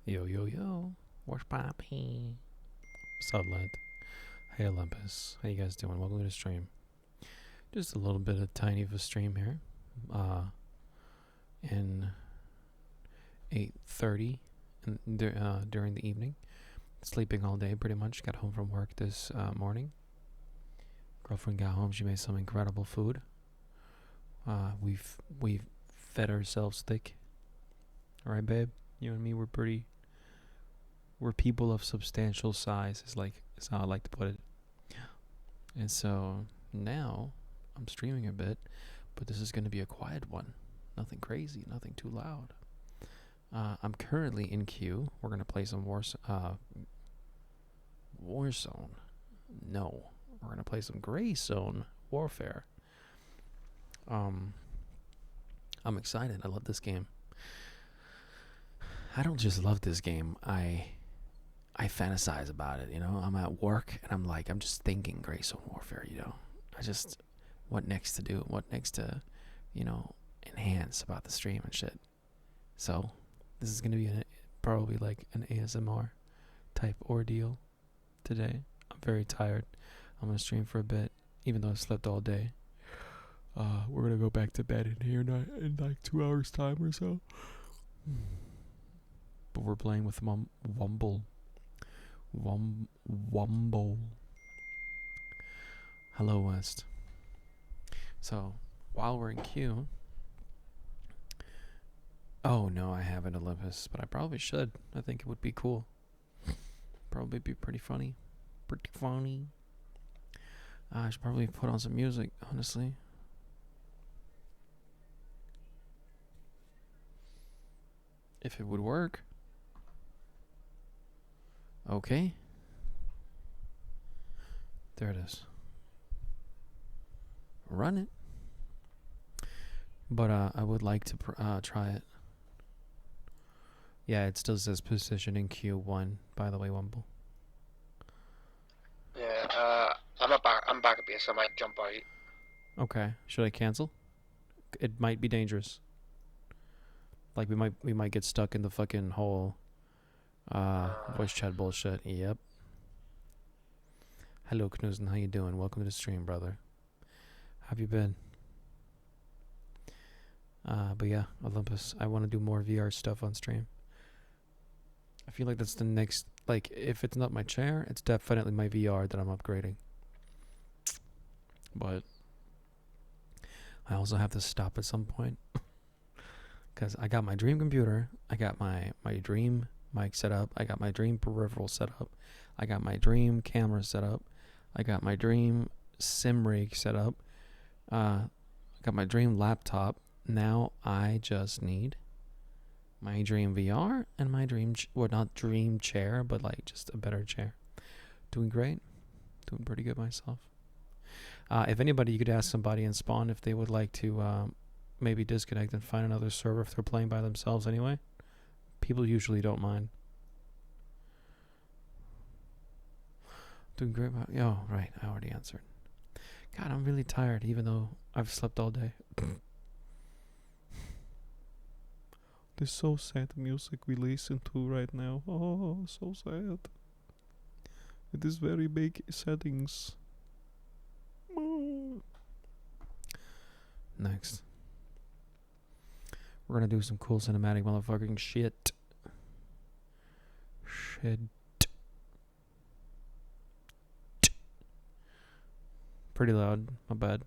Yo, yo, yo. What's poppin'? What's up, lad? Hey, Olympus. How you guys doing? Welcome to the stream. Just a little bit of tiny of a stream here. In 8:30 during the evening. Sleeping all day, pretty much. Got home from work this morning. Girlfriend got home. She made some incredible food. We've fed ourselves thick. All right, babe. You and me, we're people of substantial size. Is how I like to put it. And so now I'm streaming a bit, but this is going to be a quiet one. Nothing crazy, nothing too loud. I'm currently in queue. We're going to play some Warzone. No, we're going to play some Grazy Warfare. I'm excited. I love this game. I don't just love this game. I fantasize about it, you know. I'm at work and I'm just thinking Grazy Warfare, you know. What next to do, what next to, enhance about the stream and shit. So, this is gonna be probably like an ASMR type ordeal today. I'm very tired. I'm gonna stream for a bit, even though I slept all day. We're gonna go back to bed in here in like 2 hours time or so. But we're playing with Wumble. Wumble. Hello, West. So, while we're in queue... Oh, no, I haven't, Olympus, but I probably should. I think it would be cool. Probably be pretty funny. I should probably put on some music, honestly. If it would work. Okay. There it is. Run it. But I would like to try it. Yeah, it still says position in Q1, by the way, Wumble. Yeah, I'm back a bit, so I might jump out. Okay. Should I cancel? It might be dangerous. Like we might get stuck in the fucking whole voice chat bullshit. Yep. Hello, Knusen. How you doing? Welcome to the stream, brother. How have you been? But yeah, Olympus. I want to do more VR stuff on stream. I feel like that's the next. Like, if it's not my chair, it's definitely my VR that I'm upgrading. But I also have to stop at some point. Because I got my dream computer. I got my dream mic set up. I got my dream peripheral set up. I got my dream camera set up. I got my dream sim rig set up. I got my dream laptop. Now I just need my dream VR and my dream, not dream chair, but like just a better chair. Doing great. Doing pretty good myself. If anybody, you could ask somebody in Spawn if they would like to maybe disconnect and find another server if they're playing by themselves anyway. People usually don't mind. Doing great. Oh, right. I already answered. God, I'm really tired, even though I've slept all day. This so sad music we listen to right now. Oh, so sad. It is very big settings. Next. We're gonna do some cool cinematic motherfucking shit. Pretty loud. My bad.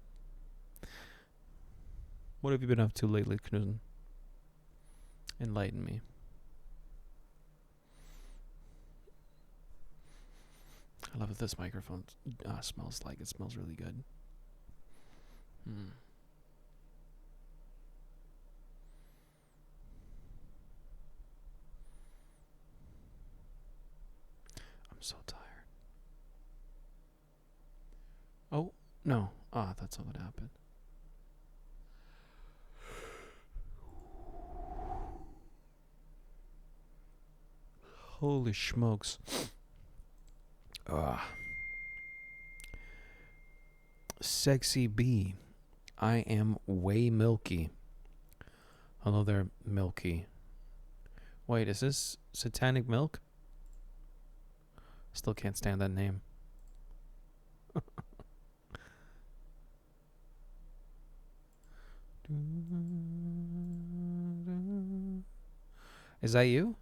What have you been up to lately, Knudsen? Enlighten me. I love that this microphone smells like it smells really good. I'm so tired. Oh, no. Ah, that's not what happened. Holy smokes. Sexy bee. I am way milky. Hello there, Milky. Wait, is this Satanic Milk? Still can't stand that name. Is that you?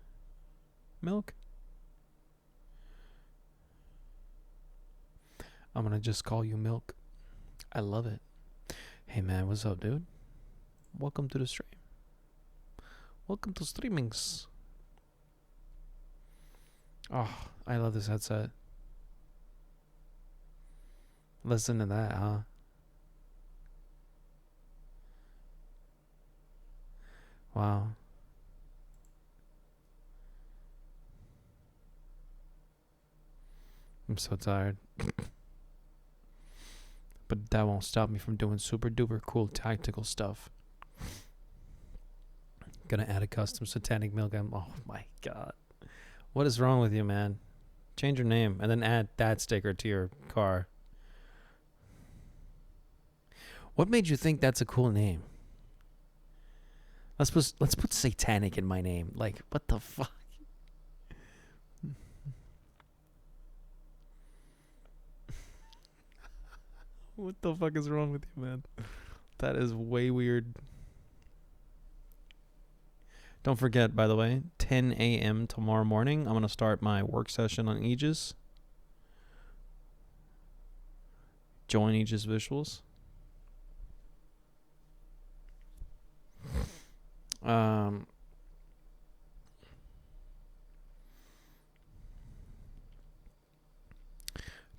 Milk? I'm gonna just call you Milk. I love it. Hey man, what's up, dude? Welcome to the stream. Welcome to Streamings. Oh, I love this headset. Listen to that, huh? Wow. I'm so tired. But that won't stop me from doing super duper cool tactical stuff. Gonna add a custom Satanic Milk. Oh my god. What is wrong with you, man? Change your name and then add that sticker to your car. What made you think that's a cool name? Let's put Satanic in my name. Like, what the fuck? What the fuck is wrong with you, man? That is way weird. Don't forget, by the way, 10 a.m. tomorrow morning, I'm going to start my work session on Aegis. Join Aegis Visuals.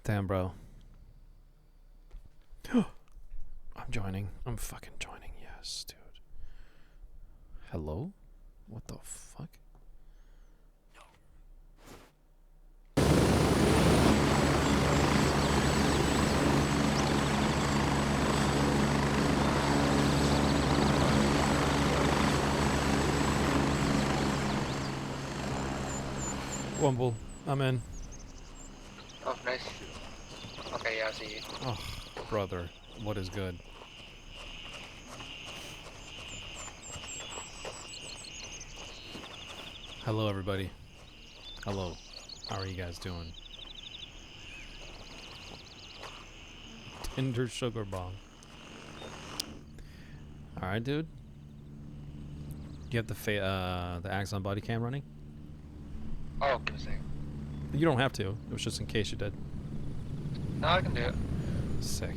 Damn, bro. I'm joining. I'm fucking joining. Yes, dude. Hello? What the fuck? Wumble, I'm in. Oh, nice. Okay, yeah, I see you. Oh, brother, what is good? Hello, everybody. Hello. How are you guys doing? Tinder sugar bomb. All right, dude. Do you have the Axon body cam running? Oh, give me a second. You don't have to. It was just in case you did. No, I can do it. Sick.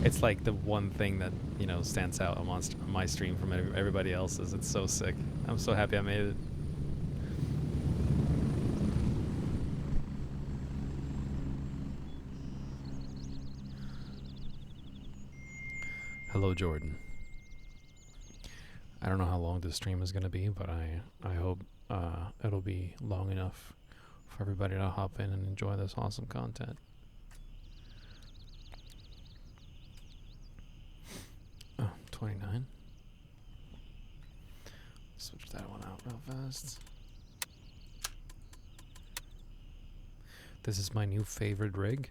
It's like the one thing that, you know, stands out on my stream from everybody else's. It's so sick. I'm so happy I made it. Hello, Jordan. I don't know how long this stream is going to be, but I hope it'll be long enough for everybody to hop in and enjoy this awesome content. Oh, 29. Switch that one out real fast. This is my new favorite rig.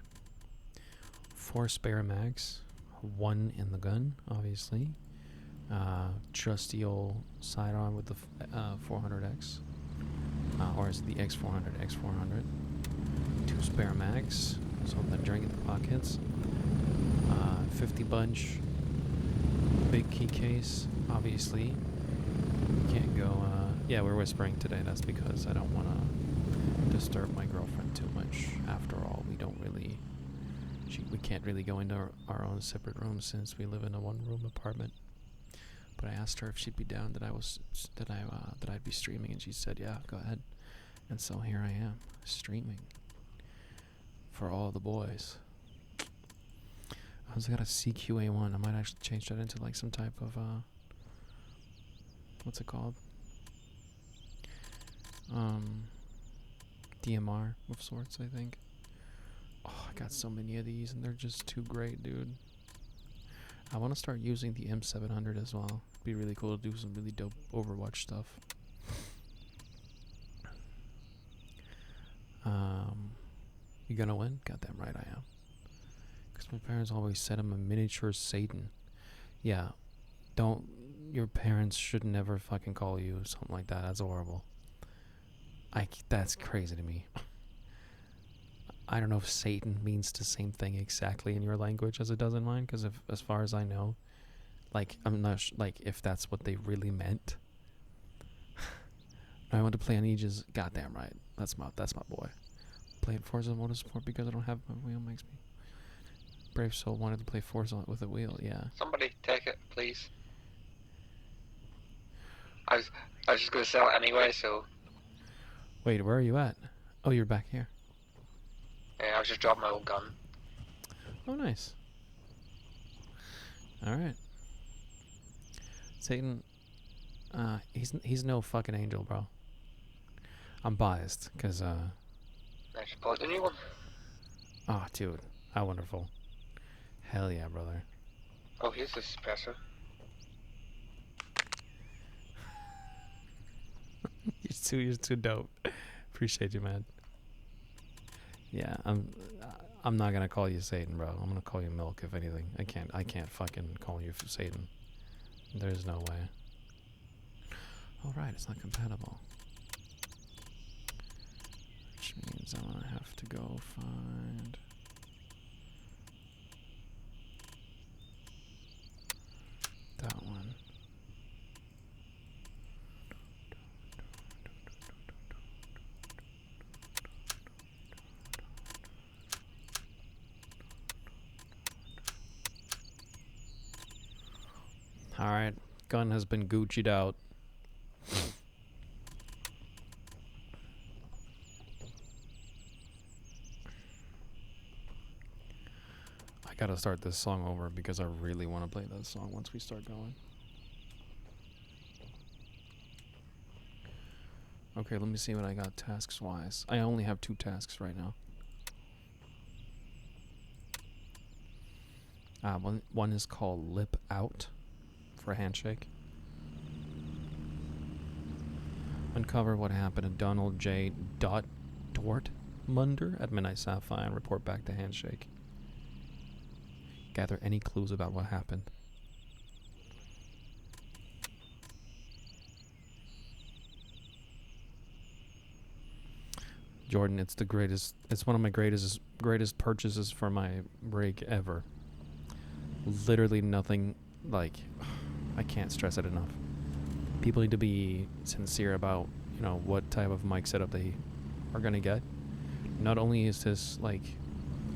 4 spare mags, 1 in the gun, obviously. Trusty old sidearm with the 400X, or is it the X400? X400. 2 spare mags, something to drink in the pockets. 50 bunch, big key case, obviously. We can't go. Yeah, we're whispering today. That's because I don't want to disturb my girlfriend too much. After all, we don't really. We can't really go into our own separate rooms since we live in a one-room apartment. But I asked her if she'd be down that I'd be streaming, and she said, "Yeah, go ahead." And so here I am, streaming for all the boys. I also got a CQA1. I might actually change that into like some type of what's it called? DMR of sorts, I think. Oh, I got so many of these, and they're just too great, dude. I want to start using the M700 as well. It'd be really cool to do some really dope Overwatch stuff. You gonna win? Goddamn right I am. Because my parents always said I'm a miniature Satan. Yeah, don't Your parents should never fucking call you something like that. That's horrible. That's crazy to me. I don't know if Satan means the same thing exactly in your language as it does in mine, because as far as I know, like, I'm not like if that's what they really meant. I want to play on Aegis. Goddamn right. That's my boy. Playing Forza Motorsport because I don't have my wheel makes me. Brave Soul wanted to play Forza with a wheel. Yeah. Somebody take it, please. I was just gonna sell it anyway, so Wait, where are you at? Oh, you're back here. I was just dropping my old gun. Oh, nice. All right. Satan, he's no fucking angel, bro. I'm biased, cause I should pull out the new one. oh, dude, how wonderful. Hell yeah, brother. Oh, here's the suppressor. You're too dope. Appreciate you, man. Yeah, I'm not gonna call you Satan, bro. I'm gonna call you Milk, if anything. I can't fucking call you Satan. There's no way. All right, it's not compatible. Which means I'm gonna have to go find. That one. Alright, gun has been Gucci'd out. I gotta start this song over because I really want to play that song once we start going. Okay, let me see what I got tasks wise. I only have 2 tasks right now. One is called Lip Out for handshake. Uncover what happened to Donald J. Dortmunder at Midnight Sapphire and report back to handshake. Gather any clues about what happened. Jordan, it's the greatest. It's one of my greatest purchases for my rig ever. Literally nothing. Like, I can't stress it enough. People need to be sincere about, what type of mic setup they are gonna get. Not only is this like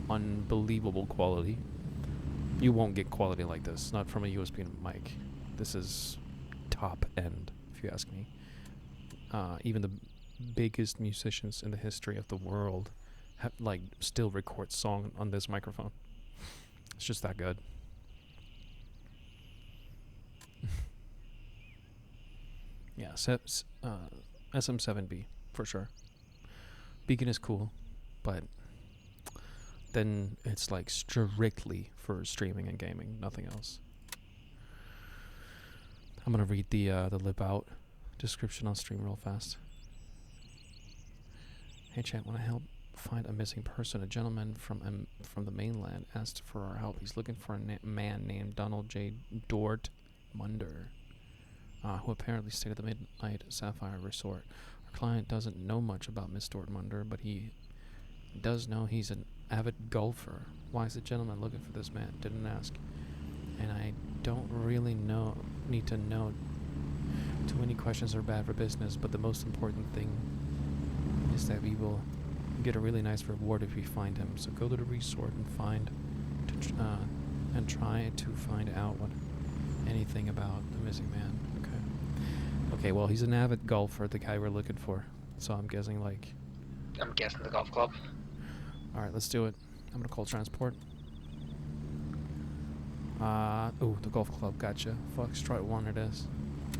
unbelievable quality, you won't get quality like this. Not from a USB mic. This is top end, if you ask me. Even the biggest musicians in the history of the world still record song on this microphone. It's just that good. Yeah, SM7B for sure. Beacon is cool, but then it's like strictly for streaming and gaming, nothing else. I'm gonna read the lip out description on stream real fast. Hey chat, want to help find a missing person? A gentleman from the mainland asked for our help. He's looking for a man named Donald J. Dortmunder, who apparently stayed at the Midnight Sapphire Resort. Our client doesn't know much about Miss Dortmunder, but he does know he's an avid golfer. Why is the gentleman looking for this man? Didn't ask. And I don't really need to know. Too many questions are bad for business, but the most important thing is that we will get a really nice reward if we find him. So go to the resort and try to find out anything about the missing man. Okay, well, he's an avid golfer, the guy we're looking for. So I'm guessing the golf club. Alright, let's do it. I'm gonna call transport. The golf club, gotcha. Foxtrot 1 it is.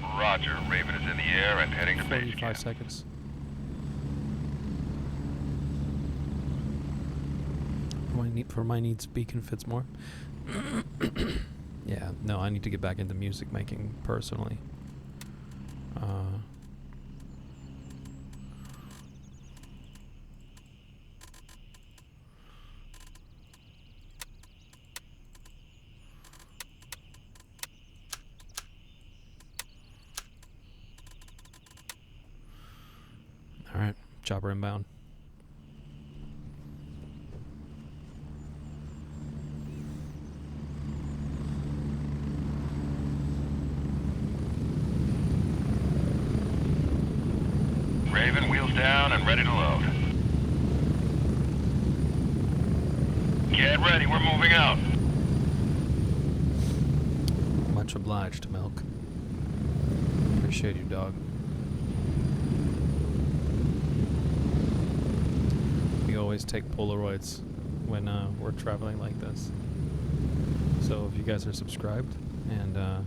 Roger, Raven is in the air and heading to base 45 camp. seconds. For my needs, Beacon fits more. Yeah, no, I need to get back into music making personally. Chopper inbound. Raven, wheels down and ready to load. Get ready, we're moving out. Much obliged, Milk. Appreciate you, dog. We always take Polaroids when we're traveling like this. So if you guys are subscribed and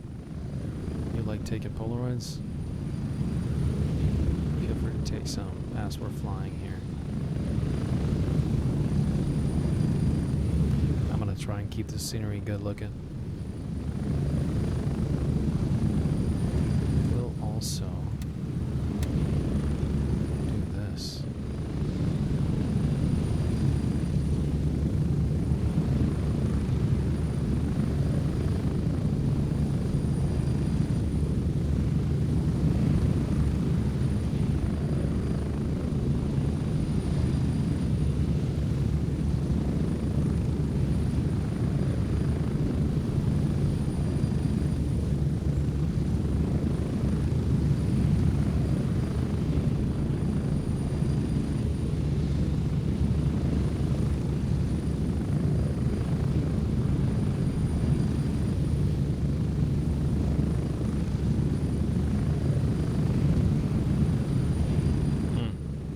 you like taking Polaroids, feel free to take some as we're flying here. I'm gonna try and keep the scenery good looking. We'll also do this.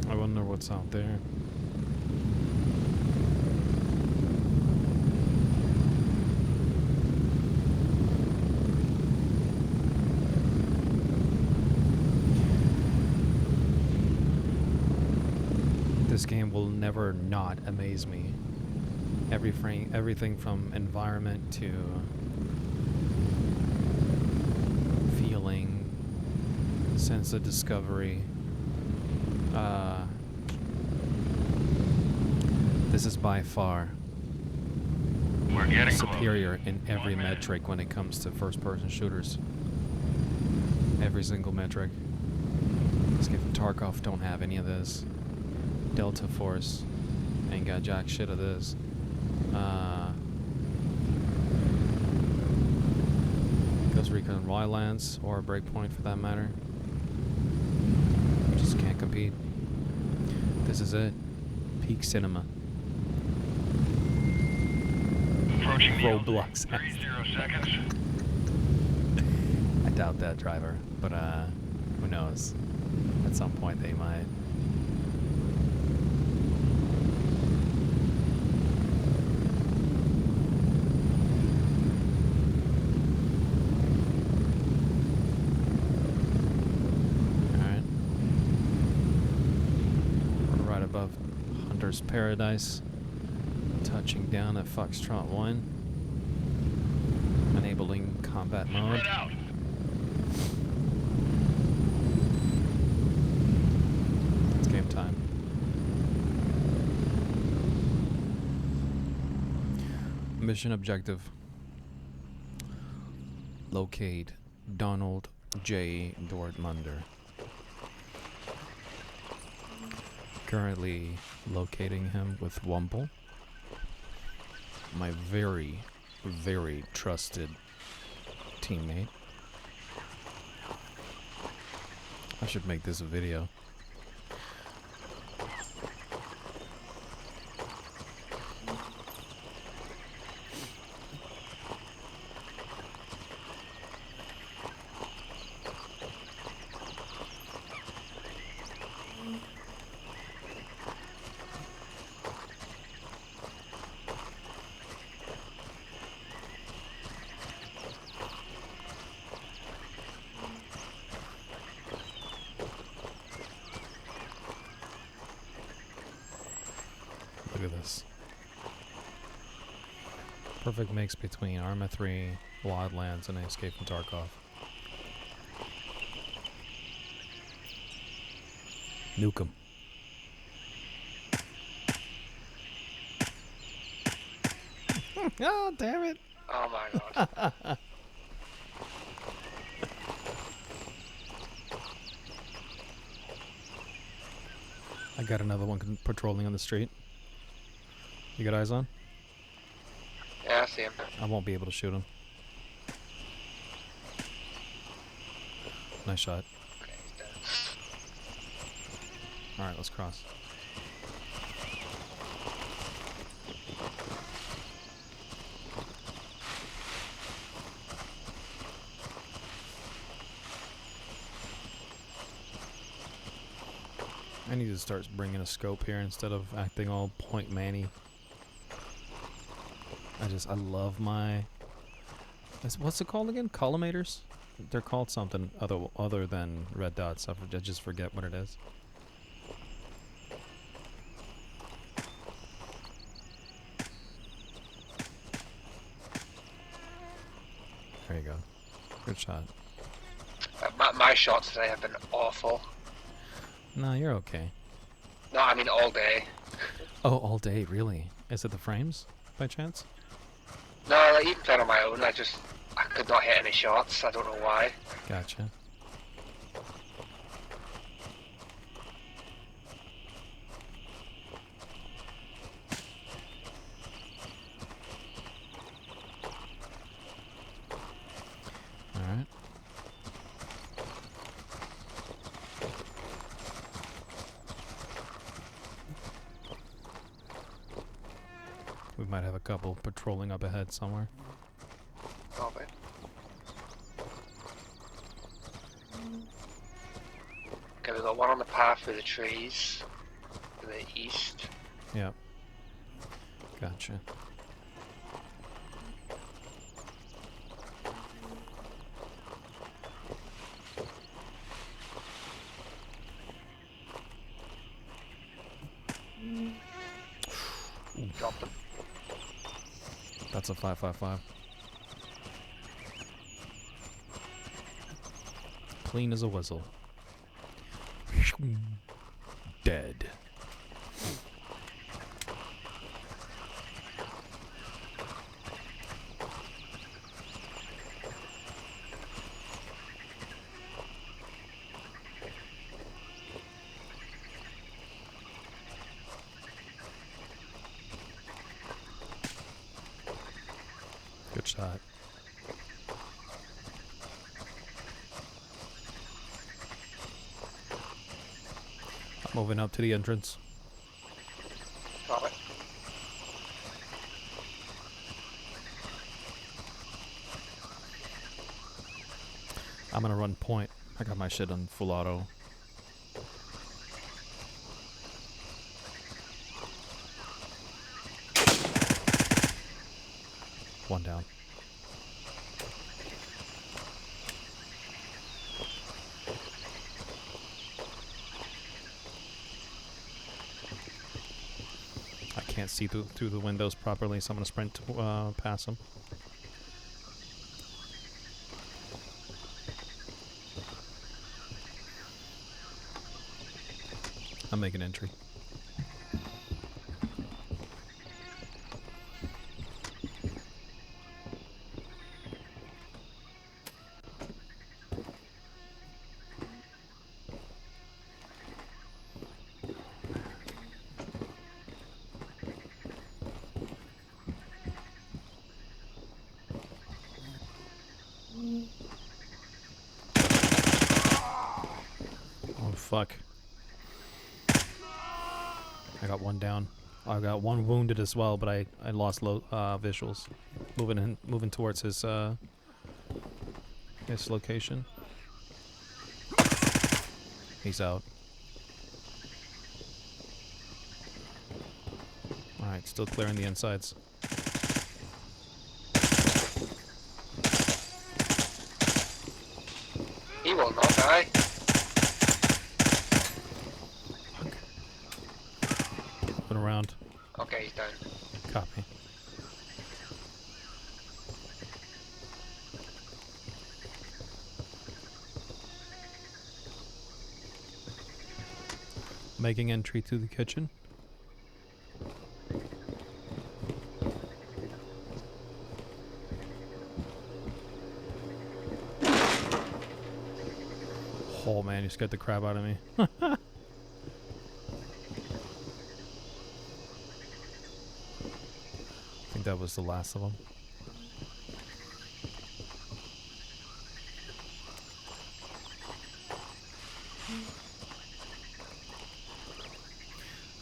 I wonder what's out there. This game will never not amaze me. Everything from environment to feeling, sense of discovery. This is by far We're getting superior in every metric when it comes to first-person shooters. Every single metric. Escape from Tarkov don't have any of this. Delta Force ain't got jack shit of this. Ghost Recon Wildlands or Breakpoint for that matter. Just can't compete. This is it. Peak cinema. Approaching the Roblox. 30 seconds. I doubt that, driver, but who knows? At some point they might. Alright. We're right above Hunter's Paradise. Touching down at Foxtrot 1. Enabling combat mode. Spread out. It's game time. Mission objective. Locate Donald J. Dortmunder. Currently locating him with Wumble. My very, very trusted teammate. I should make this a video. Look at this. Perfect mix between Arma 3, Wildlands, and Escape from Tarkov. Nuke 'em. Oh, damn it. Oh my god. I got another one patrolling on the street. You got eyes on? Yeah, I see him. I won't be able to shoot him. Nice shot. Okay, he's dead. Alright, let's cross. I need to start bringing a scope here instead of acting all point manny. I love my... What's it called again? Collimators? They're called something other than red dots. I just forget what it is. There you go. Good shot. My shots today have been awful. No, you're okay. No, I mean all day. Oh, all day, really? Is it the frames, by chance? No, like, even playing on my own, I could not hit any shots. I don't know why. Gotcha. Alright. We might have a couple patrolling up ahead somewhere. Probably. Okay, we've got one on the path through the trees to the east. Yep. Gotcha. Dropped them. That's a 5.55. Clean as a whistle. Dead. Good shot. Moving up to the entrance. Probably. I'm gonna run point. I got my shit on full auto. One down. I can't see through the windows properly, so I'm gonna sprint past them. I'm making entry. Oh fuck. I got one down. I got one wounded as well, but I lost visuals. Moving towards his location. He's out. Alright, still clearing the insides. He will not die. Moving around. Okay, he's down. Copy. Making entry to the kitchen. Oh man, you scared the crap out of me. was the last of them.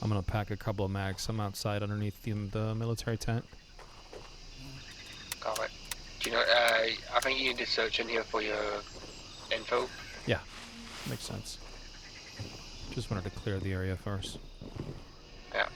I'm gonna pack a couple of mags. I'm outside underneath the military tent. Got it. Do you know, I think you need to search in here for your info. Yeah, makes sense. Just wanted to clear the area first. Yeah.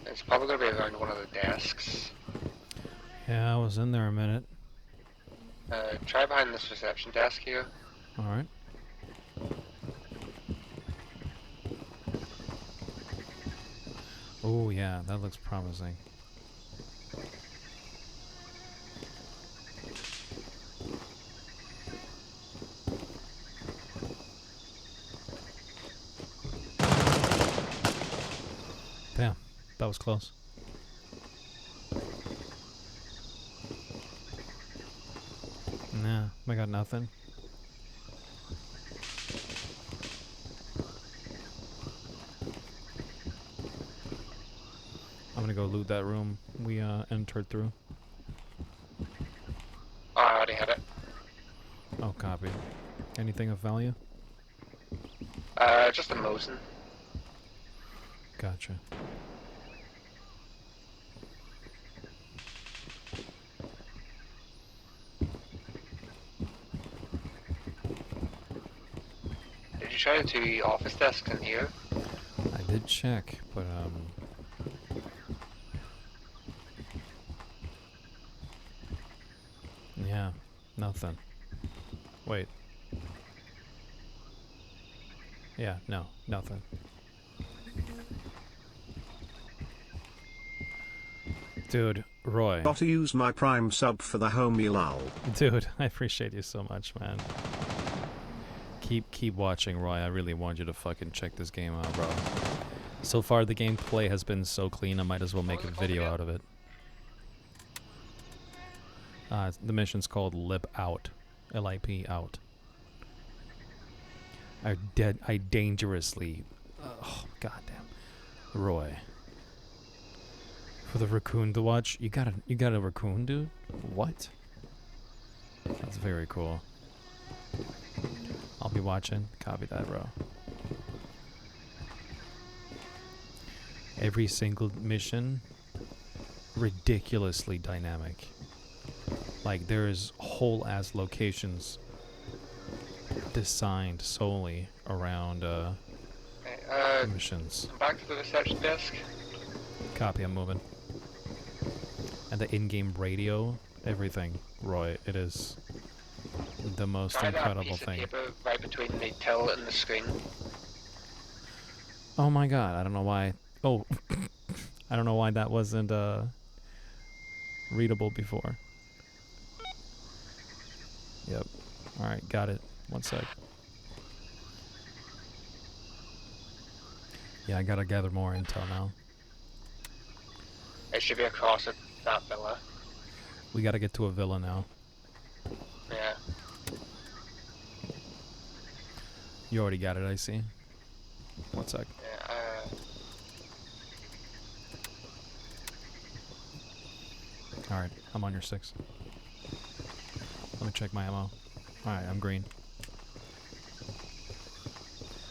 It's probably gonna be around one of the desks. Yeah, I was in there a minute. Try behind this reception desk here. Alright. Oh, yeah, that looks promising. Damn, that was close. Nah, I got nothing. I'm gonna go loot that room we entered through. Oh, I already had it. Oh, copy. Anything of value? Just a Mosin. Gotcha. Did you try the two office desks in here? I did check, but yeah, nothing. Wait. Yeah, no, nothing. Dude, Roy. Got to use my Prime sub for the homie lol. Dude, I appreciate you so much, man. Keep watching, Roy. I really want you to fucking check this game out, bro. So far, the gameplay has been so clean, I might as well make a video out of it. The mission's called Lip Out. L-I-P out. I dangerously... oh, goddamn. Roy. For the raccoon to watch? You got a raccoon, dude? What? That's very cool. I'll be watching. Copy that, bro. Every single mission, ridiculously dynamic. Like, there's whole ass locations designed solely around missions. I'm back to the reception desk. Copy, I'm moving. And the in-game radio, everything, Roy, it is the most Try that incredible piece of thing. paper right between the till and the screen. Oh my god, I don't know why. Oh, I don't know why that wasn't readable before. Yep. Alright, got it. One sec. Yeah, I gotta gather more intel now. It should be across at that villa. We gotta get to a villa now. Yeah. You already got it, I see. One sec. Yeah. Alright, I'm on your 6. Let me check my ammo. Alright, I'm green.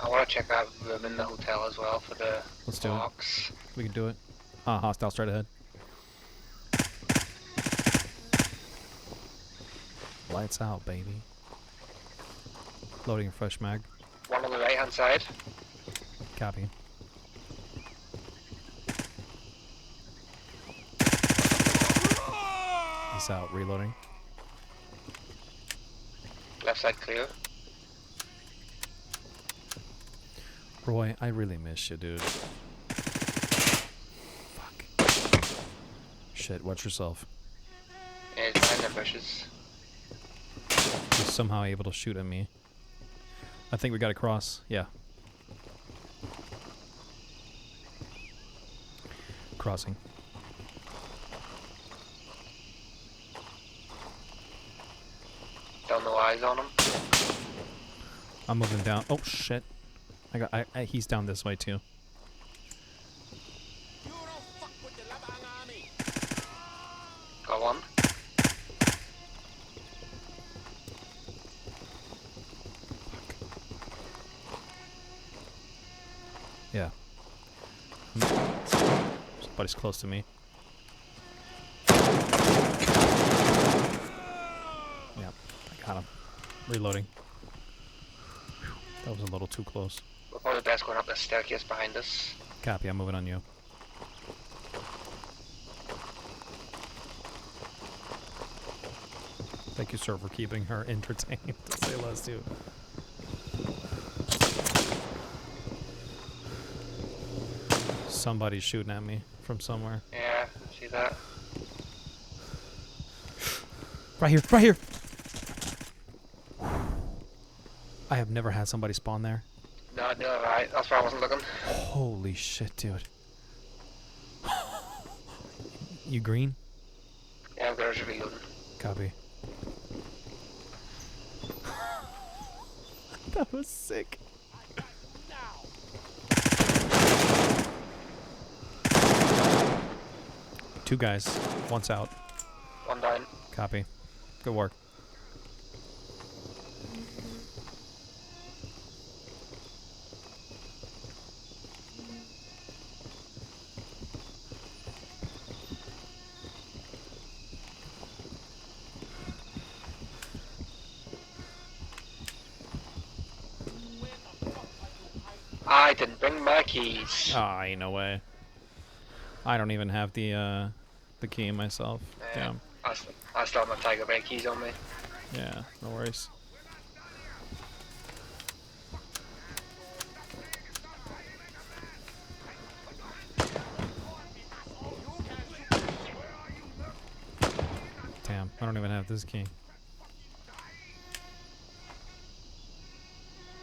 I want to check that room in the hotel as well for the Let's do it. box. We can do it. Hostile straight ahead. Lights out, baby. Loading a fresh mag. One on the right hand side. Copy. He's out. Reloading. Left side clear. Roy, I really miss you, dude. Fuck. Shit, watch yourself. Yeah, he's behind the bushes. He's somehow able to shoot at me. I think we got to cross. Yeah. Crossing. Don't know eyes on him. I'm moving down. Oh shit! He's down this way too. Got one. Yeah. Somebody's close to me. Yep, I got him. Reloading. Whew, that was a little too close. We're probably best going up the staircase behind us. Copy, I'm moving on you. Thank you, sir, for keeping her entertained, to say less, too. Somebody's shooting at me from somewhere. Yeah, see that? Right here, right here! I have never had somebody spawn there. No, no, right. That's why I wasn't looking. Holy shit, dude. You green? Yeah, I'm going to reloading. Copy. That was sick. Two guys. One's out. One down. Copy. Good work. I didn't bring my keys. Ah, ain't no way. I don't even have the key myself. Damn. I still have my Tiger Bay keys on me. Yeah, no worries. Damn, I don't even have this key.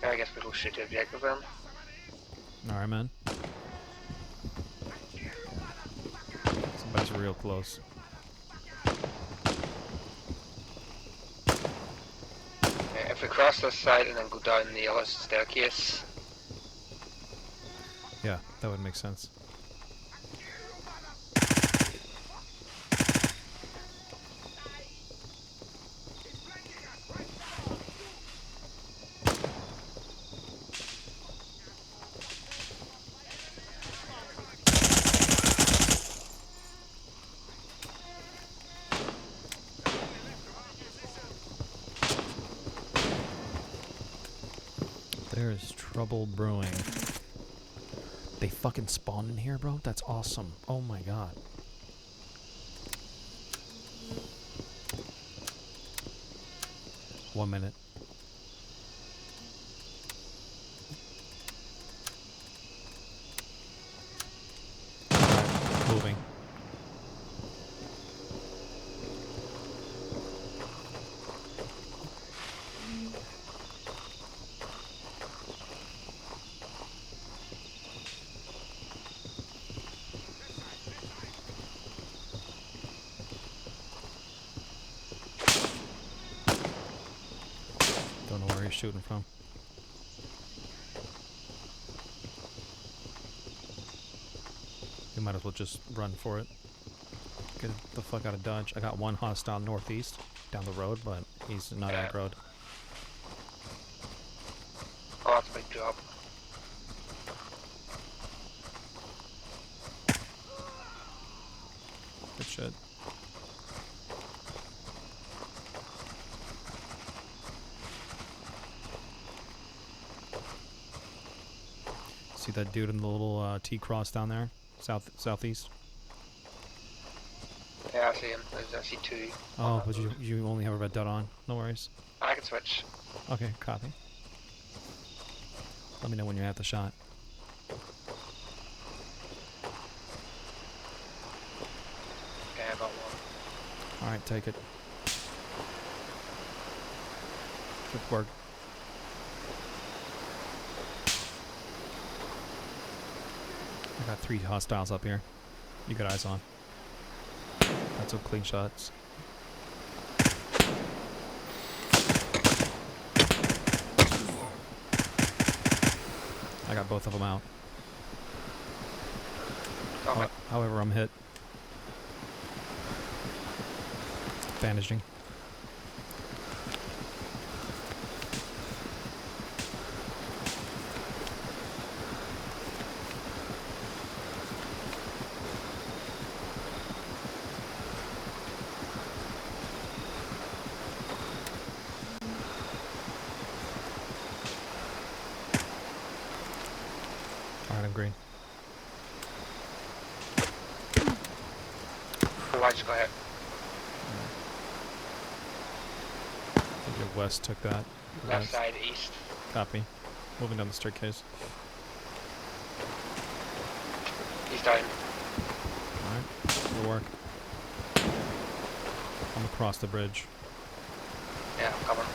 Yeah, I guess we'll shoot the objective then. Alright, man. Somebody's real close. Yeah, if we cross this side and then go down the other staircase. Yeah, that would make sense. There's trouble brewing. They fucking spawned in here, bro? That's awesome. Oh my god. One minute. Moving. Don't know where he's shooting from. We might as well just run for it. Get the fuck out of Dodge. I got one hostile northeast. Down. down the road, but he's not Yeah. aggroed. Oh, that's a big job. Good shit. See that dude in the little T-cross down there? Southeast? Yeah, I see him. There's actually two. Oh, but you only have a red dot on. No worries. I can switch. Okay, copy. Let me know when you have the shot. Okay, I got one. Alright, take it. Good work. I got 3 hostiles up here. You got eyes on. Got some clean shots. I got both of them out. Okay. However, I'm hit. Bandaging. Alright, I'm green. Oh, I just got hit. I think your west took that. Left West. side, east. Copy. Moving down the staircase. He's down. Alright, good work. I'm across the bridge. Yeah, I'm coming.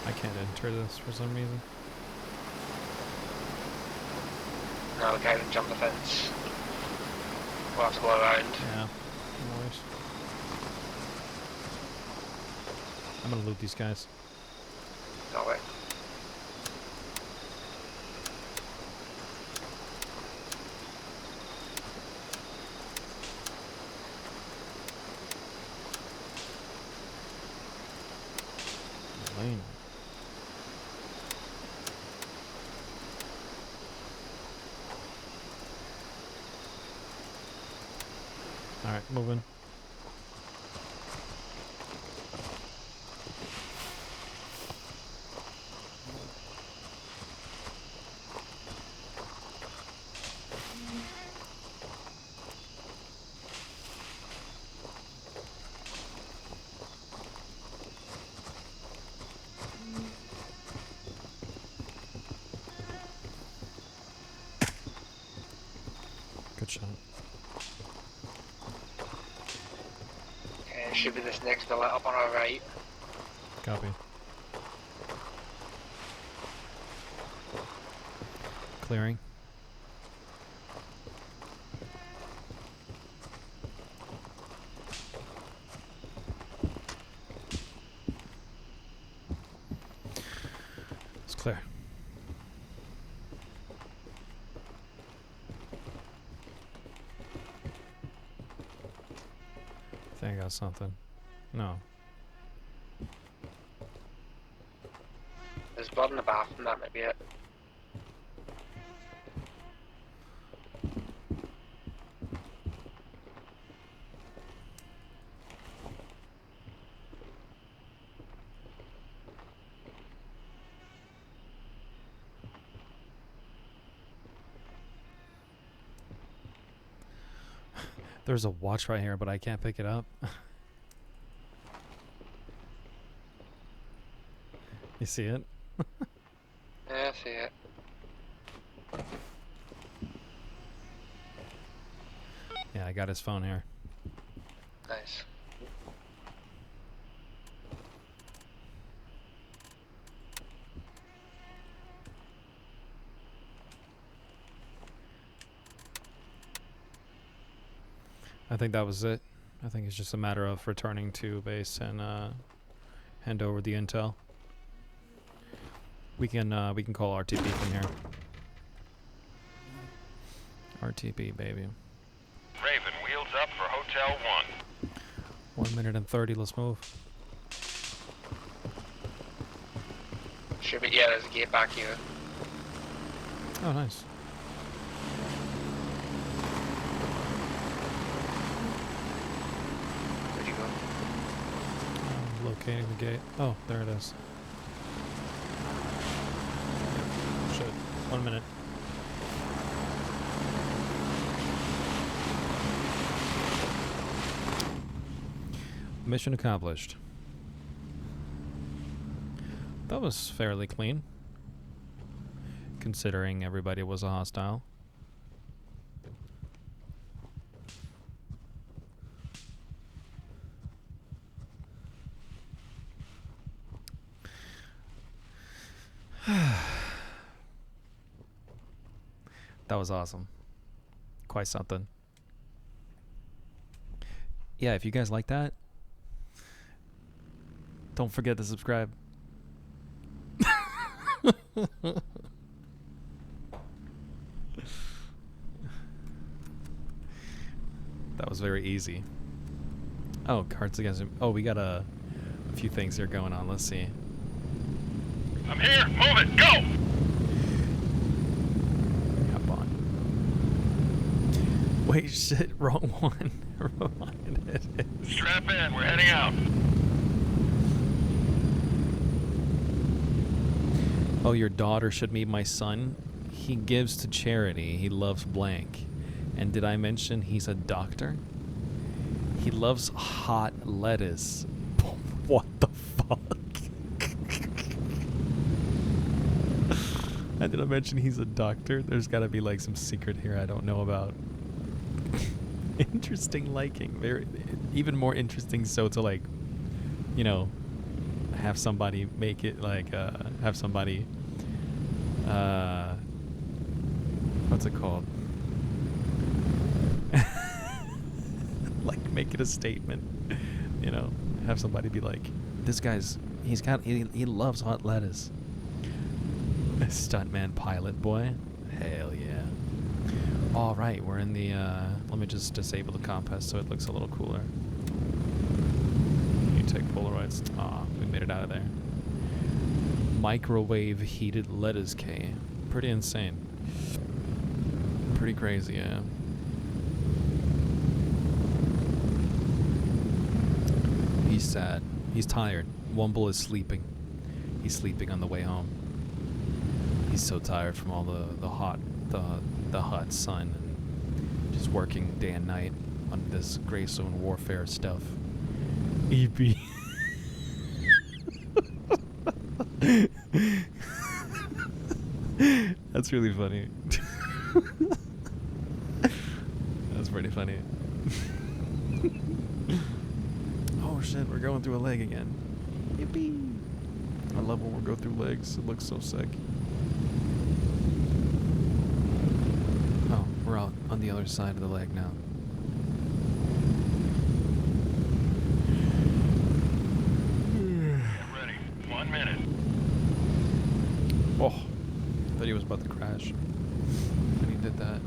I can't enter this for some reason. No, the guy didn't jump the fence. We'll have to go around. Yeah, no worries. I'm gonna loot these guys. That way. Lane. Alright, moving. Good shot. Okay, should be this next billet up on our right. Copy. Clearing. It's clear. I think I got something. No. There's blood in the bathroom, that might be it. There's a watch right here, but I can't pick it up. You see it? Yeah, I see it. Yeah, I got his phone here. Nice. I think that was it. I think it's just a matter of returning to base and hand over the intel. We can call RTP from here. RTP, baby. Raven, wheels up for Hotel 1. 1 minute and 30. Let's move. Should be, yeah, there's a gate back here. Oh, nice. Where'd you go? Locating the gate. Oh, there it is. Shit. 1 minute. Mission accomplished. That was fairly clean, considering everybody was a hostile. That was awesome. Quite something. Yeah, if you guys like that, don't forget to subscribe. That was very easy. Oh, Cards Against Him. Oh, we got a few things here going on. Let's see. I'm here. Move it. Go. Hop on. Wait, shit. Wrong one. Wrong one. It is. Strap in. We're heading out. Oh, your daughter should meet my son. He gives to charity. He loves blank. And did I mention he's a doctor? He loves hot lettuce. What the fuck? And did I mention he's a doctor? There's gotta be like some secret here I don't know about. Interesting liking. Very, even more interesting so to like, you know, have somebody make it like, have somebody, what's it called? Like make it a statement, you know, have somebody be like, this guy's, he loves hot lettuce. Stuntman pilot boy. Hell yeah. Alright, we're in the, let me just disable the compass so it looks a little cooler. You take Polaroids. Aw, we made it out of there. Microwave heated lettuce K. Pretty insane. Pretty crazy, yeah. He's sad. He's tired. Wumble is sleeping. He's sleeping on the way home. He's so tired from all the hot sun and just working day and night on this Gray Zone warfare stuff. EP. That's really funny. That's pretty funny. Oh shit, we're going through a leg again. Yippee! I love when we go through legs. It looks so sick. Oh, we're out on the other side of the leg now. Get ready. 1 minute. Oh, I thought he was about to crash. And he did that.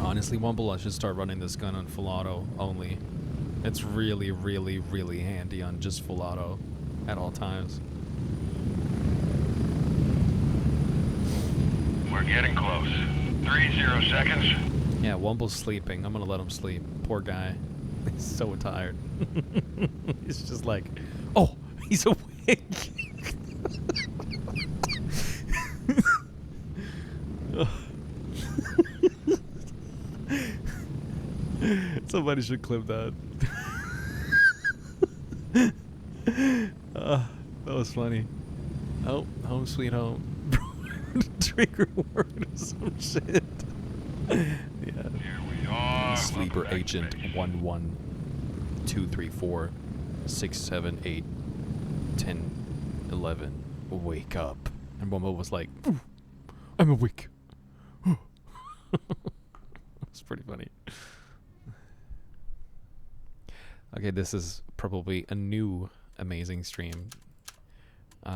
Honestly, Wumble, I should start running this gun on full auto only. It's really, really, really handy on just full auto at all times. We're getting close. 30 seconds. Yeah, Wumble's sleeping. I'm gonna let him sleep. Poor guy. He's so tired. He's just like, oh, he's awake. Somebody should clip that. That was funny. Oh, home sweet home. Trigger word or some shit. Yeah. Here we are. Sleeper Welcome back, agent bitch. 11234 678 1011. Wake up. And Momo was like, "Ooh, I'm awake." It's pretty funny. Okay, this is probably a new amazing stream. Did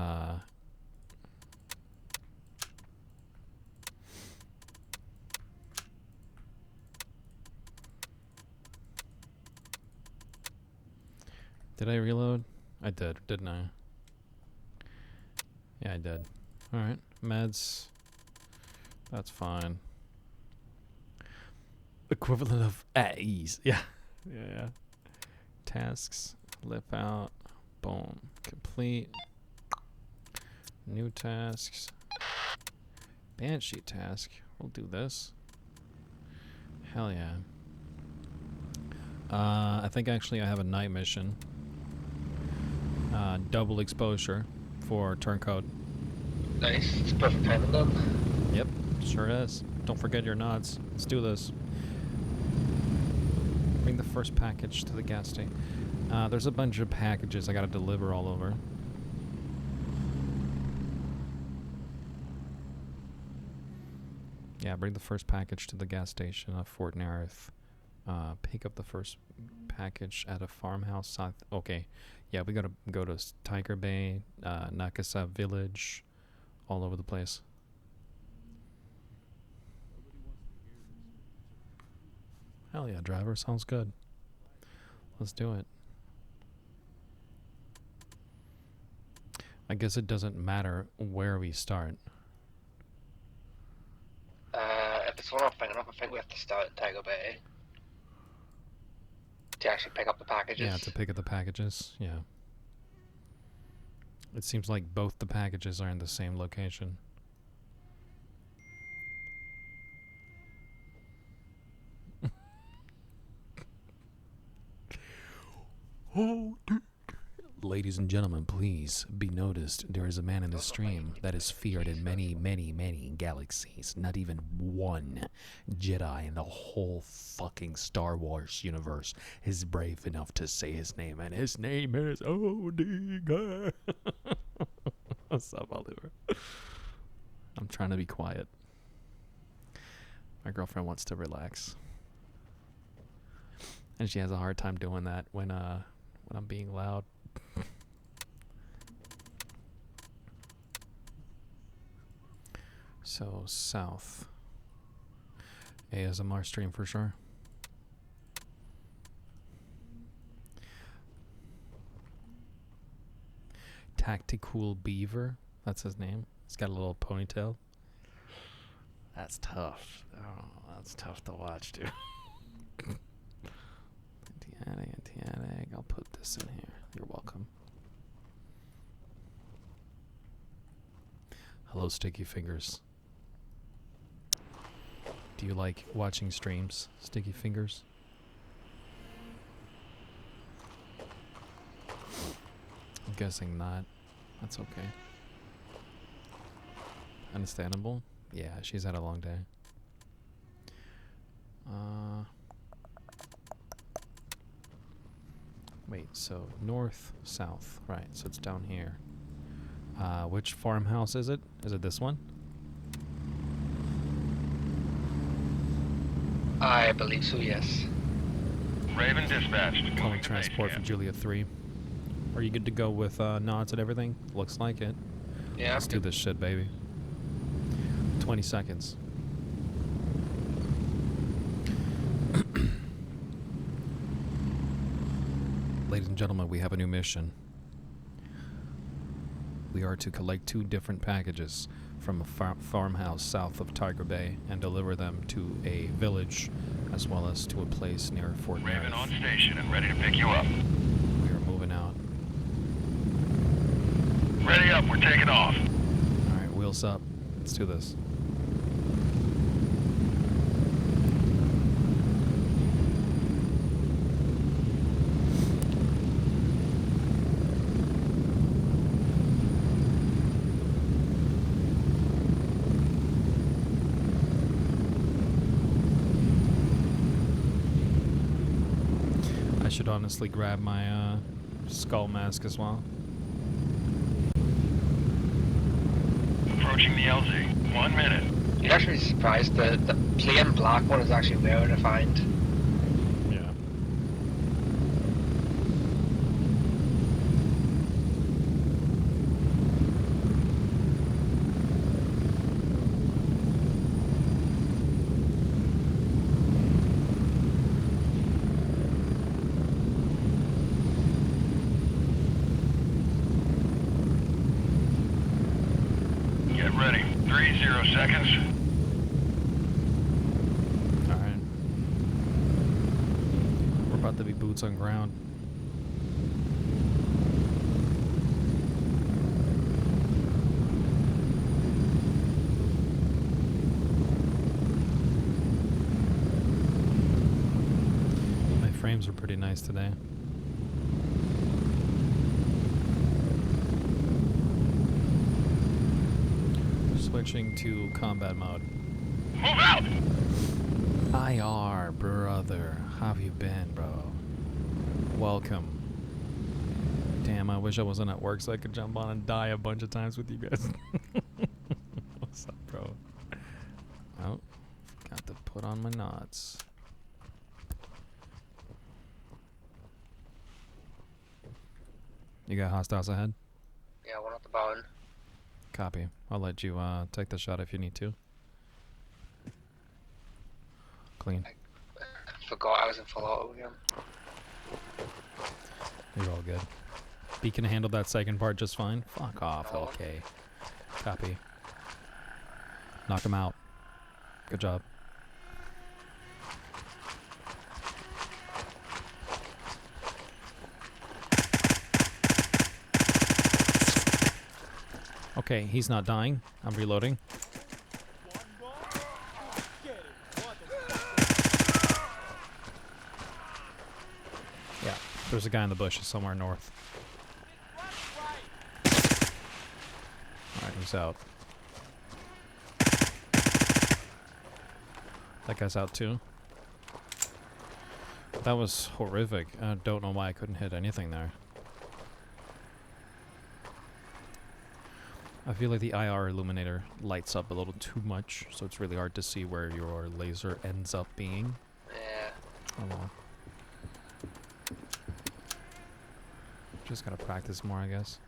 I reload? I did, didn't I? Yeah, I did. Alright, meds. That's fine. Equivalent of at ease. Yeah. Yeah. Tasks. Lip out. Boom. Complete. New tasks. Banshee task. We'll do this. Hell yeah. I think actually I have a night mission. Double exposure for turncoat. Nice. It's perfect timing then. Yep, sure is. Don't forget your nods. Let's do this. Bring the first package to the gas station. There's a bunch of packages I gotta deliver all over. Yeah, bring the first package to the gas station of Fort Nareth. Pick up the first package at a farmhouse south. Okay, yeah, we gotta go to Tiger Bay, Nakasa Village, all over the place. Hell yeah, driver, sounds good. Let's do it. I guess it doesn't matter where we start. If it's one I'm thinking of, I think we have to start in Tiger Bay to actually pick up the packages. Yeah, to pick up the packages, yeah. It seems like both the packages are in the same location. Oh, ladies and gentlemen, please be noticed. There is a man in the stream that is feared in many, many, many galaxies. Not even one Jedi in the whole fucking Star Wars universe is brave enough to say his name, and his name is Odiga. What's up, Oliver? I'm trying to be quiet. My girlfriend wants to relax, and she has a hard time doing that when I'm being loud. So south. ASMR stream for sure. Tactical Beaver. That's his name. He's got a little ponytail. That's tough. Oh, that's tough to watch, dude. Anti-attic. I'll put this in here. You're welcome. Hello, Sticky Fingers. Do you like watching streams, Sticky Fingers? I'm guessing not. That's okay. Understandable. Yeah, she's had a long day. Wait, so north, south. Right, so it's down here. Which farmhouse is it? Is it this one? I believe so, yes. Raven dispatched. Calling transport for Julia 3. Are you good to go with nods and everything? Looks like it. Yeah. Let's do this shit, baby. 20 seconds. Ladies and gentlemen, we have a new mission. We are to collect 2 different packages from a farmhouse south of Tiger Bay and deliver them to a village as well as to a place near Fort Raven Nareth. on station and ready to pick you up. We are moving out. Ready up, we're taking off. Alright, wheels up. Let's do this. I should honestly grab my skull mask as well. Approaching the LZ. 1 minute. You're actually surprised the plain black one is actually rare to find. Yeah. Get ready. 30 seconds. Alright. We're about to be boots on ground. My frames are pretty nice today. Switching to combat mode. Move out! IR, brother. How have you been, bro? Welcome. Damn, I wish I wasn't at work so I could jump on and die a bunch of times with you guys. What's up, bro? Oh, got to put on my knots. You got hostiles ahead? Yeah, one at the bone. Copy. I'll let you take the shot if you need to. Clean. Forgot I was in full auto again. You're all good. Beacon handled that second part just fine. Fuck off, Oh. okay. Copy. Knock him out. Good job. Okay, he's not dying. I'm reloading. Yeah, there's a guy in the bushes somewhere north. Alright, he's out. That guy's out too. That was horrific. I don't know why I couldn't hit anything there. I feel like the IR illuminator lights up a little too much, so it's really hard to see where your laser ends up being. Yeah. Oh well. Just gotta practice more, I guess.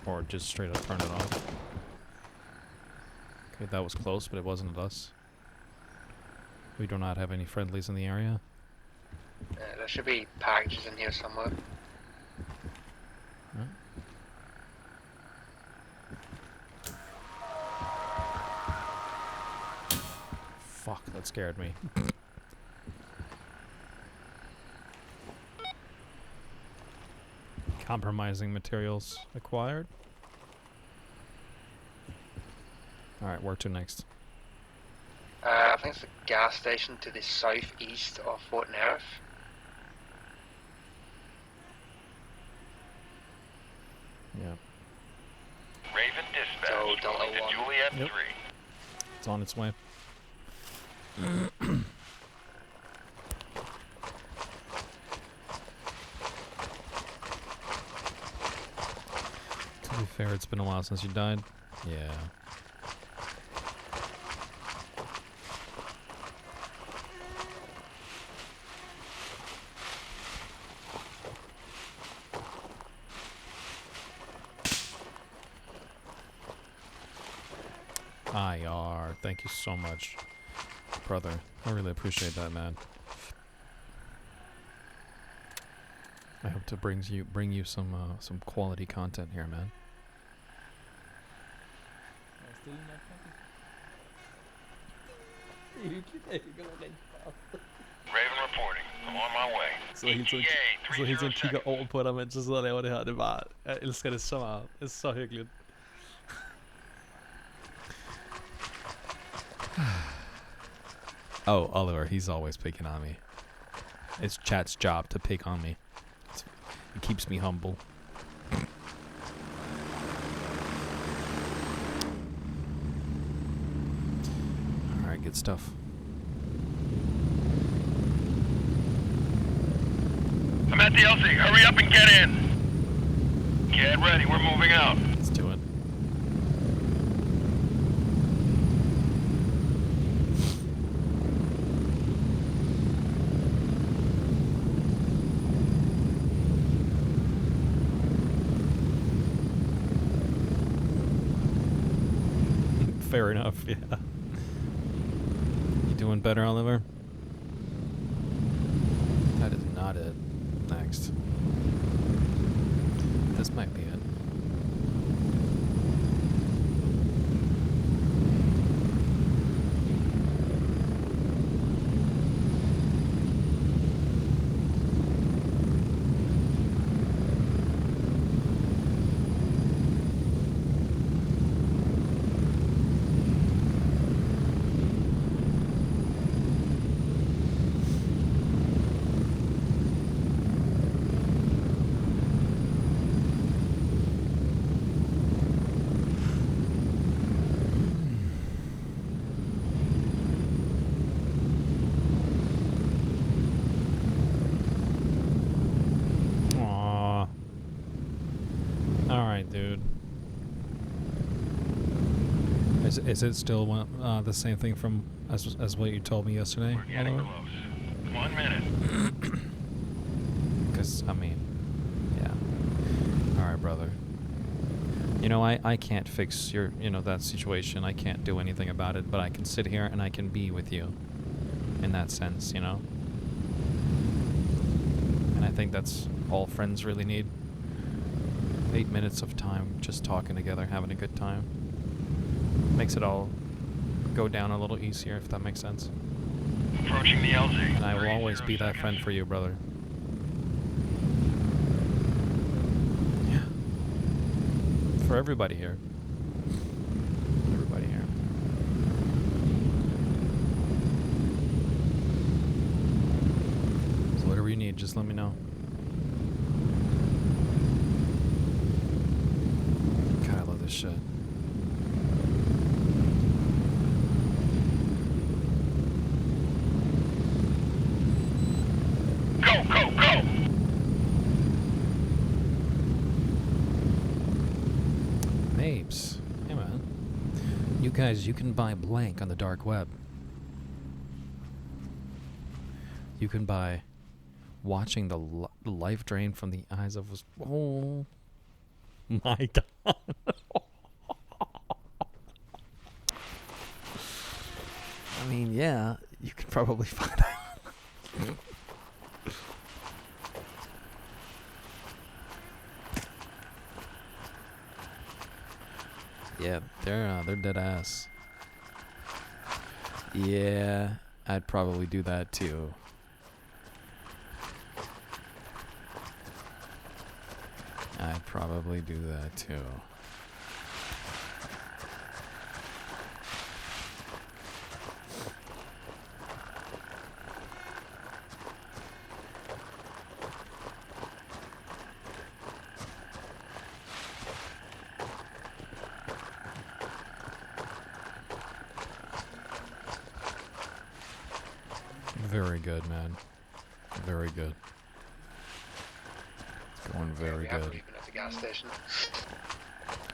Or just straight up turn it off. Okay, that was close, but it wasn't us. We do not have any friendlies in the area. There should be packages in here somewhere. Huh? Fuck, that scared me. Compromising materials acquired. Alright, where to next? I think it's the gas station to the southeast of Fort Nerif. Yeah, Raven dispatch. So, Delta moving to 1. Juliet Yep. 3. it's on its way. To be fair, it's been a while since you died. Yeah. IR, thank you so much, brother. I really appreciate that, man. I hope to bring you some quality content here, man. Raven reporting. I'm on my way. Så helt så, ETA, så helt 30 så kigger seconds. over på dig, mens jeg sidder og laver det her. Det er bare, jeg elsker det så meget. Det er så hyggeligt. Oh, Oliver, he's always picking on me. It's chat's job to pick on me. It keeps me humble. Alright, good stuff. I'm at the LC. Hurry up and get in. Get ready. We're moving out. Let's do it. Fair enough, yeah. You doing better, Oliver? That is not it. Next. This might be it. Aww. Alright, dude. Is it still the same thing from as what you told me yesterday? We're getting close. 1 minute. Because, I mean, yeah. Alright, brother. You know, I can't fix your, that situation. I can't do anything about it, but I can sit here and I can be with you. In that sense, And I think that's all friends really need. 8 minutes of time just talking together, having a good time. Makes it all go down a little easier, if that makes sense. Approaching the LZ. And I will always be that friend for you, brother. Yeah. For everybody here. Everybody here. So whatever you need, just let me know. God, I love this shit. Go, go, go! Mapes. Hey, man. You guys, you can buy blank on the dark web. You can buy watching the life drain from the eyes of... Oh my God. I mean, yeah, you could probably find out. Yeah, they're dead ass. Yeah, I'd probably do that too. I'd probably do that too. Very good, man. Very good. It's going very We have good. moving at the gas station.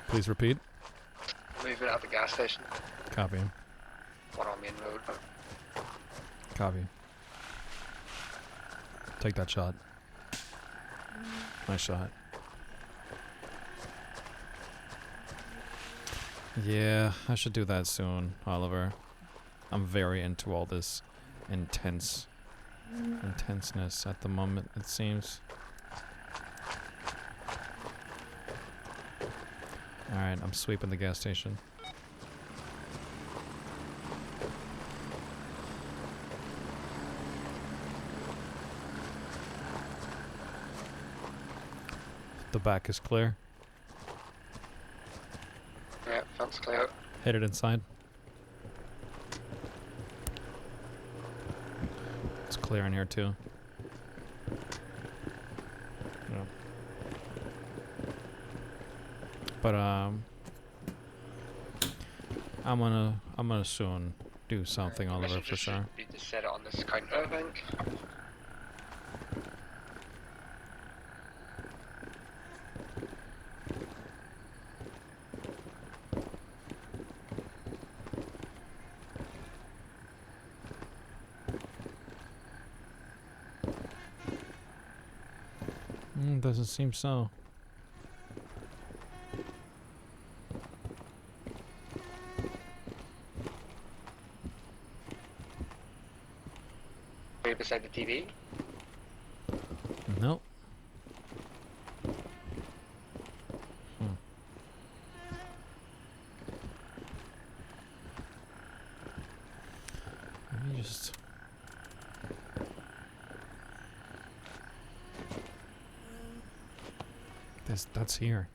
Please repeat. Moving at the gas station. Copy. One on main road. Copy. Take that shot. Nice shot. Yeah, I should do that soon, Oliver. I'm very into all this intenseness at the moment, it seems. Alright, I'm sweeping the gas station. The back is clear. Yeah, fence clear. Hit it inside. It's clear in here too. Yeah. But I'm gonna soon do something, Oliver, for sure. Be to set it on this counter, I think. Doesn't seem so. right beside the TV? Nope. Let me just... That's here.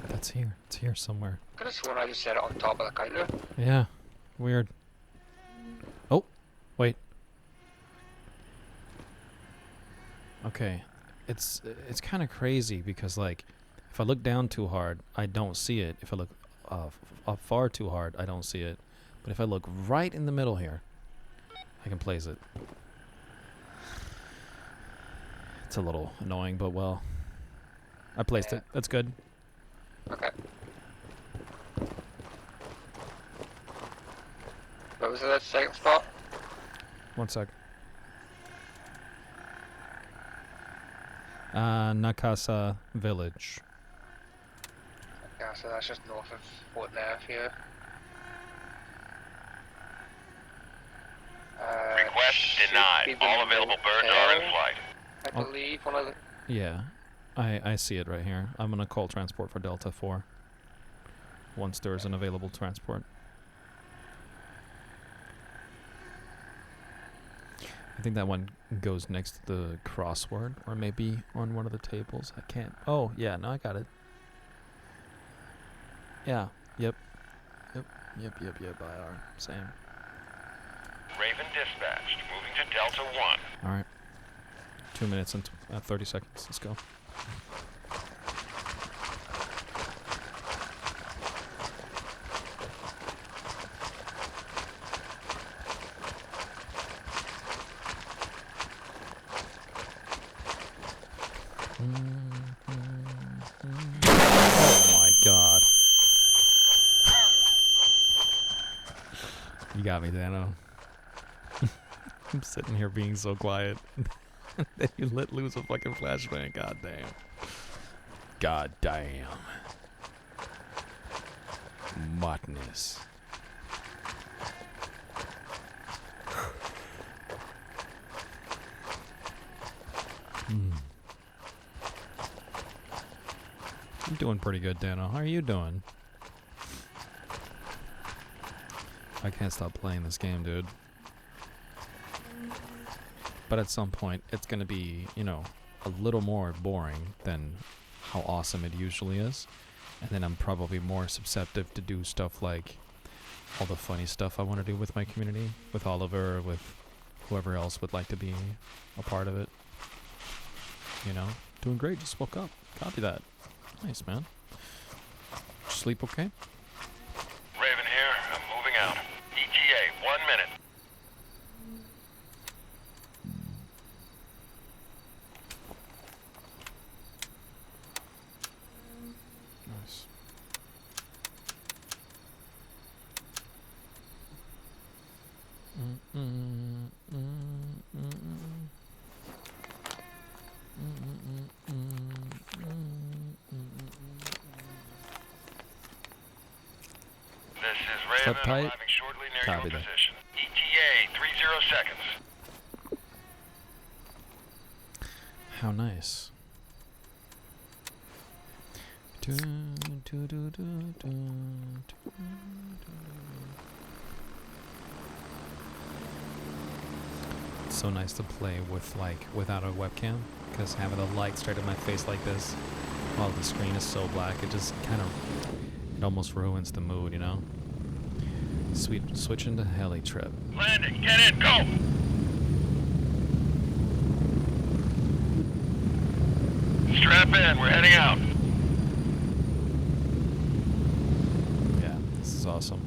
That's here. It's here somewhere. Could have sworn I just said it on top of the counter. Yeah. Weird. Oh, wait. Okay. It's kind of crazy because like if I look down too hard, I don't see it. If I look up far too hard, I don't see it. But if I look right in the middle here, I can place it. It's a little annoying, but well, I placed it. That's good. Okay. What was that second spot? One sec. Nakasa Village. Yeah, so that's just north of Fort Neff here. Request should denied. be the All available birds are in motel, flight. I Oh. believe one of the. Yeah, I see it right here. I'm gonna call transport for Delta 4 once there's an available transport. I think that one goes next to the crossword, or maybe on one of the tables. I can't. Oh, yeah, no, I got it. Yeah, yep. Yep, IR. Same. Raven dispatched. Moving to Delta 1. Alright. 2 minutes and 30 seconds. Let's go. Oh my god. You got me, Dano. I'm sitting here being so quiet. Then you let loose a fucking flashbang. God damn. God damn. Madness. I'm doing pretty good, Dano. How are you doing? I can't stop playing this game, dude. But at some point, it's gonna be, you know, a little more boring than how awesome it usually is. And then I'm probably more susceptible to do stuff like all the funny stuff I want to do with my community, with Oliver, with whoever else would like to be a part of it. You know? Doing great, just woke up. Copy that. Nice, man. Sleep okay? Raven here. I'm moving out. ETA, 1 minute. Nice. This is Raven. Step tight. Arriving shortly near Copy your that. position. ETA, 30 seconds. How nice. It's so nice to play with, like, without a webcam, because having the light straight at my face like this while the screen is so black, it just kind of, it almost ruins the mood, you know? Switching to heli trip. Landing, get in, go! Strap in, we're heading out. Yeah, this is awesome.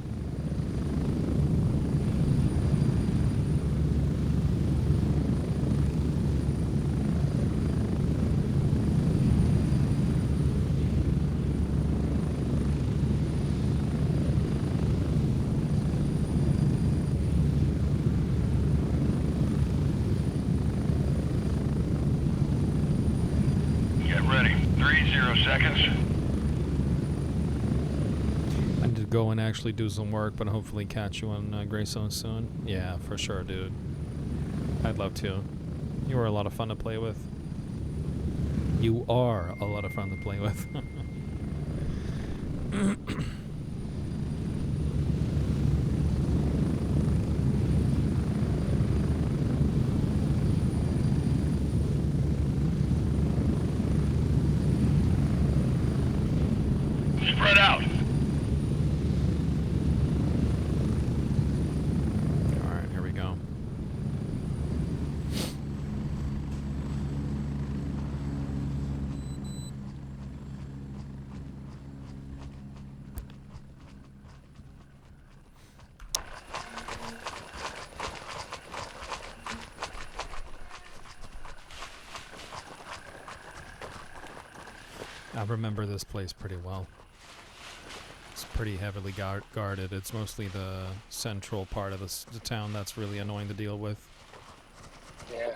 30 seconds. I need to go and actually do some work, but hopefully catch you on Gray Zone soon. Yeah, for sure, dude. I'd love to. You are a lot of fun to play with. You are a lot of fun to play with. Spread out. Alright, here we go. I remember this place pretty well. It's pretty heavily guarded. It's mostly the central part of the town that's really annoying to deal with, Yeah.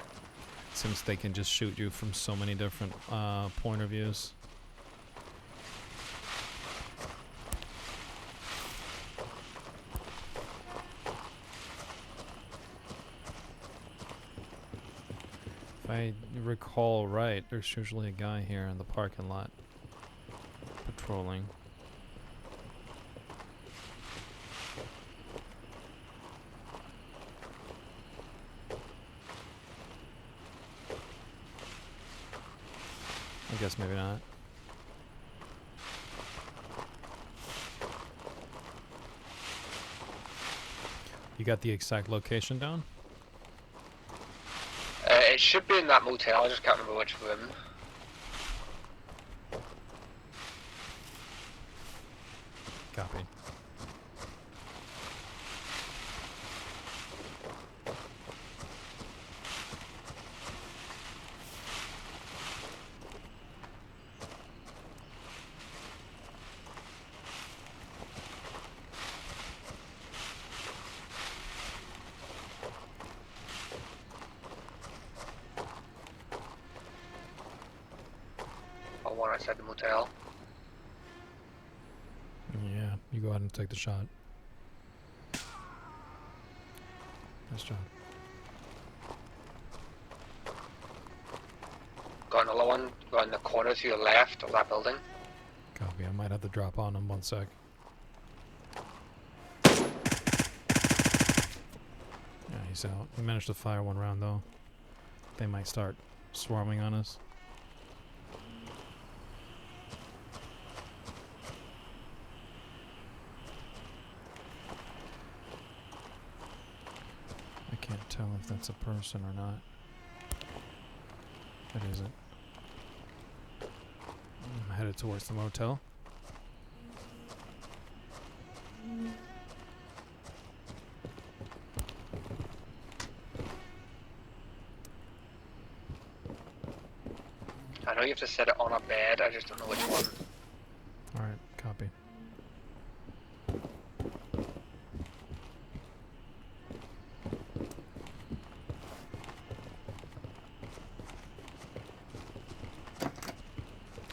since they can just shoot you from so many different point of views. If I recall right, there's usually a guy here in the parking lot patrolling. I guess maybe not. You got the exact location down? It should be in that motel, I just can't remember which room. Copy. Or one outside the motel. Yeah, you go ahead and take the shot. Nice job. Got another one around the corner to your left of that building. Copy. I might have to drop on him 1 sec. Yeah, he's out. We managed to fire 1 round though. They might start swarming on us. I can't tell if that's a person or not. It isn't. I'm headed towards the motel. I know you have to set it on a bed, I just don't know which one. Alright, copy.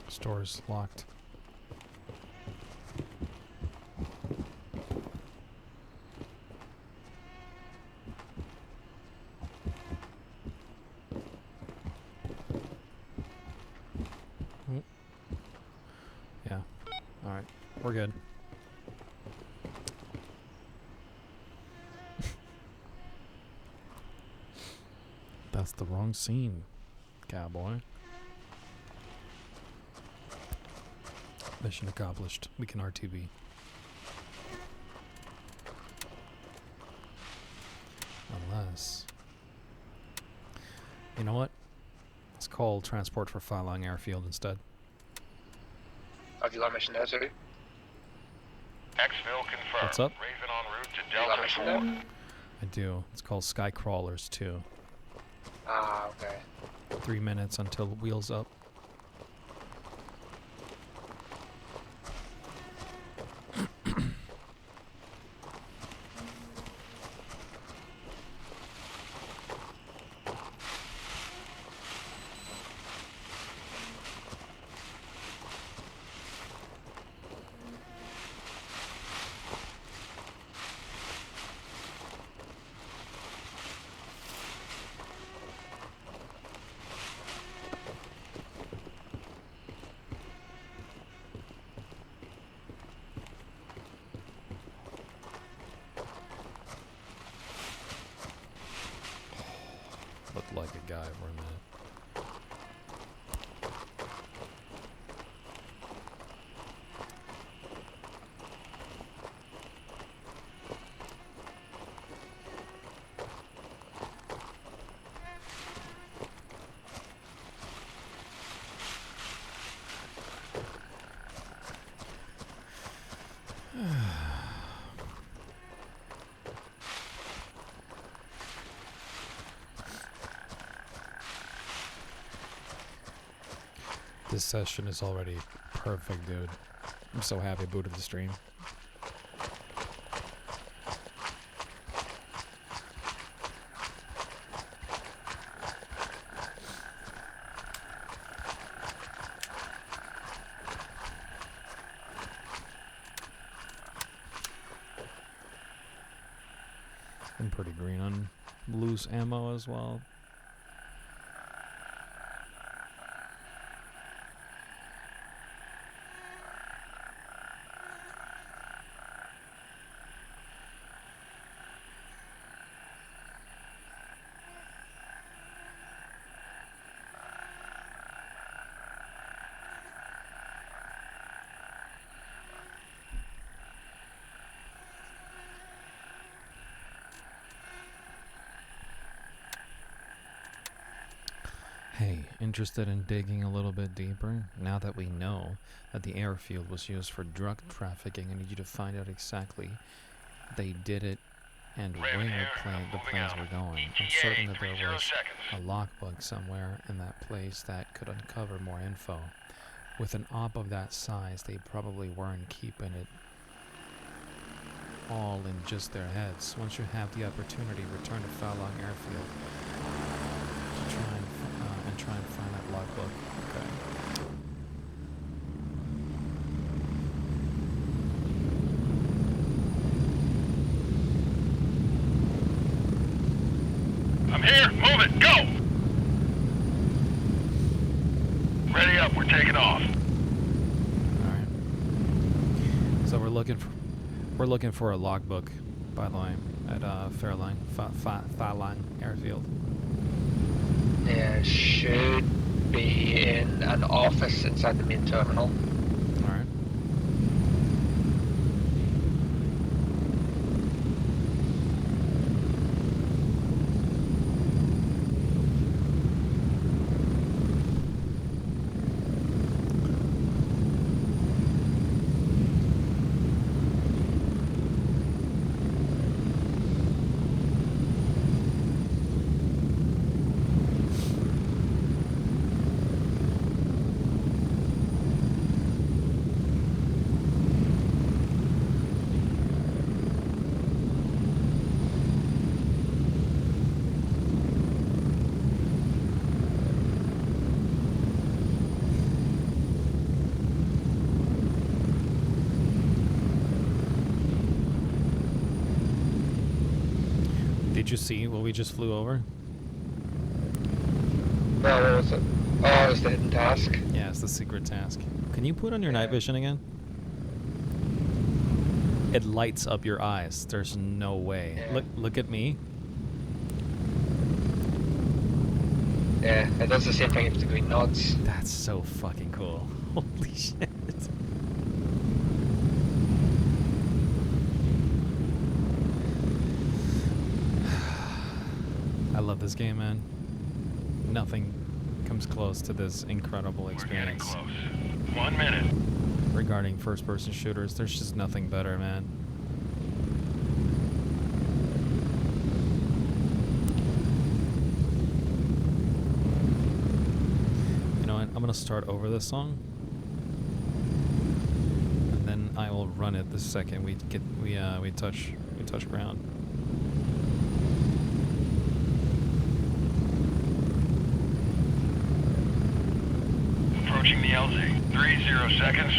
Store's locked. Yeah. Alright. We're good. That's the wrong scene, cowboy. Mission accomplished. We can RTV. Unless... You know what? Let's call transport for Falong Airfield instead. Have you got a mission there too? Exfil confirmed. What's up? Raven en route to You got a Delta mission 4. there? I do. It's called Sky Crawlers 2. Ah, okay. 3 minutes until wheels up. guy for a minute. This session is already perfect, dude. I'm so happy I booted the stream. I'm pretty green on loose ammo as well. Hey, interested in digging a little bit deeper? Now that we know that the airfield was used for drug trafficking, I need you to find out exactly they did it and Raven where here, the moving planes out. were going. I'm ETA, certain that 30 there was seconds. a logbook somewhere in that place that could uncover more info. With an op of that size, they probably weren't keeping it all in just their heads. Once you have the opportunity, return to Falong Airfield to try and find that logbook. Okay. I'm here. Move it. Go. Ready up. We're taking off. All right. So we're looking for a logbook, by the way, at Fairline, Falong Airfield. Yeah, it should be in an office inside the main terminal. All right. Did you see what we just flew over? Well, what was it? Oh, it was the hidden task. Yeah, it's the secret task. Can you put on your night vision again? It lights up your eyes. There's no way. Yeah. Look at me. Yeah, it does the same thing with the green nods. That's so fucking cool. Holy shit. I love this game, man. Nothing comes close to this incredible We're getting experience. close. 1 minute. Regarding first-person shooters, there's just nothing better, man. You know what? I'm gonna start over this song, and then I will run it the second we touch ground. Approaching the LZ. 30 seconds.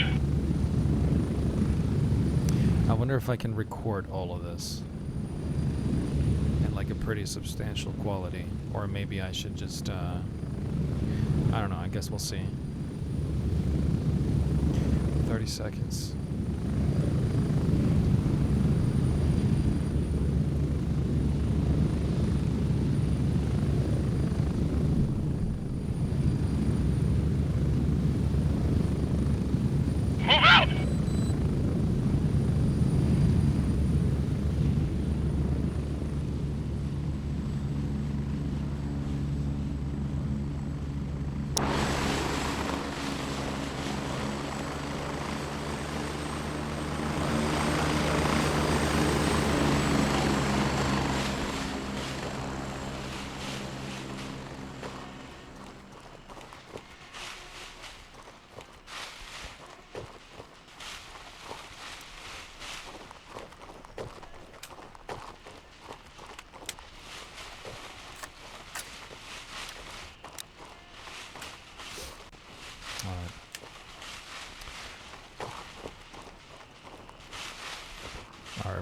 I wonder if I can record all of this in like a pretty substantial quality, or maybe I should just I don't know, I guess we'll see. 30 seconds.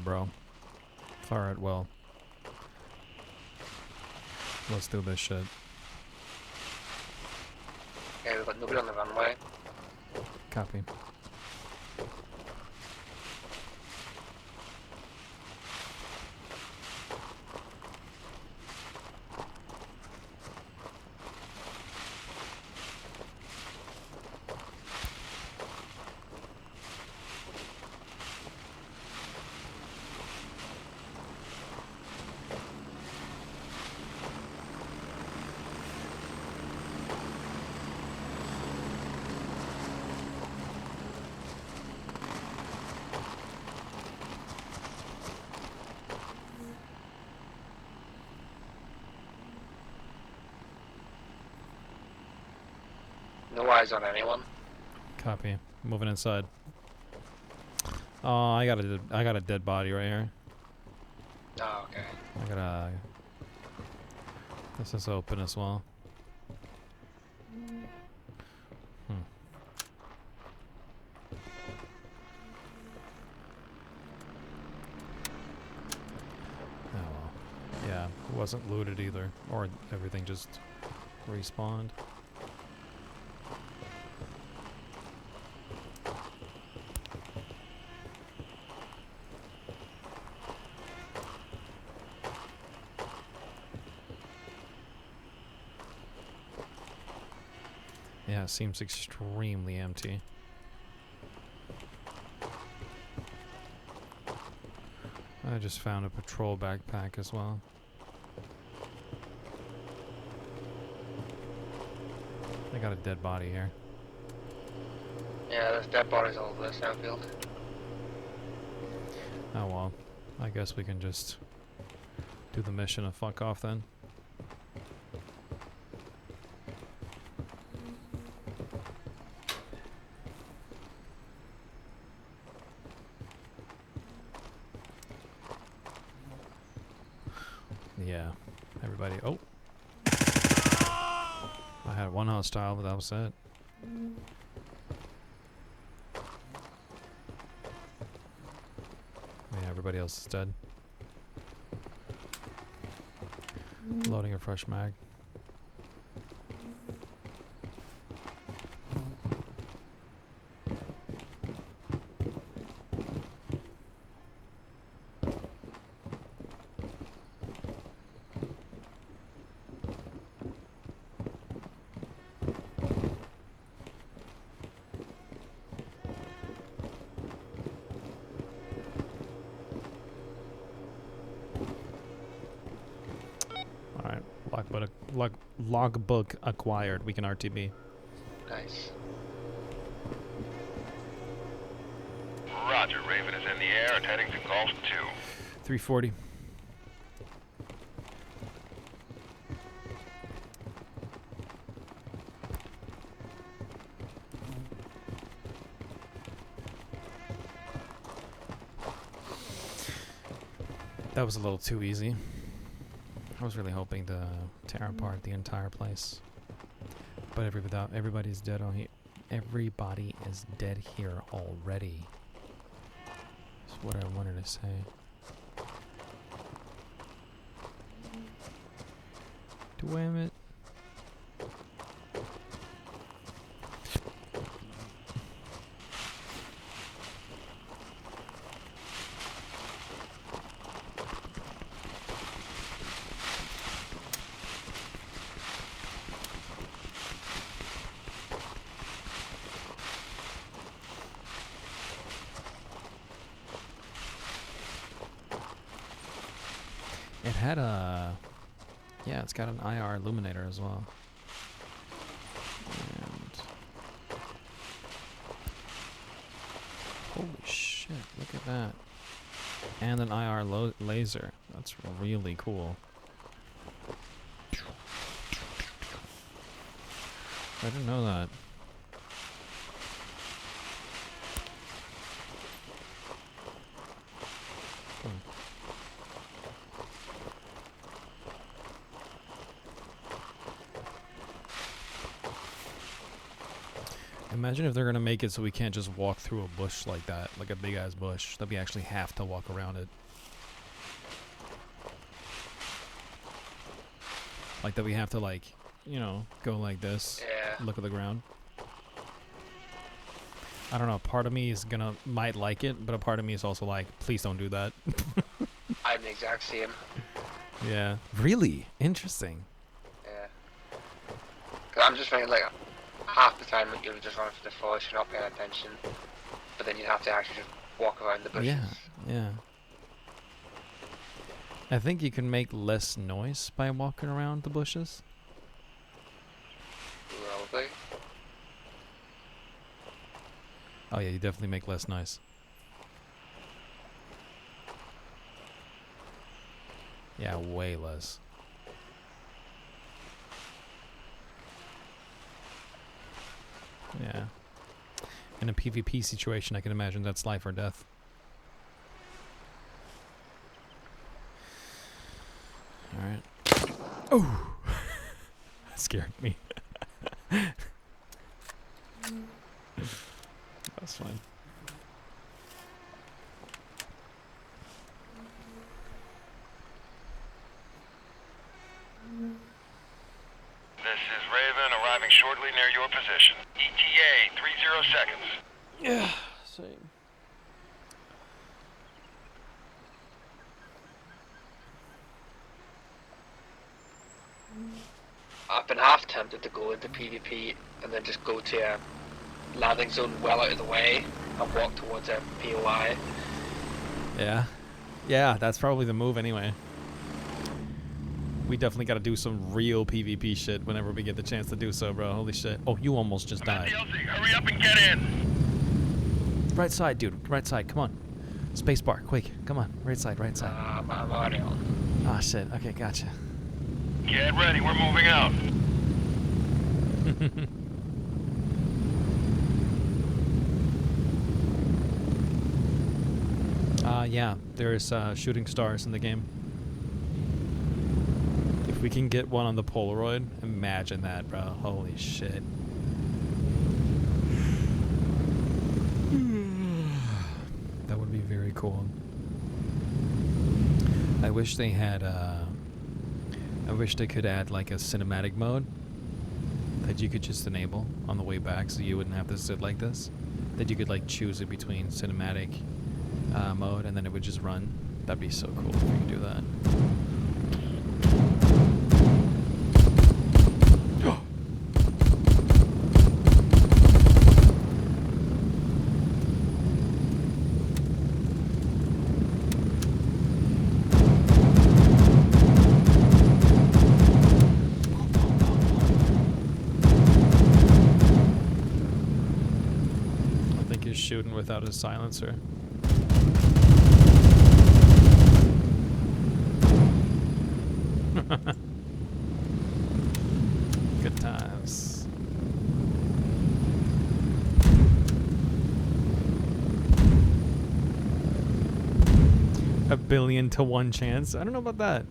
Alright, bro. Fire it well. Let's do this shit. Okay, we've got nobody on the runway. Copy. No eyes on anyone. Copy. Moving inside. Oh, I got a dead body right here. Oh, okay. I gotta. This is open as well. Oh well. Yeah, it wasn't looted either, or everything just respawned. Yeah, it seems extremely empty. I just found a patrol backpack as well. I got a dead body here. Yeah, there's dead bodies all over this airfield. Oh well. I guess we can just do the mission and fuck off then. Yeah. Everybody. Oh! I had one hostile, but that was it. Yeah, everybody else is dead. Loading a fresh mag. Logbook acquired. We can RTB. Nice. Roger, Raven is in the air and heading to Gulf 2. 340. That was a little too easy. I was really hoping to tear apart the entire place, but everybody's dead on here. Everybody is dead here already. That's what I wanted to say. Damn it! It had a... Yeah, it's got an IR illuminator as well. And... Holy shit, look at that. And an IR laser. That's really cool. I didn't know that. Imagine if they're gonna make it so we can't just walk through a bush like that, like a big ass bush. That we actually have to walk around it. Like that we have to like, you know, go like this. Yeah. Look at the ground. I don't know. Part of me is might like it, but a part of me is also like, please don't do that. I'm the exact same. Yeah. Really interesting. Yeah. 'Cause I'm just thinking like half the time you'll just run for the forest, you're not paying attention, but then you have to actually just walk around the bushes. Yeah. Yeah. I think you can make less noise by walking around the bushes. Probably. Oh yeah, you definitely make less noise. Yeah, way less. Yeah. In a PvP situation, I can imagine that's life or death. Alright. Oh! That scared me. That's fine. This is Raven arriving shortly near your position. ETA 30 seconds. Yeah, same. I've been half tempted to go into PvP and then just go to a landing zone well out of the way and walk towards a POI. Yeah. Yeah, that's probably the move anyway. We definitely got to do some real PvP shit whenever we get the chance to do so, bro. Holy shit. Oh, you almost just I'm at died. the LZ. Hurry up and get in. Right side, dude. Right side. Come on. Space bar. Quick. Come on. Right side. Right side. I'm already on. Ah, shit. Okay, gotcha. Get ready. We're moving out. Yeah. There's shooting stars in the game. If we can get one on the Polaroid, imagine that, bro. Holy shit. That would be very cool. I wish they had, I wish they could add like a cinematic mode that you could just enable on the way back so you wouldn't have to sit like this. That you could like choose it between cinematic mode and then it would just run. That'd be so cool if you could do that. I think he's shooting without a silencer. Good times. A billion to one chance? I don't know about that.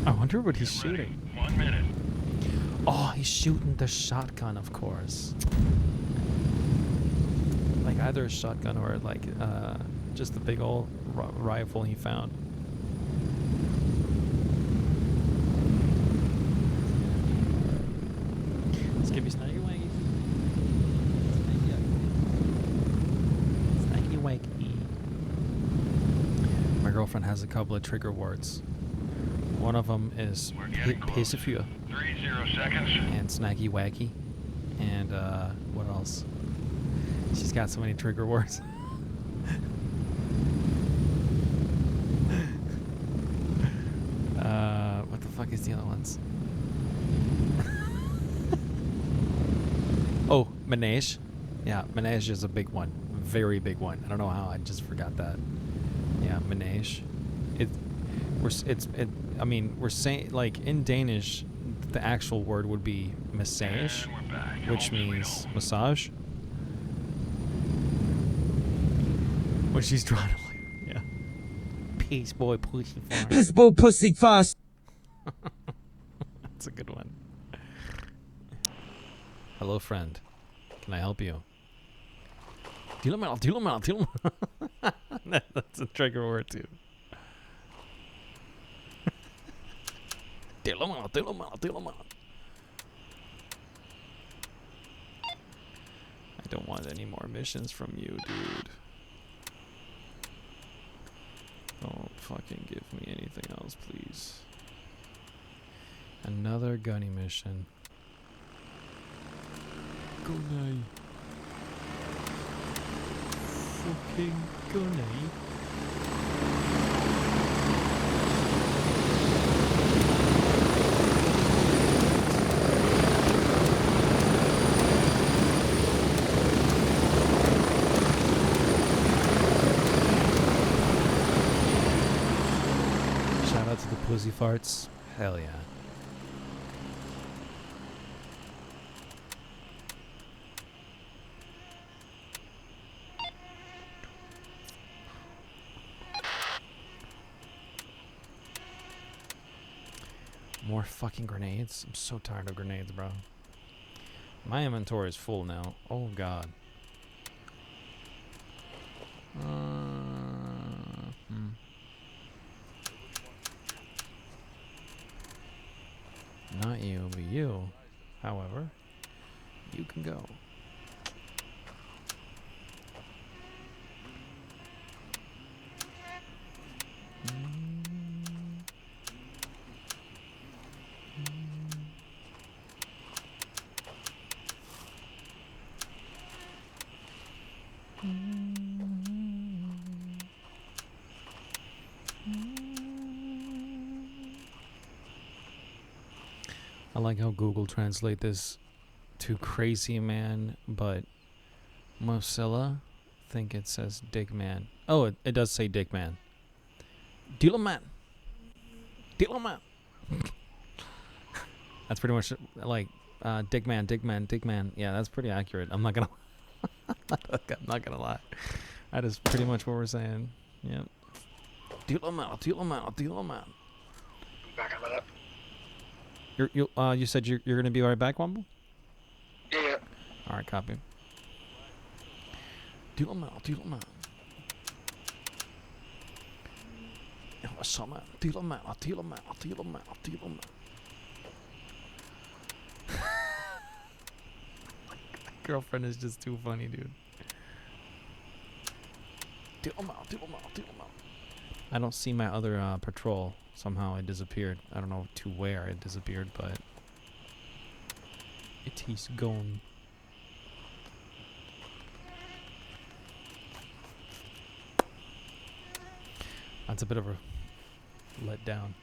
I wonder what he's Ready. shooting. 1 minute. Oh, he's shooting the shotgun, of course. Like either a shotgun or like just the big old rifle he found. Let's give you snaggy waggy. Snaggy waggy. My girlfriend has a couple of trigger words. One of them is We're getting close. Pisifua 30 seconds. and Snacky Wacky. And what else? She's got so many trigger words. What the fuck is the other ones? Oh, Menage. Yeah, Menage is a big one. Very big one. I don't know how I just forgot that. Yeah, Menage. I mean, we're saying, like, in Danish, the actual word would be massage, And we're back. which Home sweet means home. massage. when she's trying to like, yeah. Peace boy pussy farm. Piss boy pussy fast. That's a good one. Hello, friend. Can I help you? That's a trigger word too. I don't want any more missions from you, dude. Don't fucking give me anything else, please. Another gunny mission. Gunny. Fucking gunny. Shout out to the pussy farts. Hell yeah. More fucking grenades. I'm so tired of grenades, bro. My inventory is full now. Oh god. Not you, but you. However, you can go. I like how Google translate this to crazy man, but Mozilla think it says dick man. Oh, it does say dick man. Dealer man. Dealer man. That's pretty much like dick man, dick man, dick man. Yeah, that's pretty accurate. I'm not gonna I'm not gonna lie. That is pretty much what we're saying. Yep. Dealer man, dealer man, dealer man. Back on that. You said you're gonna be right back, Wumble? Yeah. All right, copy. Deal them out. Deal them out. What's up, man? Deal them out. Deal them out. Deal them out. Deal them out. Girlfriend is just too funny, dude. Deal them out. Deal them out. Deal them out. I don't see my other patrol. Somehow it disappeared. I don't know to where it disappeared, but it is gone. That's a bit of a letdown.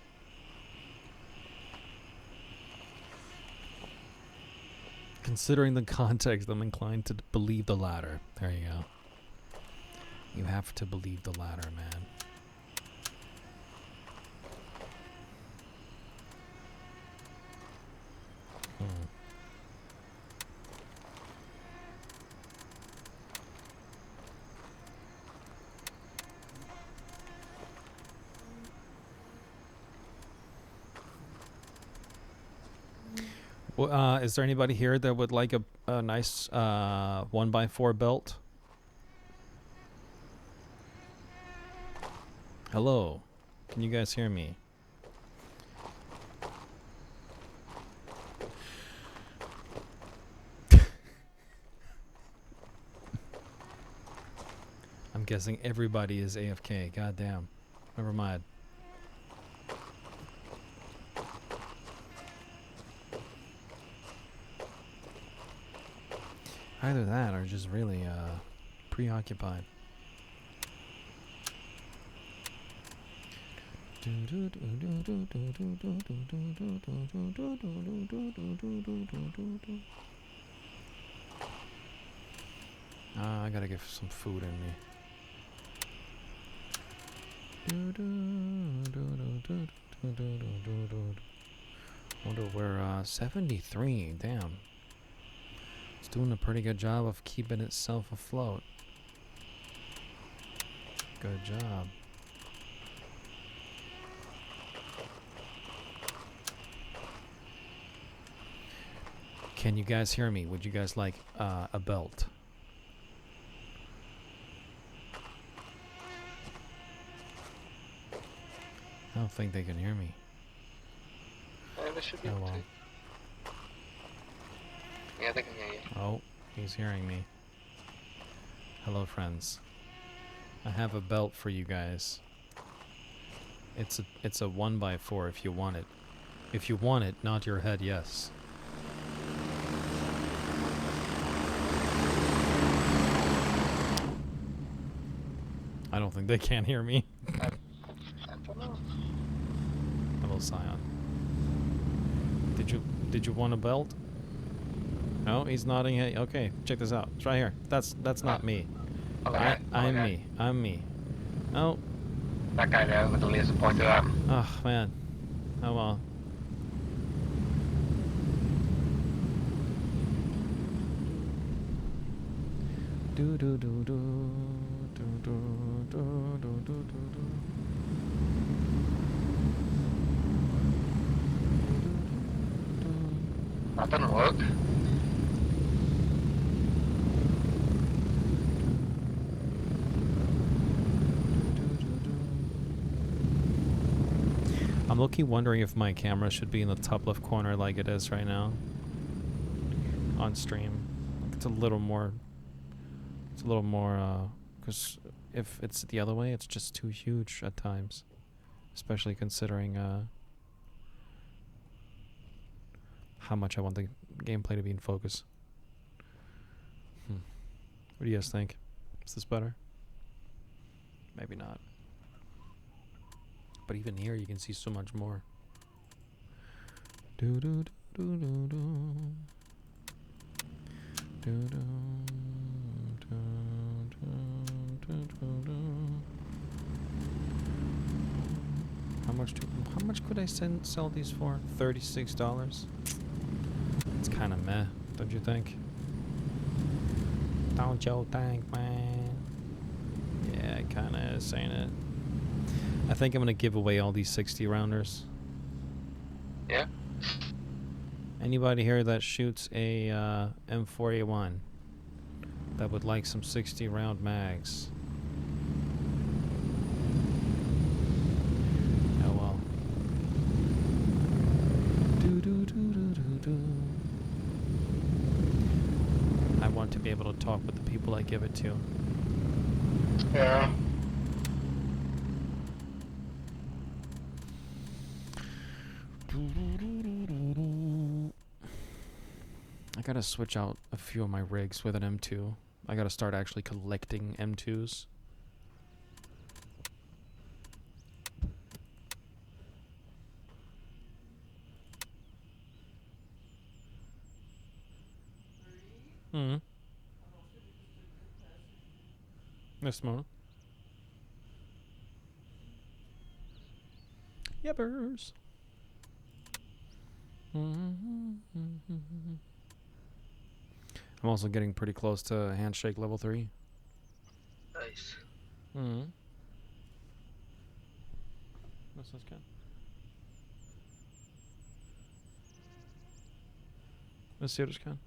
Considering the context, I'm inclined to believe the latter. There you go. You have to believe the latter, man. Well, is there anybody here that would like a nice 1x4 belt? Hello, can you guys hear me? I'm guessing everybody is AFK. Goddamn. Never mind. Either that or just really preoccupied. I gotta get some food in me. Wonder we're 73. Damn. It's doing a pretty good job of keeping itself afloat. Good job. Can you guys hear me? Would you guys like a belt? I don't think they can hear me. They should be Oh able well. to. Yeah, they can hear you. Oh, he's hearing me. Hello, friends. I have a belt for you guys. It's a 1x4 if you want it. If you want it, nod your head yes. I don't think they can hear me. I don't know. Hello, Scion. Did you want a belt? No, he's nodding. Hey, okay, check this out. It's right here. That's not me. Okay. I'm okay. me. I'm me. Oh, That guy there with the laser pointer at him. oh man. Oh well. Do do do do do do do do do do. That didn't work. I'm low-key wondering if my camera should be in the top left corner like it is right now on stream. It's a little more, because if it's the other way, it's just too huge at times, especially considering how much I want the gameplay to be in focus. What do you guys think? Is this better? Maybe not. But even here, you can see so much more. Do do do do do do do do do do. How much could I sell these for? $36. It's kind of meh, don't you think? Don't you think, man? Yeah, it kind of is, ain't it? I think I'm gonna give away all these 60 rounders. Yeah. Anybody here that shoots a M4A1 that would like some 60 round mags? Oh well. Do do do do do do. I want to be able to talk with the people I give it to. Yeah. I gotta switch out a few of my rigs with an M2. I gotta start actually collecting M2s. Mm-hmm. Yes, Mona. Yeppers. I'm also getting pretty close to handshake level 3. Nice. Mm-hmm. That's good. Let's see what it's can.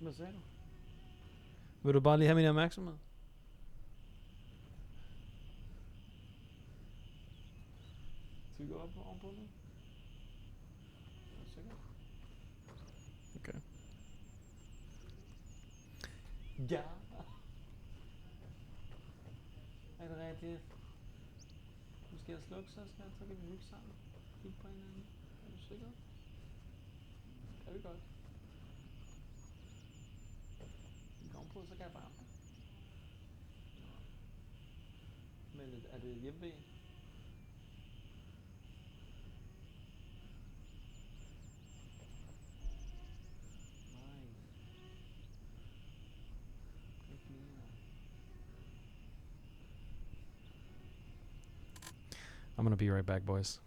Vad säger du? Vill du bara liha mina maxima? Ska vi gå om på nu? Okay. Ja. Er det rigtigt? Måske jeg slukke, så kan vi hygge sammen. Kigge på hinanden. Er du sikker? Kan vi godt? Kom på, så kan jeg varme dig. Men er det hjemme? I'm gonna be right back, boys.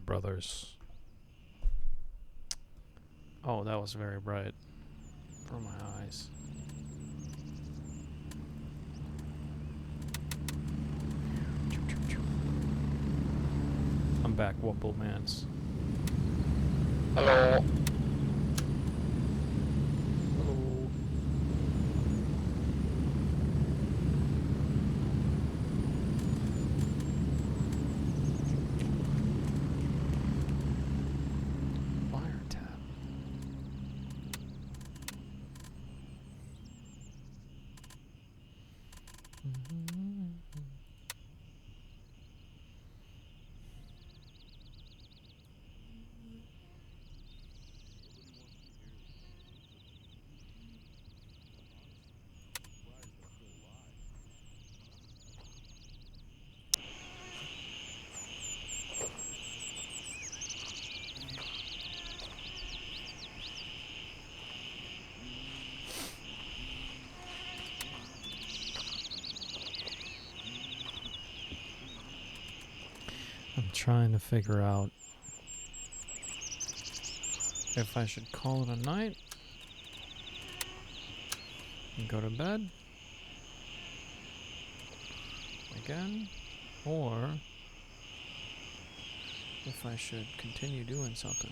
brothers. Oh, that was very bright for my eyes. I'm back, Wumble Mans. Hello. Hello. Wiretap. I'm trying to figure out if I should call it a night and go to bed again, or if I should continue doing something.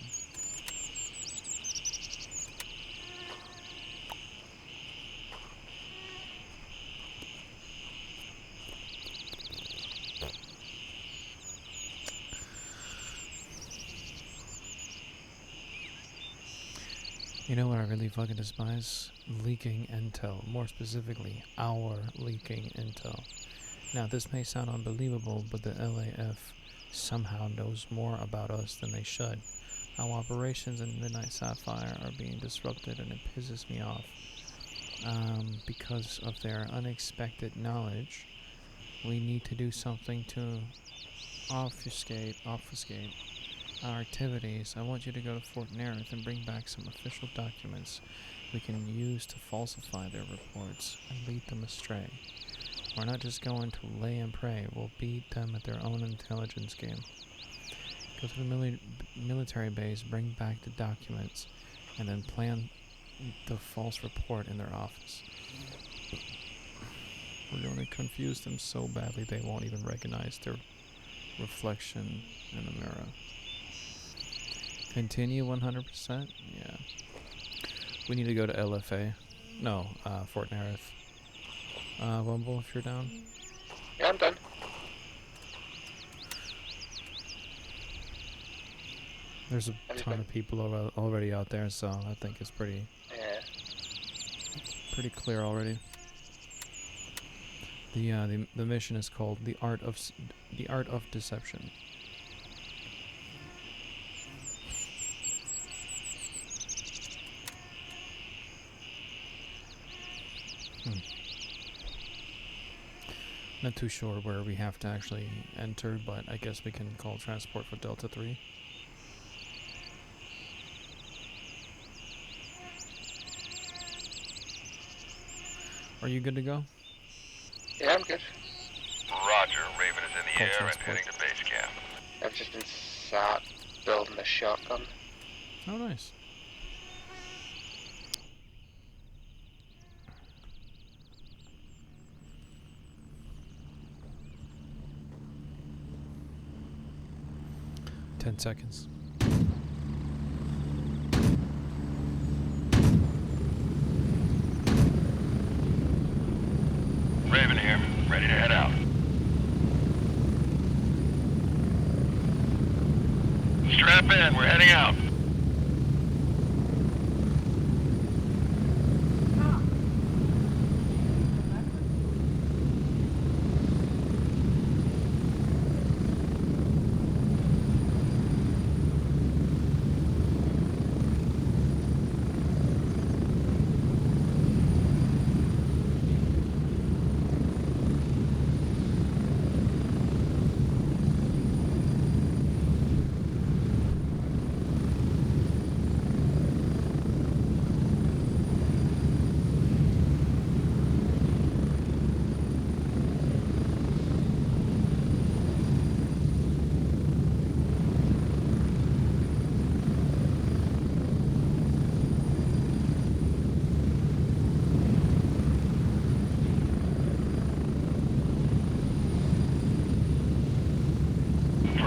You know what I really fucking despise? Leaking intel. More specifically, our leaking intel. Now, this may sound unbelievable, but the LAF somehow knows more about us than they should. Our operations in Midnight Sapphire are being disrupted, and it pisses me off. Because of their unexpected knowledge, we need to do something to obfuscate our activities. I want you to go to Fort Nerith and bring back some official documents we can use to falsify their reports and lead them astray. We're not just going to lay and pray, we'll beat them at their own intelligence game. Go to the military base, bring back the documents, and then plan the false report in their office. We're going to confuse them so badly they won't even recognize their reflection in the mirror. Continue 100%? Yeah. We need to go to LFA. No, Fort Nerith. Wumble, if you're down. Yeah, I'm done. There's a ton of people already out there, so I think it's pretty clear already. The mission is called the Art of Deception. Not too sure where we have to actually enter, but I guess we can call transport for Delta 3. Are you good to go? Yeah, I'm good. Roger. Raven is in the Call air and transport. heading to base camp. I've just been sat building a shotgun. Oh, nice. Ten seconds. Raven here. Ready to head out. Strap in. We're heading out.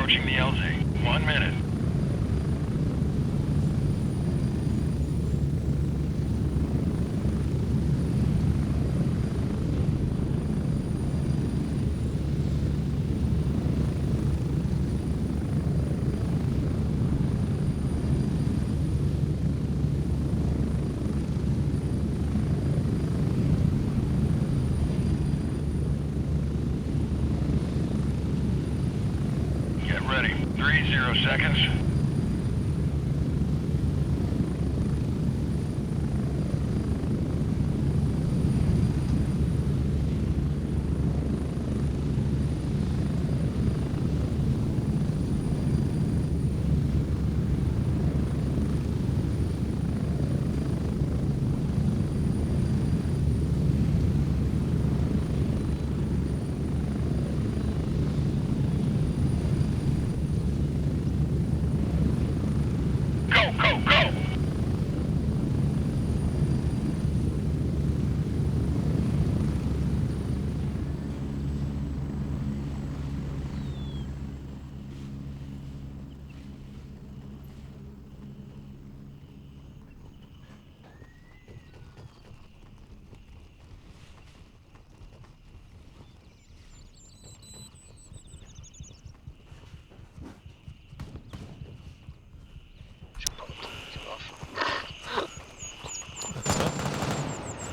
approaching the LZ. 1 minute. Get ready. 30 seconds. Go, go, go!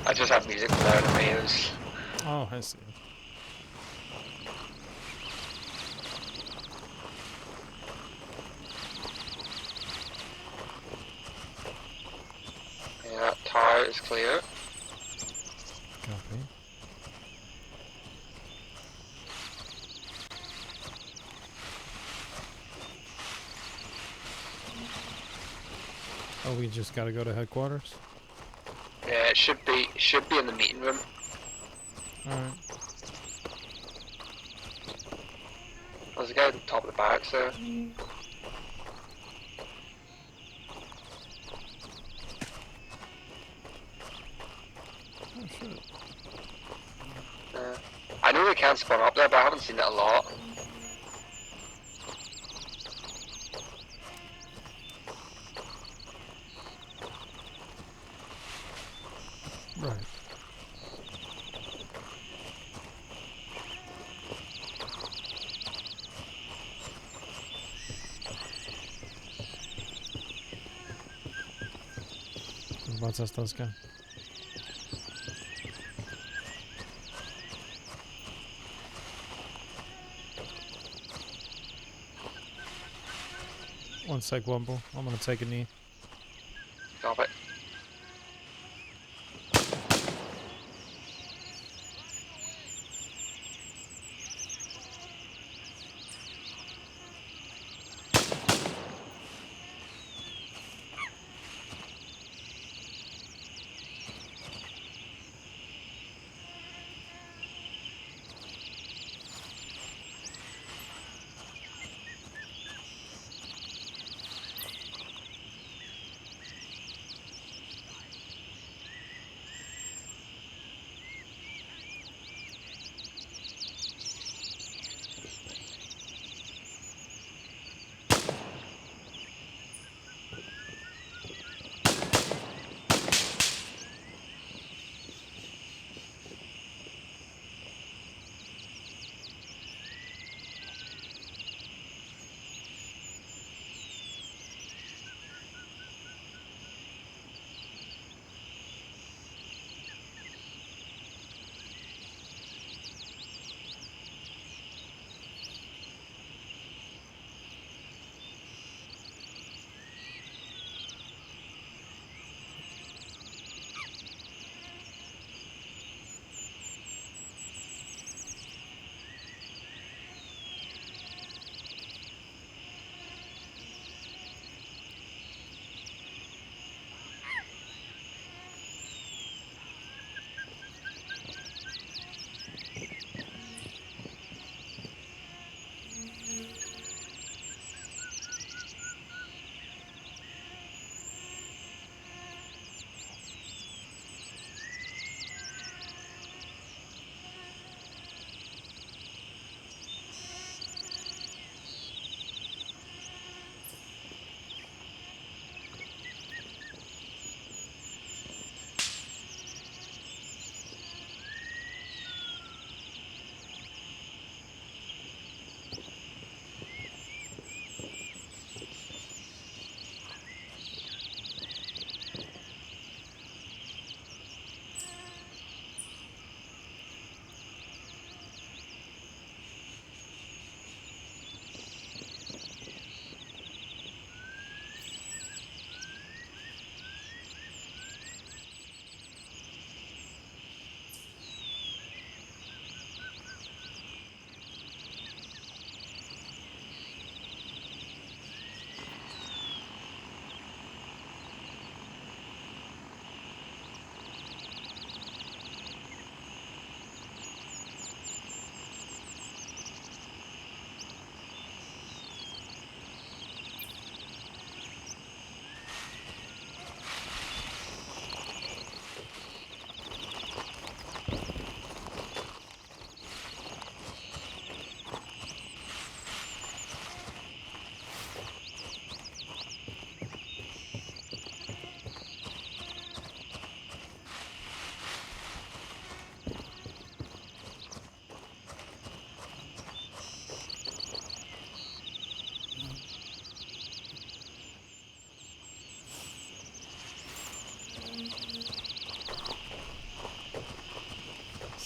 I just have music playing in my ears. Oh, I see. Yeah, that tire is clear. Copy. Oh, we just gotta go to headquarters? Yeah, it should be in the meeting room. Alright. There's a guy at the top of the barracks there. Oh, shit. I know they can spawn up there, but I haven't seen it a lot. Right. What's us, those guys? One sec, Wumble. I'm gonna take a knee. Stop it.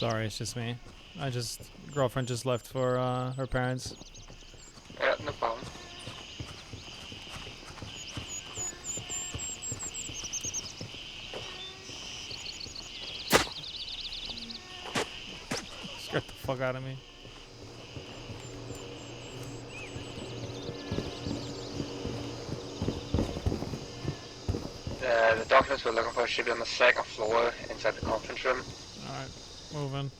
Sorry, it's just me. Girlfriend just left for her parents. Yeah, no problem. Scared the fuck out of me. The documents we're looking for should be on the second floor inside the conference room. Alright, moving.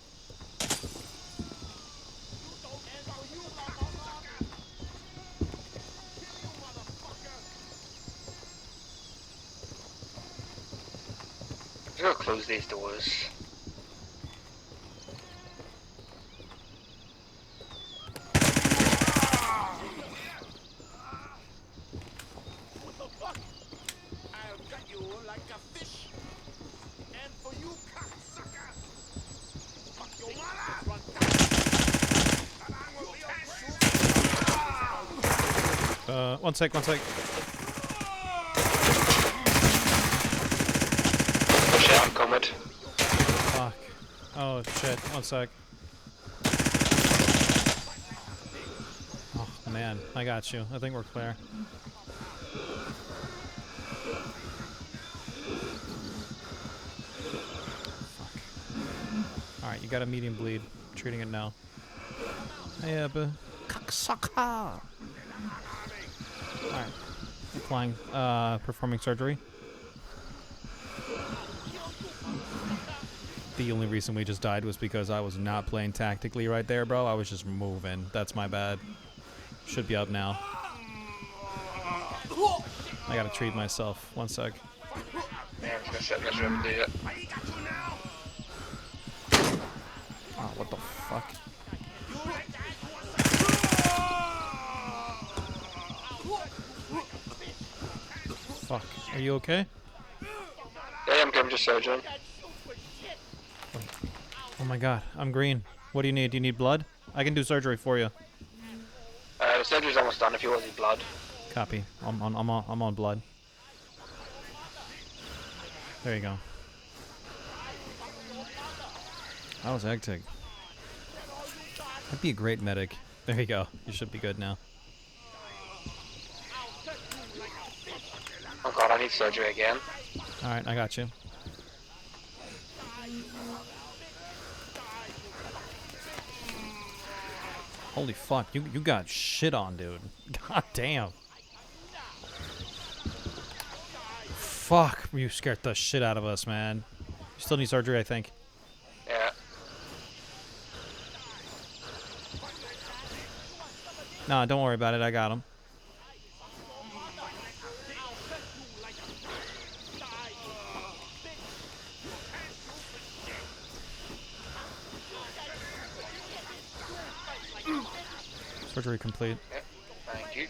I'm just gonna close these doors. One sec. Oh shit, I'm coming. Fuck. Oh shit, one sec. Oh man, I got you. I think we're clear. Fuck. Alright, you got a medium bleed. Treating it now. Yeah, but cocksucker. Alright. Applying, performing surgery. The only reason we just died was because I was not playing tactically right there, bro. I was just moving. That's my bad. Should be up now. I gotta treat myself. One sec. Yeah, I'm just gonna sit in this room and do it. Oh, what the fuck? Fuck. Are you okay? Yeah, I'm just surgery. Oh my god, I'm green. What do you need? Do you need blood? I can do surgery for you. The surgery's almost done if you want any blood. Copy. I'm on blood. There you go. That was hectic. I'd be a great medic. There you go. You should be good now. Oh god, I need surgery again. Alright, I got you. Holy fuck, you got shit on, dude. God damn. Fuck, you scared the shit out of us, man. You still need surgery, I think. Yeah. Nah, don't worry about it, I got him. Surgery complete. Yeah. Thank you.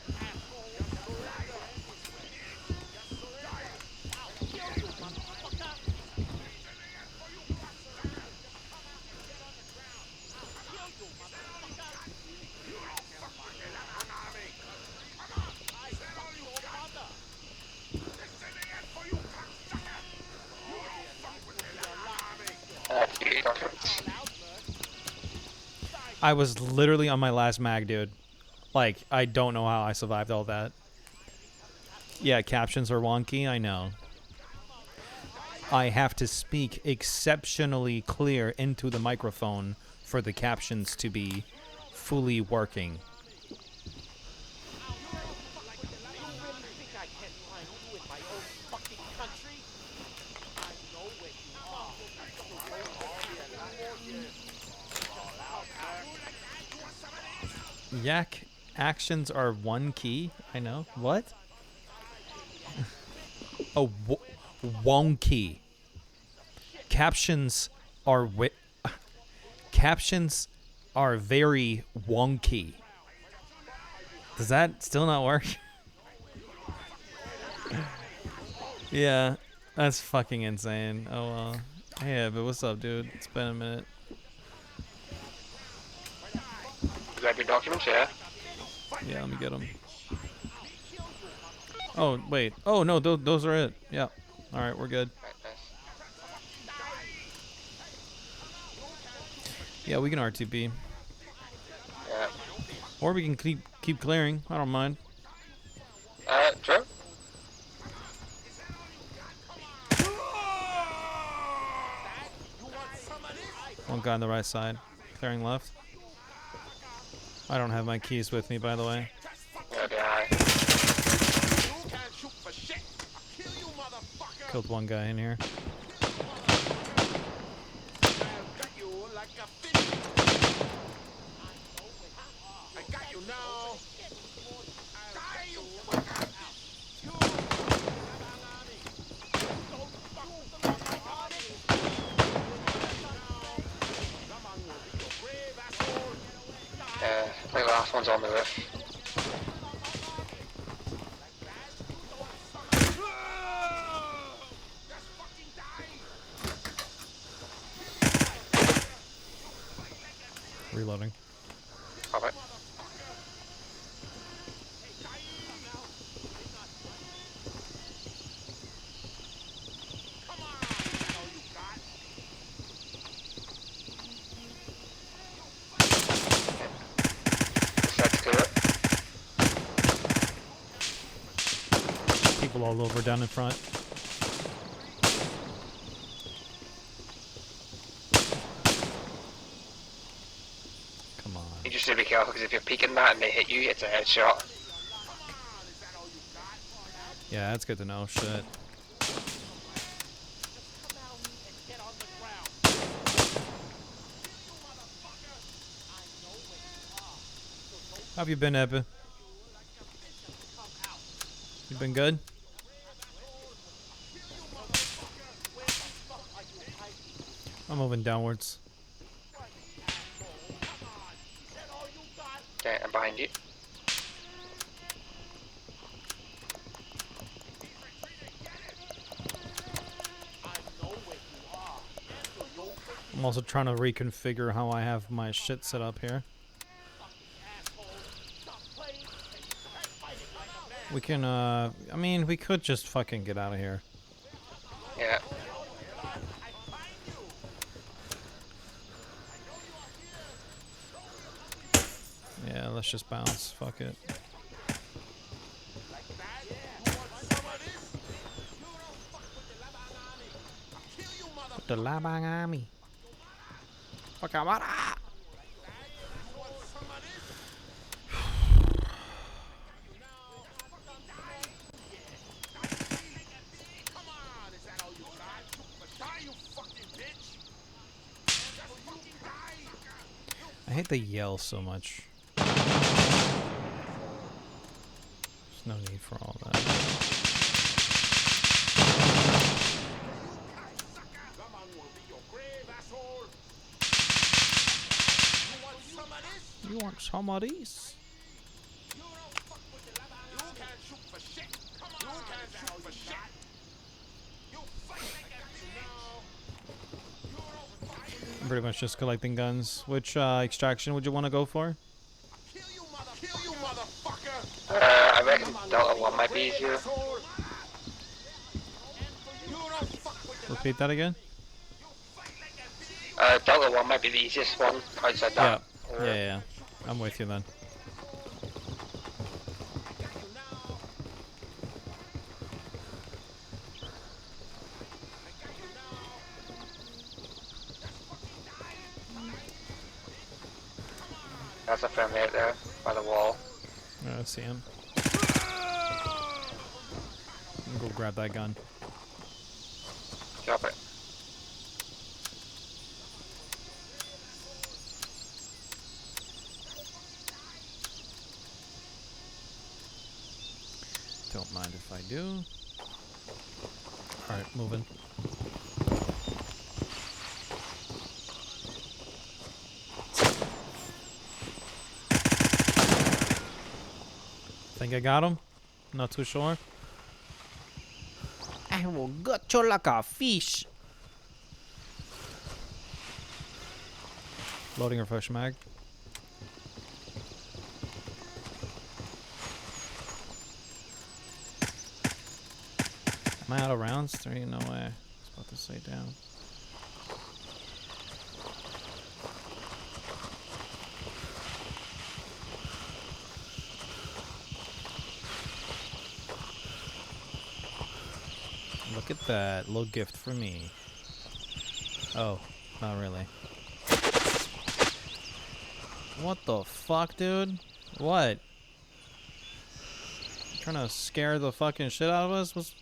Documents. I was literally on my last mag, dude. Like, I don't know how I survived all that. Yeah, captions are wonky, I know. I have to speak exceptionally clear into the microphone for the captions to be fully working. Yak actions are one key. I know. What? Oh, wonky. Captions are captions are very wonky. Does that still not work? Yeah, that's fucking insane. Oh well. Hey, but what's up, dude? It's been a minute. You got your documents, yeah? Yeah, let me get them. Oh, wait. Oh, no, those are it. Yeah. Alright, we're good. Right, nice. Yeah, we can RTB. Yeah. Or we can keep clearing. I don't mind. True. One guy on the right side. Clearing left. I don't have my keys with me, by the way. Yeah, behind. Killed one guy in here. I think the last one's on the roof. Reloading. Alright. Let's do it. People all over down in front. Come on. You just need to be careful because if you're peeking that and they hit you, it's a headshot. Yeah, that's good to know. Shit. How have you been, Ebba? You been good? I'm moving downwards. Okay, I'm behind you. I'm also trying to reconfigure how I have my shit set up here. We can, I mean, we could just fucking get out of here. Yeah. Yeah, let's just bounce. Fuck it. The Labang Army. Fuck out. I hate the yell so much. There's no need for all that. You want some of these? I'm pretty much just collecting guns. Which extraction would you want to go for? I reckon Delta 1 might be easier. Repeat that again? Delta 1 might be the easiest one outside Yeah. that. Yeah. I'm with you then. That's a friendly out there by the wall. I see him. Go grab that gun. Drop it. Don't mind if I do. Alright, moving. Think I got him? Not too sure. I will gut you like a fish. Loading refresh mag. Am I out of rounds? 3? No way. I was about to say down. Look at that. Little gift for me. Oh, not really. What the fuck, dude? What? Trying to scare the fucking shit out of us?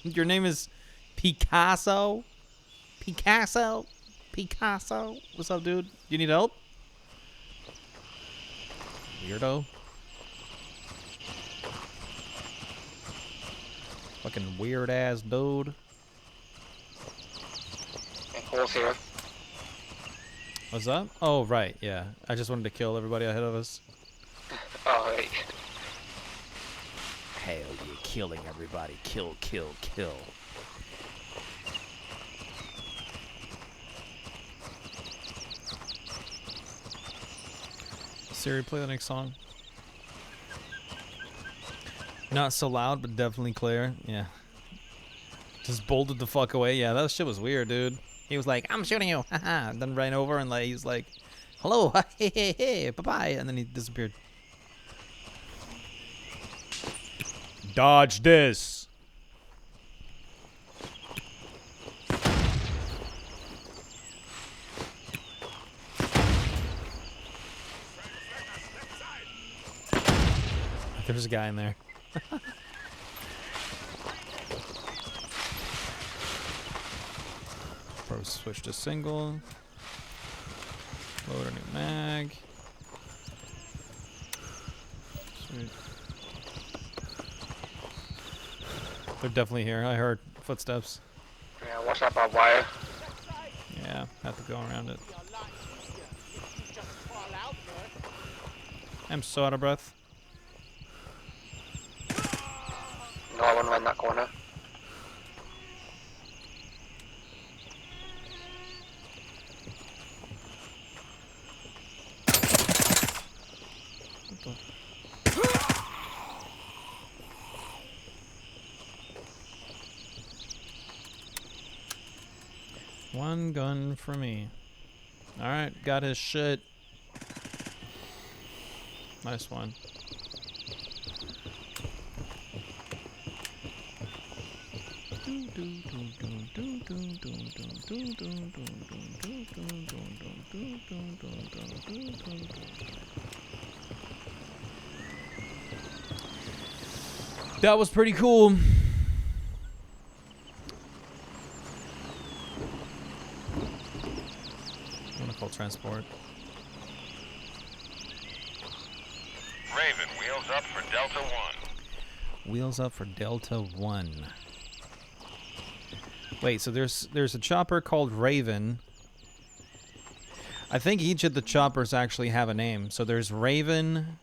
Your name is Picasso? Picasso? Picasso? What's up, dude? You need help? Weirdo. Fucking weird ass dude. And holes here. What's up? Oh, right, yeah. I just wanted to kill everybody ahead of us. Alright. Hell yeah, killing everybody. Kill, kill, kill. Siri, play the next song. Not so loud, but definitely clear. Yeah. Just bolted the fuck away. Yeah, that shit was weird, dude. He was like, I'm shooting you. Haha. Then ran over and like he's like, hello, hey, hey, hey, bye-bye. And then he disappeared. Dodge this. There's a guy in there. Pro switch to single. Load a new mag. Sweet. They're definitely here. I heard footsteps. Yeah, watch that barbed wire. Yeah, have to go around it. I'm so out of breath. No one around that corner. One gun for me. Alright, got his shit. Nice one. That was pretty cool. I'm gonna call transport. Raven, wheels up for Delta 1. Wheels up for Delta 1. Wait, so there's a chopper called Raven. I think each of the choppers actually have a name. So there's Raven.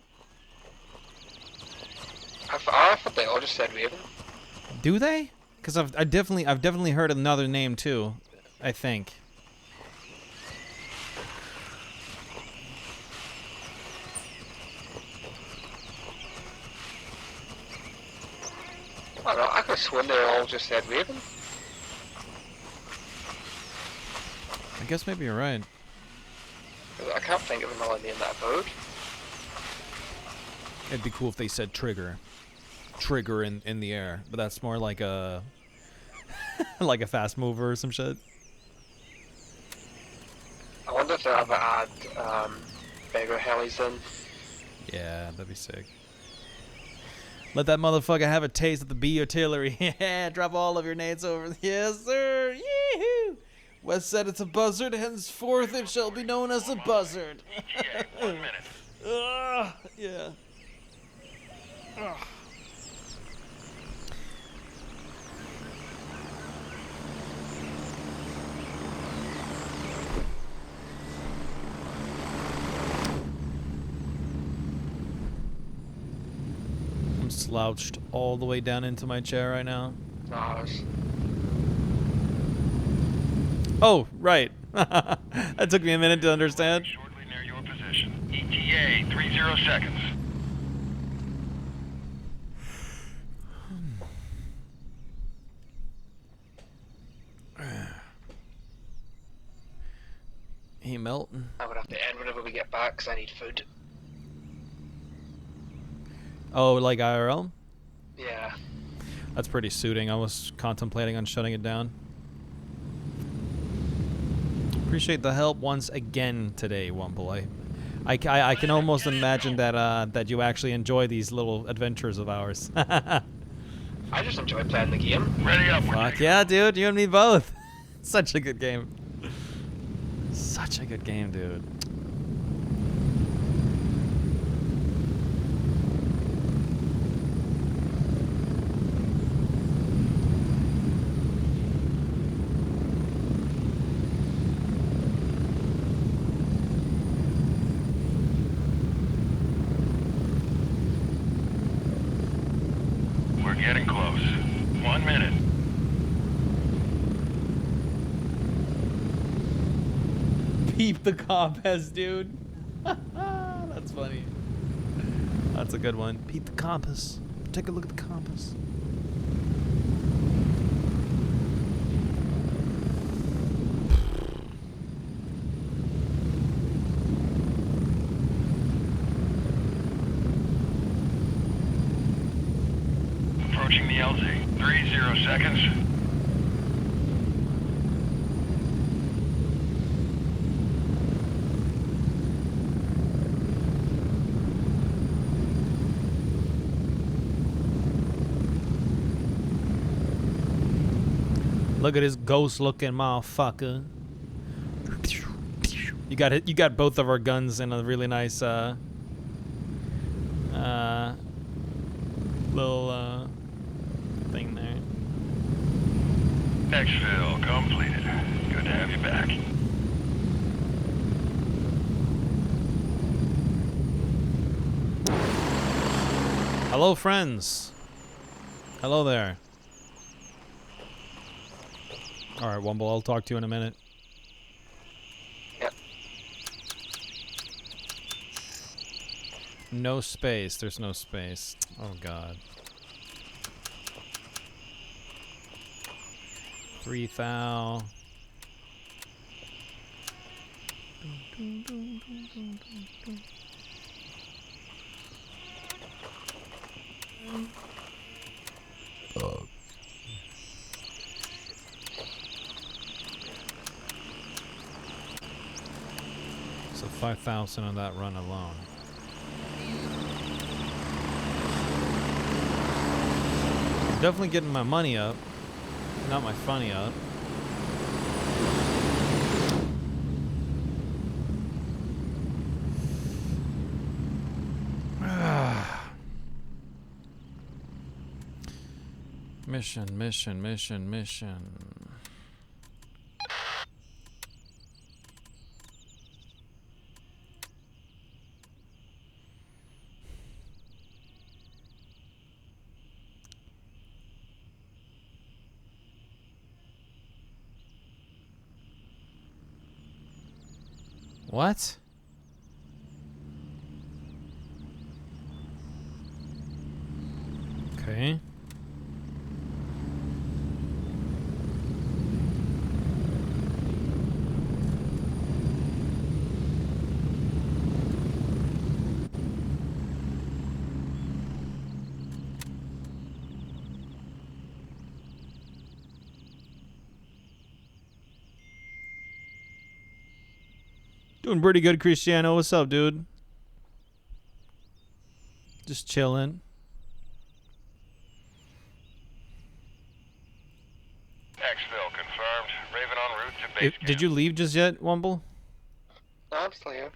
I thought they all just said Raven. Do they? Because I've definitely heard another name too. I think. I don't know, I could have sworn they all just said Raven. I guess maybe you're right. I can't think of another name that I've heard. It'd be cool if they said Trigger. Trigger in the air, but that's more like a like a fast mover or some shit. I wonder if they'll ever add bigger helis in. Yeah, that'd be sick. Let that motherfucker have a taste of the B artillery. Yeah, drop all of your nades over. Yes, sir. Yee-hoo. West said it's a buzzard, henceforth it shall be known as a buzzard. ETA, 1 minute. Yeah. Ugh. I'm slouched all the way down into my chair right now. Oh, right. That took me a minute to understand. Shortly near your position. ETA, 30 seconds. He melting. I would have to end whenever we get back because I need food. Oh, like IRL? Yeah. That's pretty suiting. I was contemplating on shutting it down. Appreciate the help once again today, Wumble. I can almost imagine that that you actually enjoy these little adventures of ours. I just enjoy playing the game. Ready up. Fuck yeah, dude. You and me both. Such a good game. Such a good game, dude. We're getting close. 1 minute. Peep the compass, dude. That's funny. That's a good one. Peep the compass. Take a look at the compass. Approaching the LZ. 30 seconds. Look at this ghost-looking motherfucker. You got it. You got both of our guns in a really nice little thing there. Exfil completed. Good to have you back. Hello, friends. Hello there. All right, Wumble. I'll talk to you in a minute. Yep. No space. There's no space. Oh God. 3,000. So 5,000 on that run alone. Definitely getting my money up, not my funny up. Mission. What? Okay. Doing pretty good, Cristiano. What's up, dude? Just chilling. Exfil confirmed. Raven en route to base camp. Did you leave just yet, Wumble? No, I'm still here.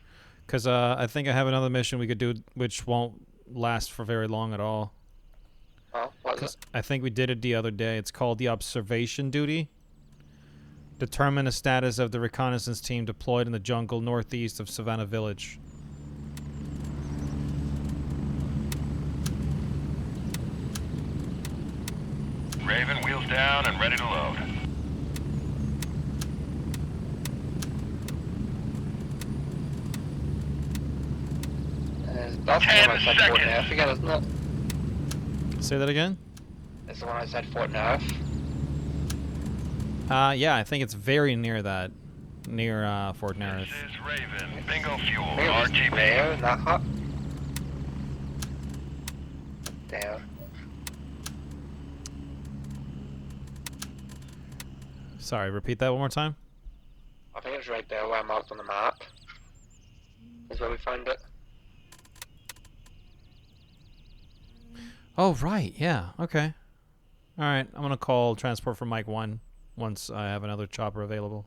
Because I think I have another mission we could do, which won't last for very long at all. Oh, what is 'Cause it? I think we did it the other day. It's called the observation duty. Determine the status of the reconnaissance team deployed in the jungle northeast of Savannah Village. Raven, wheels down and ready to load. That's the 10 one I said Fort seconds. Nerf again, isn't it? Say that again? It's the one I said Fort Nerf. Yeah, I think it's very near that. Near Fort Nerith. This is Raven. Bingo fuel. I think it was RTB. there in that hut. Damn. Sorry, repeat that one more time. I think it's right there where I marked on the map. Is where we find it. Oh, right. Yeah. Okay. All right. I'm going to call transport for Mike 1 once I have another chopper available.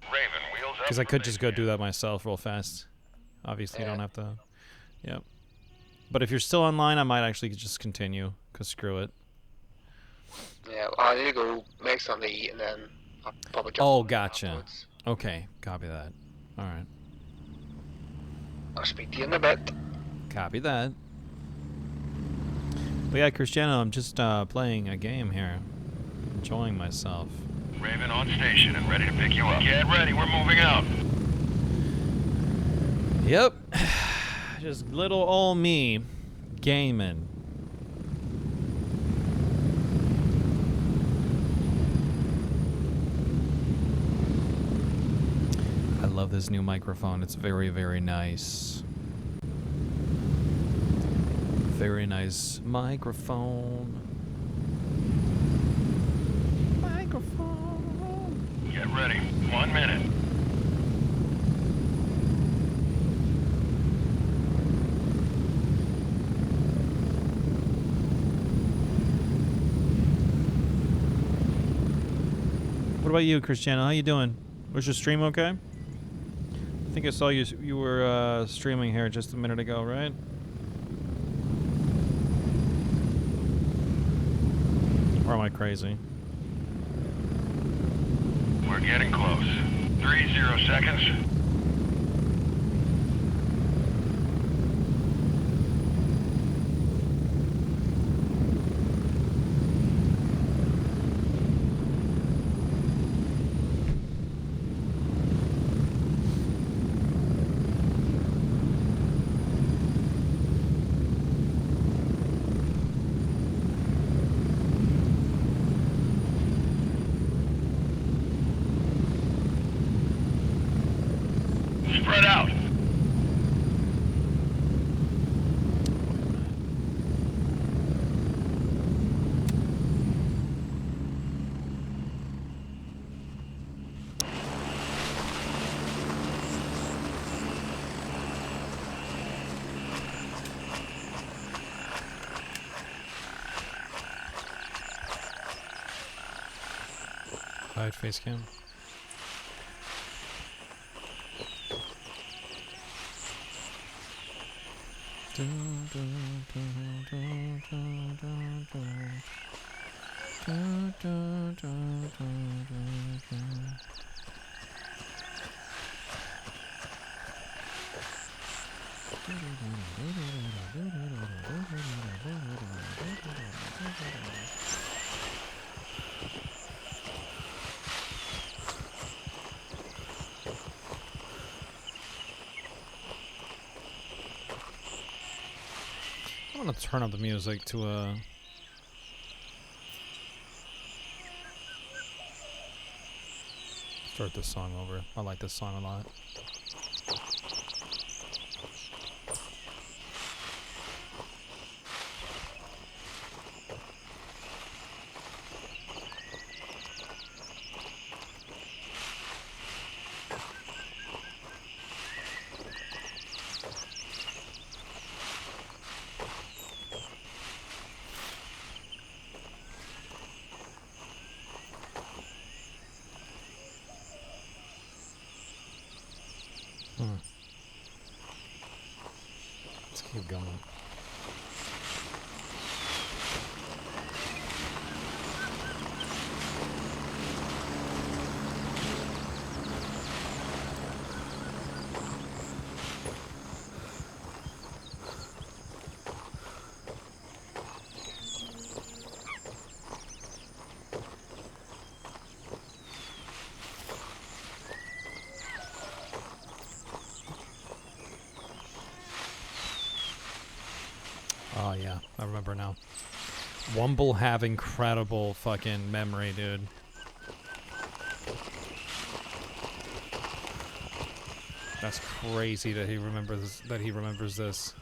Raven, wheels up. Because I for could base just go do camp. that myself real fast. Obviously, you Yeah. don't have to. Yep. But if you're still online, I might actually just continue. Because screw it. Yeah, well, I need to go make something to eat and then I'll probably jump Oh, on gotcha. afterwards. Okay. Copy that. All right. I'll speak to you in a bit. Copy that. But yeah, Cristiano, I'm just playing a game here. Enjoying myself. Raven on station and ready to pick you up. Get ready, we're moving out. Yep. Just little old me gaming. I love this new microphone. It's very, very nice. Very nice microphone. Microphone. Get ready, 1 minute. What about you, Cristiano? How you doing? Was your stream okay? I think I saw you. You were streaming here just a minute ago, right? Or am I crazy? We're getting close. 30 seconds. Spread out. Hide face cam. I'm gonna turn up the music to a. Start this song over. I like this song a lot. Let's keep going. Oh yeah, I remember now. Wumble have incredible fucking memory, dude. That's crazy that he remembers this.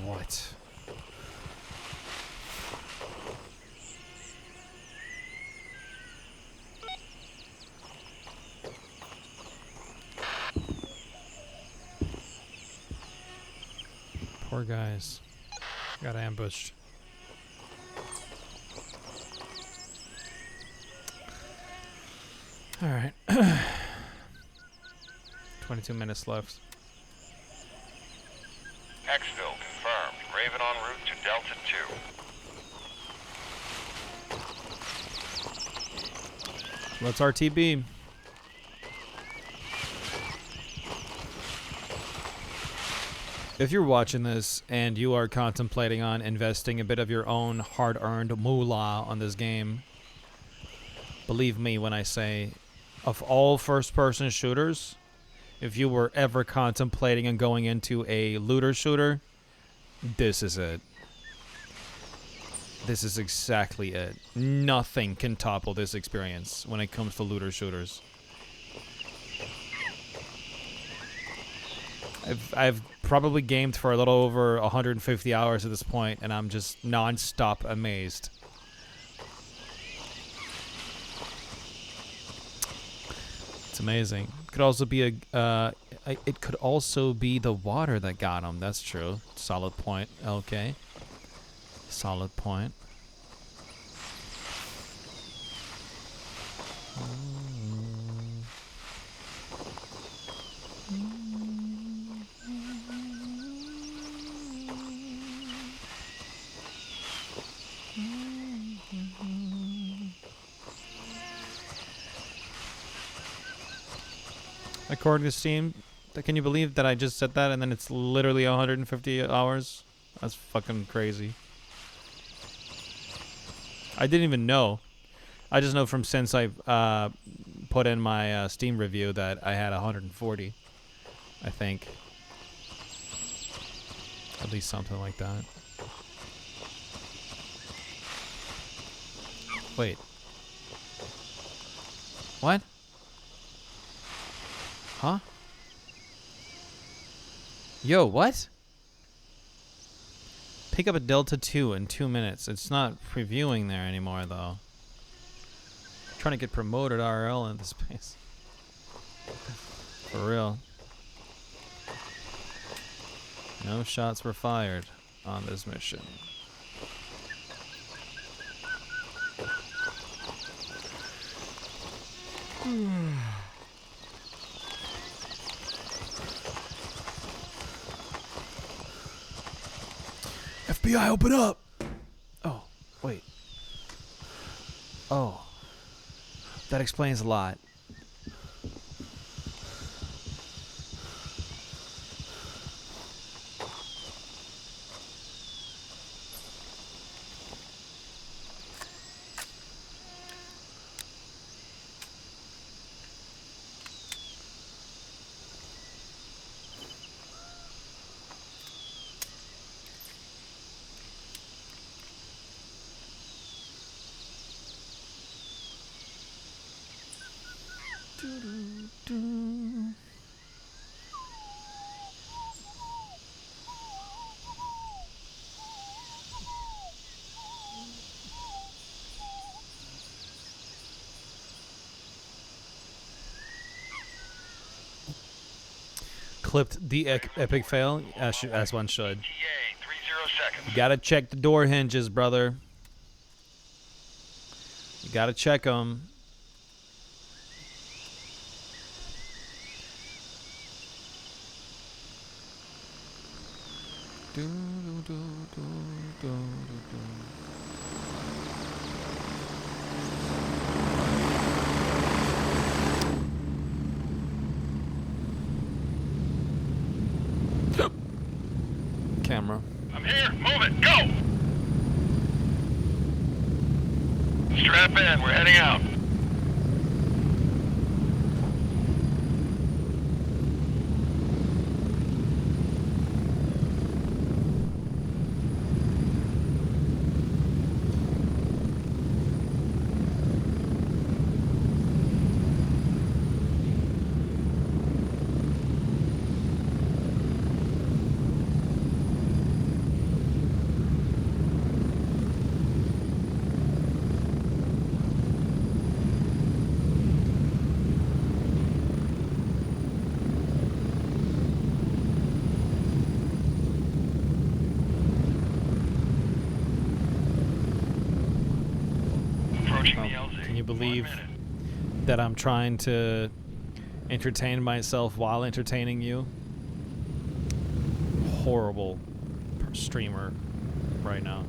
What? Poor guys. Got ambushed. Alright. 22 minutes left. Exfil confirmed. Raven en route to Delta 2. Let's RTB. If you're watching this and you are contemplating on investing a bit of your own hard-earned moolah on this game, believe me when I say, of all first-person shooters, if you were ever contemplating on going into a looter shooter, this is it. This is exactly it. Nothing can topple this experience when it comes to looter shooters. I've probably gamed for a little over 150 hours at this point, and I'm just non-stop amazed. It's amazing. It could also be it could also be the water that got him. That's true. Solid point. Okay. Solid point. According to Steam, can you believe that I just said that and then it's literally 150 hours? That's fucking crazy. I didn't even know. I just know from since I put in my Steam review that I had 140, I think. At least something like that. Wait. What? Huh? Yo, what? Pick up a Delta 2 in 2 minutes. It's not previewing there anymore, though. Trying to get promoted RL into space. For real. No shots were fired on this mission. FBI, open up! Oh, wait. Oh. That explains a lot. Clipped the epic fail, as one should. ETA 30 seconds. You gotta check the door hinges, brother. You gotta check them. Camera. I'm here. Move it. Go! Strap in. We're heading out. believe that I'm trying to entertain myself while entertaining you. Horrible streamer right now.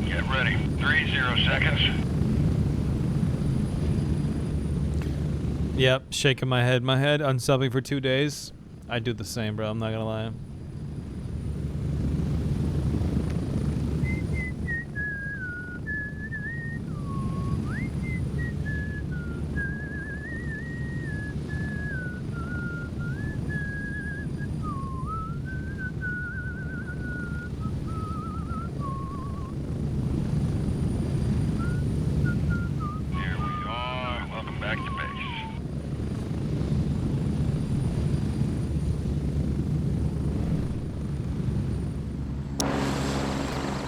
Get ready. 30 seconds. Yep, shaking my head. Unsubbing for 2 days. I do the same, bro. I'm not gonna lie. Here we are. Welcome back to base.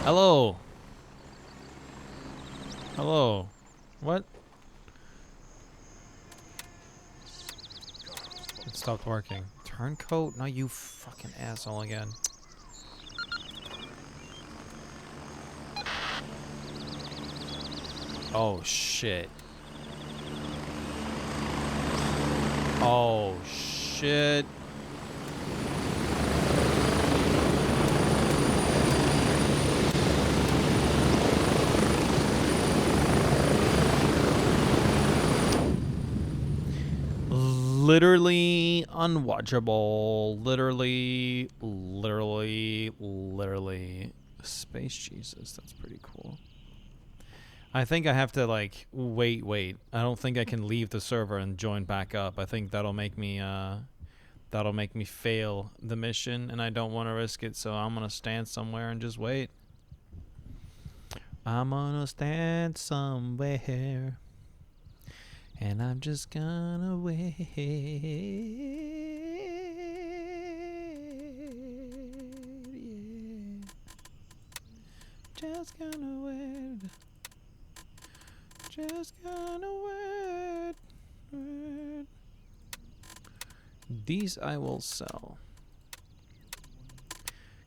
Hello. Hello. What? It stopped working. Turncoat? No, you fucking asshole again. Oh, shit. Oh, shit. Literally unwatchable. Literally. Space Jesus, that's pretty cool. I think I have to, like, wait. I don't think I can leave the server and join back up. I think that'll make me fail the mission, and I don't want to risk it, so I'm gonna stand somewhere and just wait. I'm gonna stand somewhere. And I'm just gonna wait. Yeah. Just gonna wait. Just gonna wait. These I will sell.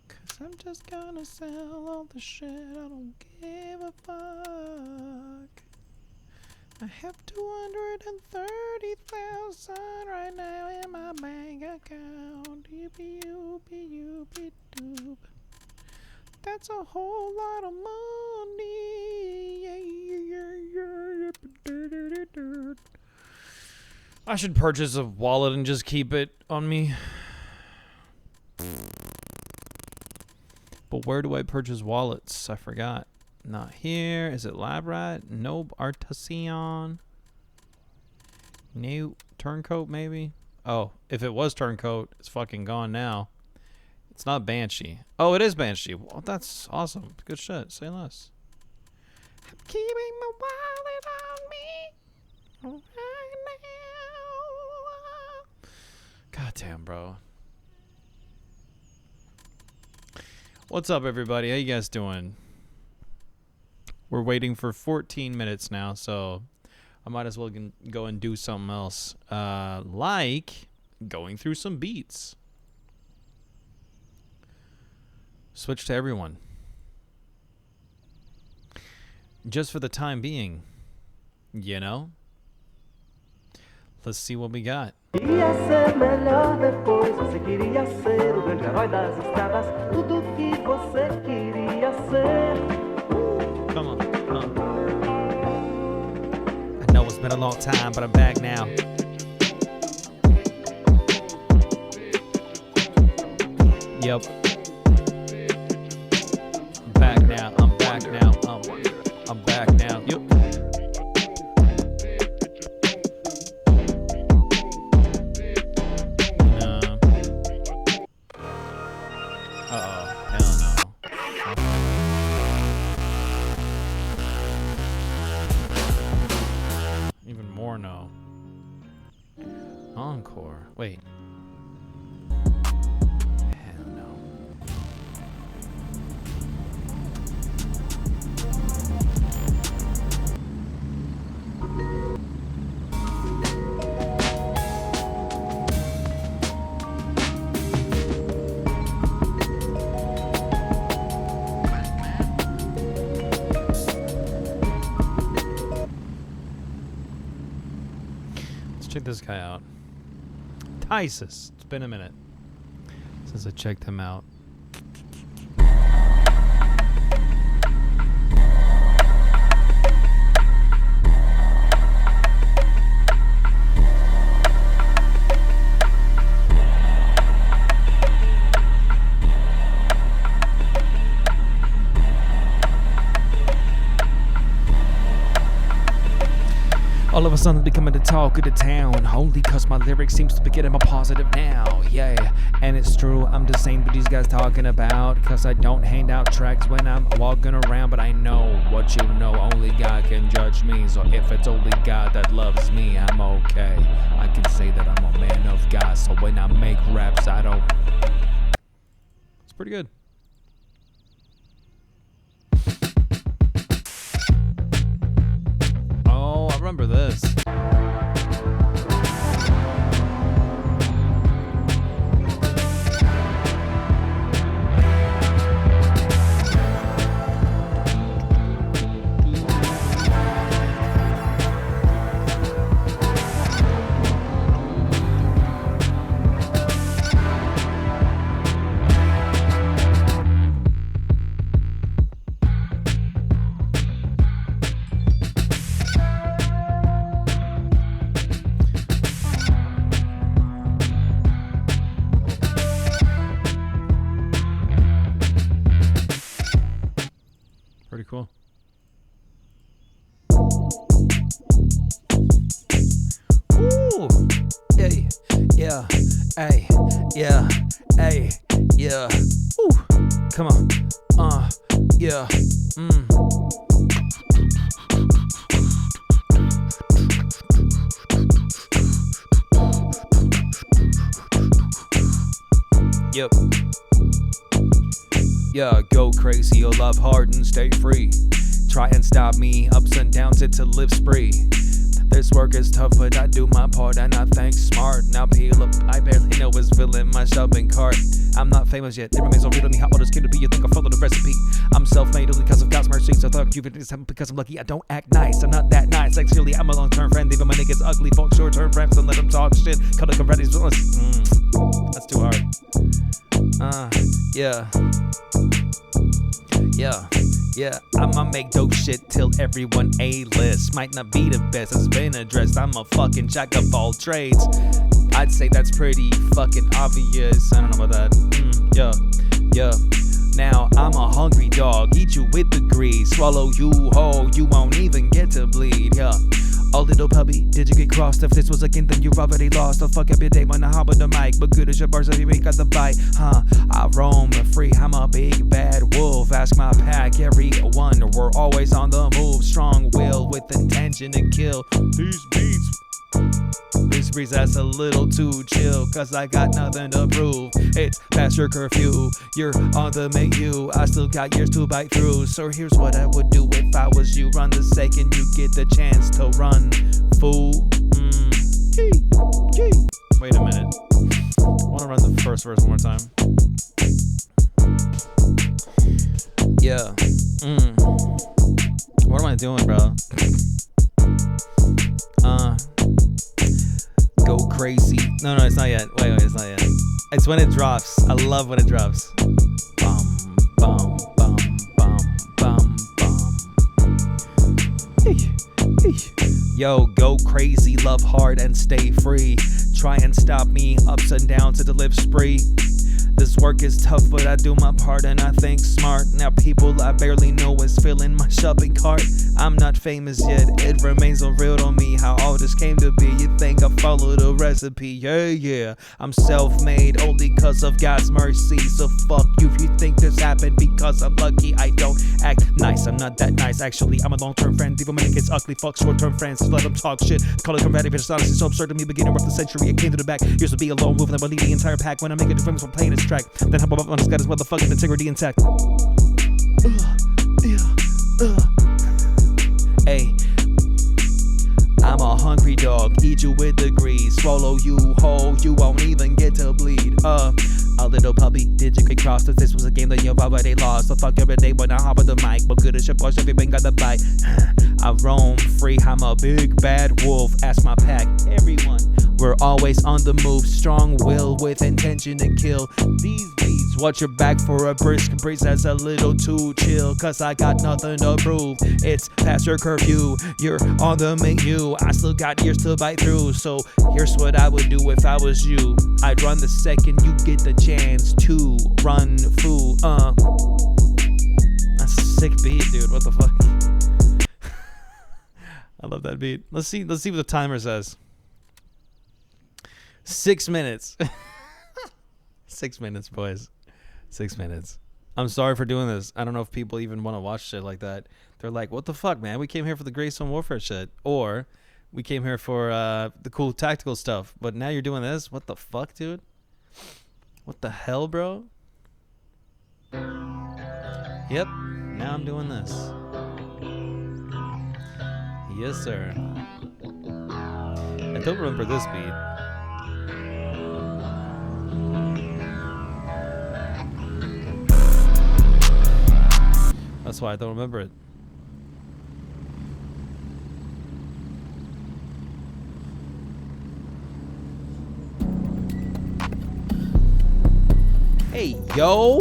'Cause I'm just gonna sell all the shit. I don't give a fuck. I have 230,000 right now in my bank account. Doop. That's a whole lot of money. I should purchase a wallet and just keep it on me. But where do I purchase wallets? I forgot. Not here. Is it Labrat? Nope. Artisan. New Turncoat, maybe? Oh, if it was Turncoat, it's fucking gone now. It's not Banshee. Oh, it is Banshee. Well, that's awesome. Good shit. Say less. I'm keeping my wallet on me right now. Goddamn, bro. What's up, everybody? How you guys doing? We're waiting for 14 minutes now, so I might as well go and do something else. Like going through some beats. Switch to everyone. Just for the time being. You know? Let's see what we got. Queria ser melhor depois, você queria ser o grande herói das estradas, tudo que você queria ser. Come on. I know it's been a long time, but I'm back now. Yep. Back now. I'm back now. I'm back now. Yep. No. Encore. Wait. Hell no. check this guy out. Tysus. It's been a minute since I checked him out. All of a sudden becoming the talk of the town, only cause my lyrics seems to be getting more positive now, yeah. And it's true, I'm just saying what these guys talking about, cause I don't hand out tracks when I'm walking around, but I know what you know, only God can judge me, so if it's only God that loves me, I'm okay. I can say that I'm a man of God, so when I make raps, I don't... It's pretty good. Oh, I remember this. Pretty cool. Ooh, hey, yeah, hey, yeah, hey, yeah. Ooh, come on, yeah, Yep. Yeah, go crazy or love hard and stay free. Try and stop me, ups and downs, it's a live spree. This work is tough, but I do my part and I think smart. Now peel up, I barely know what's filling my shopping cart. I'm not famous yet, it remains so real to me. How old is kid to be? You think I follow the recipe? I'm self-made only because of God's mercy. So fuck you because I'm lucky. I don't act nice, I'm not that nice. Like seriously, I'm a long-term friend. Even my niggas ugly, fuck short-term friends. Don't let them talk shit. Cut the confetti. That's too hard. Yeah. Yeah, I'ma make dope shit till everyone A-list. Might not be the best, it's been addressed. I'm a fucking jack of all trades. I'd say that's pretty fucking obvious. I don't know about that. Yeah. Now I'm a hungry dog, eat you with the grease. Swallow you whole, you won't even get to bleed. Yeah. Oh little puppy, did you get crossed? If this was a game, then you already lost. I'll fuck up your day when I hop on the mic. But good as your bars, if you ain't got the bite. I roam free, I'm a big bad wolf. Ask my pack, everyone, we're always on the move. Strong will with intention to kill these beats. This breeze that's a little too chill, cause I got nothing to prove. It's past your curfew, you're on the menu. I still got years to bite through. So here's what I would do if I was you. Run the second you get the chance to run, fool. Wait a minute, I wanna run the first verse one more time. Yeah. What am I doing, bro? Go crazy. No, it's not yet. Wait, it's not yet. It's when it drops. I love when it drops. Bum, bum, bum, bum, bum, bum. Yo, go crazy, love hard and stay free. Try and stop me, ups and downs to the live spree. This work is tough, but I do my part and I think smart. Now people I barely know is filling my shopping cart. I'm not famous yet, it remains unreal to me how all this came to be. You think I followed a recipe? Yeah. I'm self-made only cause of God's mercy. So fuck you if you think this happened because I'm lucky. I don't act nice, I'm not that nice. Actually, I'm a long-term friend. Even when it gets ugly, fuck short-term friends. Just let them talk shit. Call it combative, it's honestly so absurd to me. Beginner of the century, it came to the back. Used to be a lone wolf and I would lead the entire pack. When I make a difference from playing this track, then hop up on this guy's motherfucking integrity intact. Hey, I'm a hungry dog, eat you with the grease. Swallow you whole, you won't even get to bleed. A little puppy, did you get crossed? If this was a game that you've already lost. So fuck every day when I hop on the mic. But good as your boss, if you ain't got the bite. I roam free, I'm a big bad wolf. Ask my pack, everyone. We're always on the move, strong will with intention to kill these beats. Watch your back for a brisk breeze that's a little too chill, cause I got nothing to prove. It's past your curfew, you're on the menu. I still got ears to bite through, so here's what I would do if I was you. I'd run the second you get the chance to run fool. That's a sick beat, dude. What the fuck? I love that beat. Let's see what the timer says. 6 minutes. 6 minutes, boys. 6 minutes. I'm sorry for doing this. I don't know if people even want to watch shit like that. They're like, what the fuck, man? We came here for the Greystone Warfare shit. Or we came here for the cool tactical stuff. But now you're doing this? What the fuck, dude? What the hell, bro? Yep. Now I'm doing this. Yes, sir. I don't remember this beat. That's why I don't remember it. Hey, yo!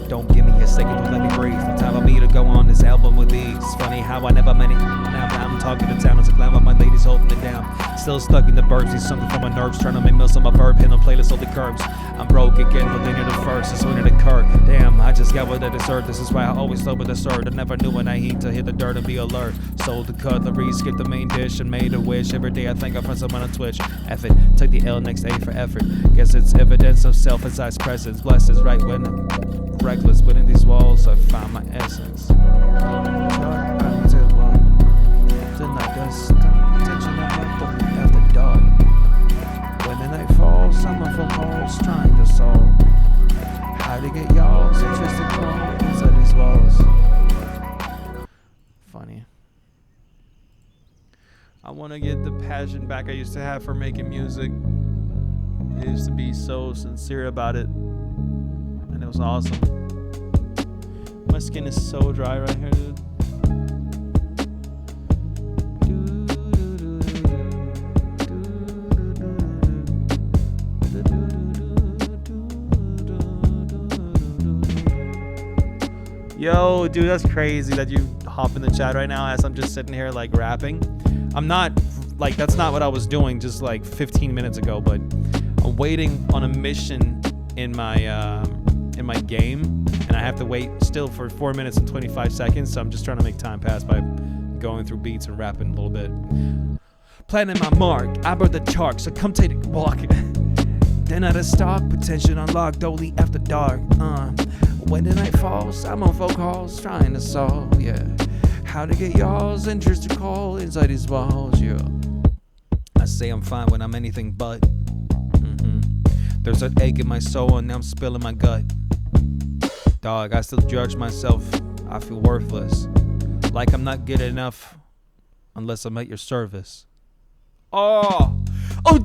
Don't give me a second to let me breathe. No time for me to go on this album with these. It's funny how I never meant it. Now I'm talking to town as a clown while my ladies holding it down. Still stuck in the burbs, need something from my nerves. Trying to make meals on my verb, hit on playlist on the curbs. I'm broke again, but then you're the first. It's when it occurred. Damn, I just got what I deserved. This is why I always slow with the third. I never knew when I heat to hit the dirt and be alert. Sold the cutlery, skipped the main dish, and made a wish. Every day I think I find someone on Twitch. F it, took the L next A for effort. Guess it's evidence of self-excised presence. Blessings right when I'm reckless. Within these walls, I found my essence. Tonight does stop attention on my book after dark. When the night falls, someone from halls trying to solve how to get y'all's interested call inside these walls. Funny. I want to get the passion back I used to have for making music. I used to be so sincere about it, and it was awesome. My skin is so dry right here, dude. Yo, dude, that's crazy that you hop in the chat right now as I'm just sitting here like rapping. I'm not like, that's not what I was doing just like 15 minutes ago, but I'm waiting on a mission in my game, and I have to wait still for 4 minutes and 25 seconds. So I'm just trying to make time pass by going through beats and rapping a little bit. Planting my mark, I brought the chart, so come take a walk. Then at a stock, potential unlocked only after dark. When the night falls, I'm on phone calls trying to solve, yeah, how to get y'all's interest to call inside these walls, yeah. I say I'm fine when I'm anything but. There's an ache in my soul and now I'm spilling my gut. Dog, I still judge myself. I feel worthless, like I'm not good enough unless I'm at your service. Oh,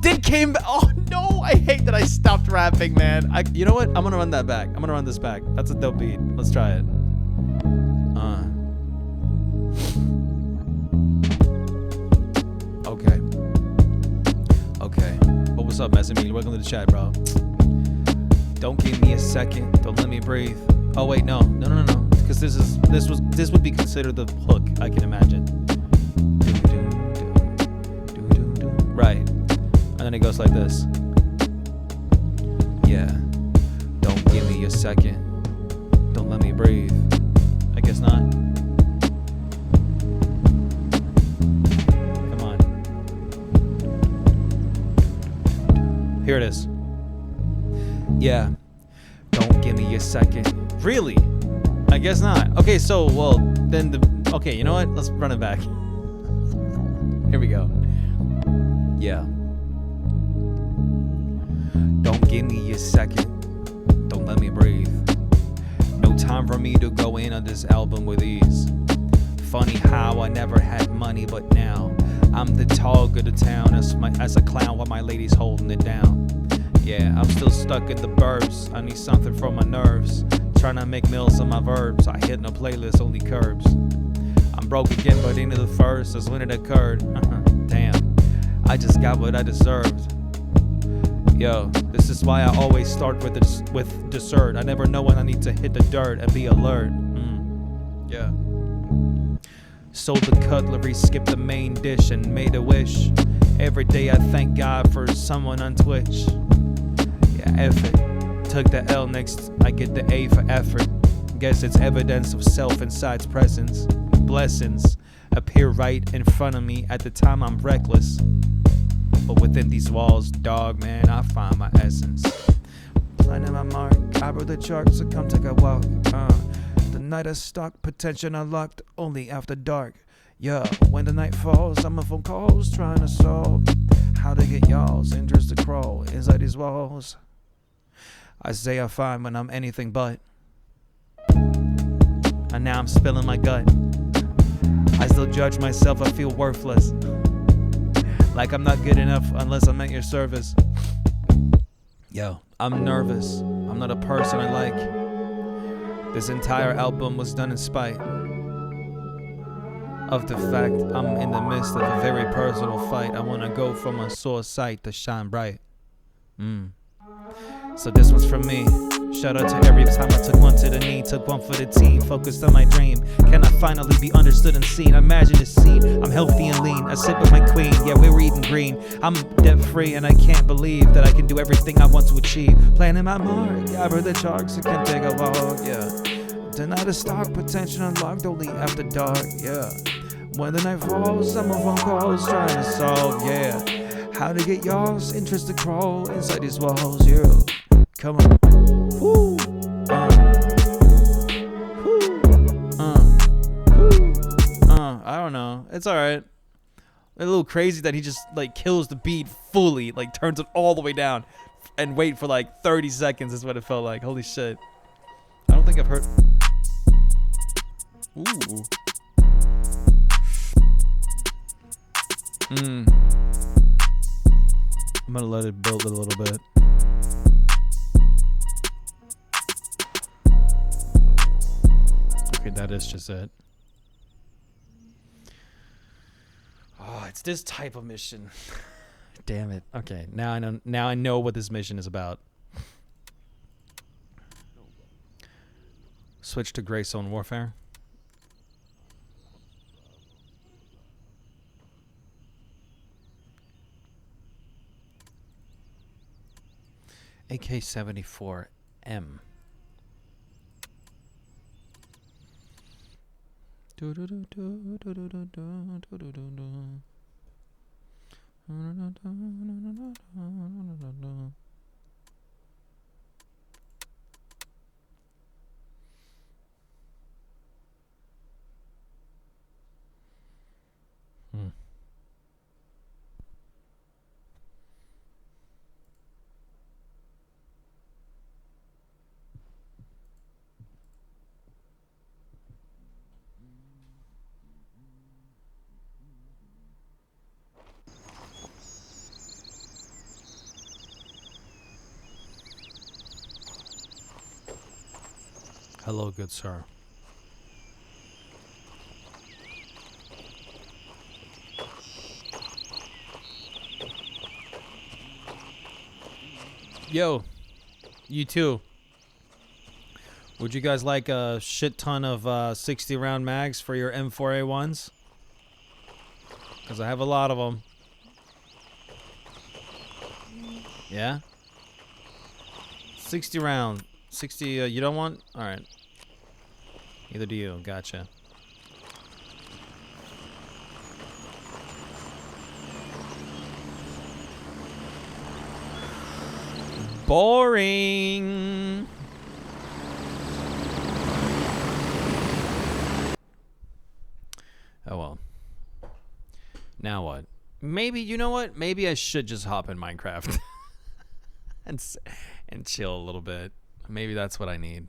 Dick came back. Oh no, I hate that I stopped rapping, man. You know what? I'm gonna run that back. I'm gonna run this back. That's a dope beat. Let's try it. Okay. But what's up, Messamine? Welcome to the chat, bro. Don't give me a second. Don't let me breathe. Oh wait, no. Because this would be considered the hook. I can imagine. Right. And then it goes like this. Yeah. Don't give me a second. Don't let me breathe. I guess not. Come on. Here it is. Yeah. Don't give me a second. Really? I guess not. Okay, so, well, then okay, you know what? Let's run it back. Here we go. Yeah. Don't give me a second. Don't let me breathe. No time for me to go in on this album with ease. Funny how I never had money, but now I'm the talk of the town as a clown while my lady's holding it down. Yeah, I'm still stuck in the burbs. I need something for my nerves. Trying to make meals on my verbs. I hit no playlist, only curbs. I'm broke again, but into the first is when it occurred. Damn, I just got what I deserved. Yo, this is why I always start with dessert. I never know when I need to hit the dirt and be alert. Yeah. Sold the cutlery, skipped the main dish, and made a wish. Every day I thank God for someone on Twitch. Yeah, F it. Took the L, next I get the A for effort. Guess it's evidence of self inside's presence. Blessings appear right in front of me. At the time I'm reckless, but within these walls, dog, man, I find my essence. Planning my mark, I wrote the chart, so come take a walk. The night is stuck, potential unlocked, only after dark. Yeah, when the night falls, I'm on phone calls trying to solve how to get y'all's interest to crawl inside these walls. I say I find when I'm anything but, and now I'm spilling my gut. I still judge myself, I feel worthless, like I'm not good enough unless I'm at your service. Yo, I'm nervous, I'm not a person I like. This entire album was done in spite of the fact I'm in the midst of a very personal fight. I wanna go from a sore sight to shine bright. So this one's from me. Shout out to every time I took one to the knee, took one for the team, focused on my dream. Can I finally be understood and seen? Imagine the scene, I'm healthy and lean, I sit with my queen, yeah, we were eating green. I'm debt free and I can't believe that I can do everything I want to achieve. Planning my mark, I read the charts, I can take a walk, yeah. Tonight a stock, potential unlocked only after dark, yeah. When the night falls, I'm on phone calls trying to solve, yeah. How to get y'all's interest to crawl inside these walls, yeah. Come on. Woo. I don't know. It's alright. A little crazy that he just like kills the beat fully, like turns it all the way down and wait for like 30 seconds is what it felt like. Holy shit. I don't think I've heard. Ooh. I'm gonna let it build a little bit. Okay, that is just it. Oh, it's this type of mission. Damn it. Okay, now I know. Now I know what this mission is about. Switch to Gray Zone Warfare. AK-74M. Hello, good sir. Yo, you too. Would you guys like a shit ton of 60 round mags for your M4A1s? Because I have a lot of them. Yeah? 60 round. 60, you don't want? Alright. Neither do you. Gotcha. Boring. Oh well. Now what? Maybe, you know what? Maybe I should just hop in Minecraft and chill a little bit. Maybe that's what I need.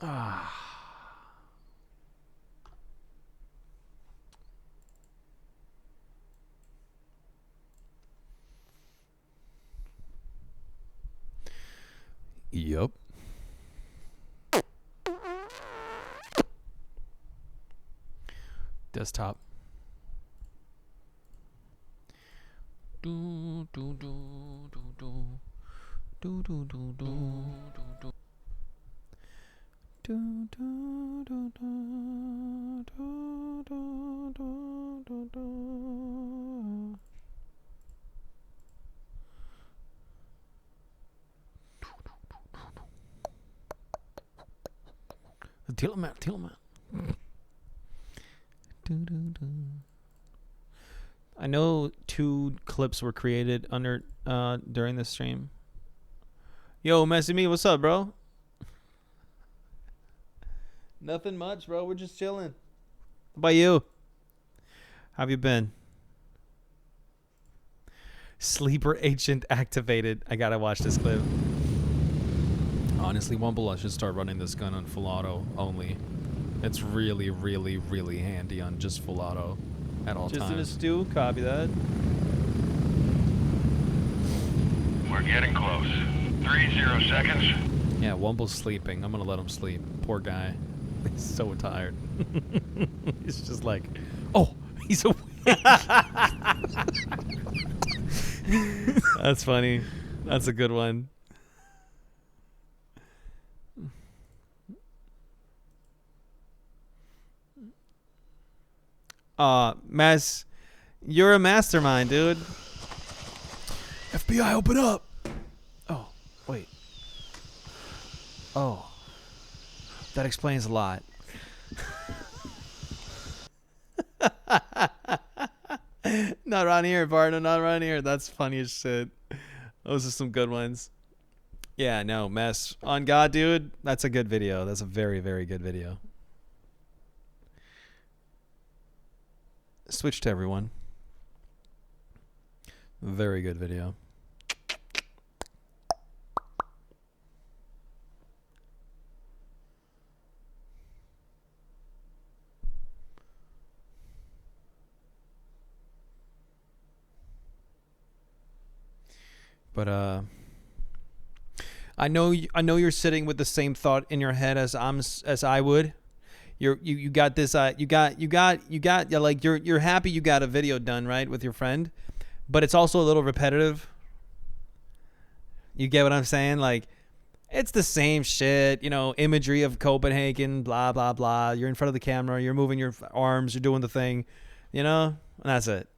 Ah. Yup. Desktop. Do do do do do do do do do do. Do, do, do, do, do, do, do, do, do. Deal him out, deal him out. Do, do, do. I know 2 clips were created under during this stream. Yo, Messy Me, what's up, bro? Nothing much, bro. We're just chilling. How about you? How have you been? Sleeper Agent activated. I gotta watch this clip. Honestly, Wumble, I should start running this gun on full auto only. It's really, really, really handy on just full auto at all times. Just in a stew. Copy that. We're getting close. 30 seconds. Yeah, Wumble's sleeping. I'm gonna let him sleep. Poor guy. He's so tired. He's just like, oh, he's awake. That's funny. That's a good one. Mess, you're a mastermind, dude. FBI, open up. Oh, wait. Oh. That explains a lot. Not around here, partner. Not around here. That's funny as shit. Those are some good ones. Yeah, no, Mess. On God, dude. That's a good video. That's a very, very good video. Switch to everyone. Very good video. But I know you're sitting with the same thought in your head as I would. You got this you got like you're happy you got a video done, right, with your friend, but it's also a little repetitive. You get what I'm saying? Like, it's the same shit, imagery of Copenhagen, blah blah blah. You're in front of the camera, you're moving your arms, you're doing the thing, and that's it.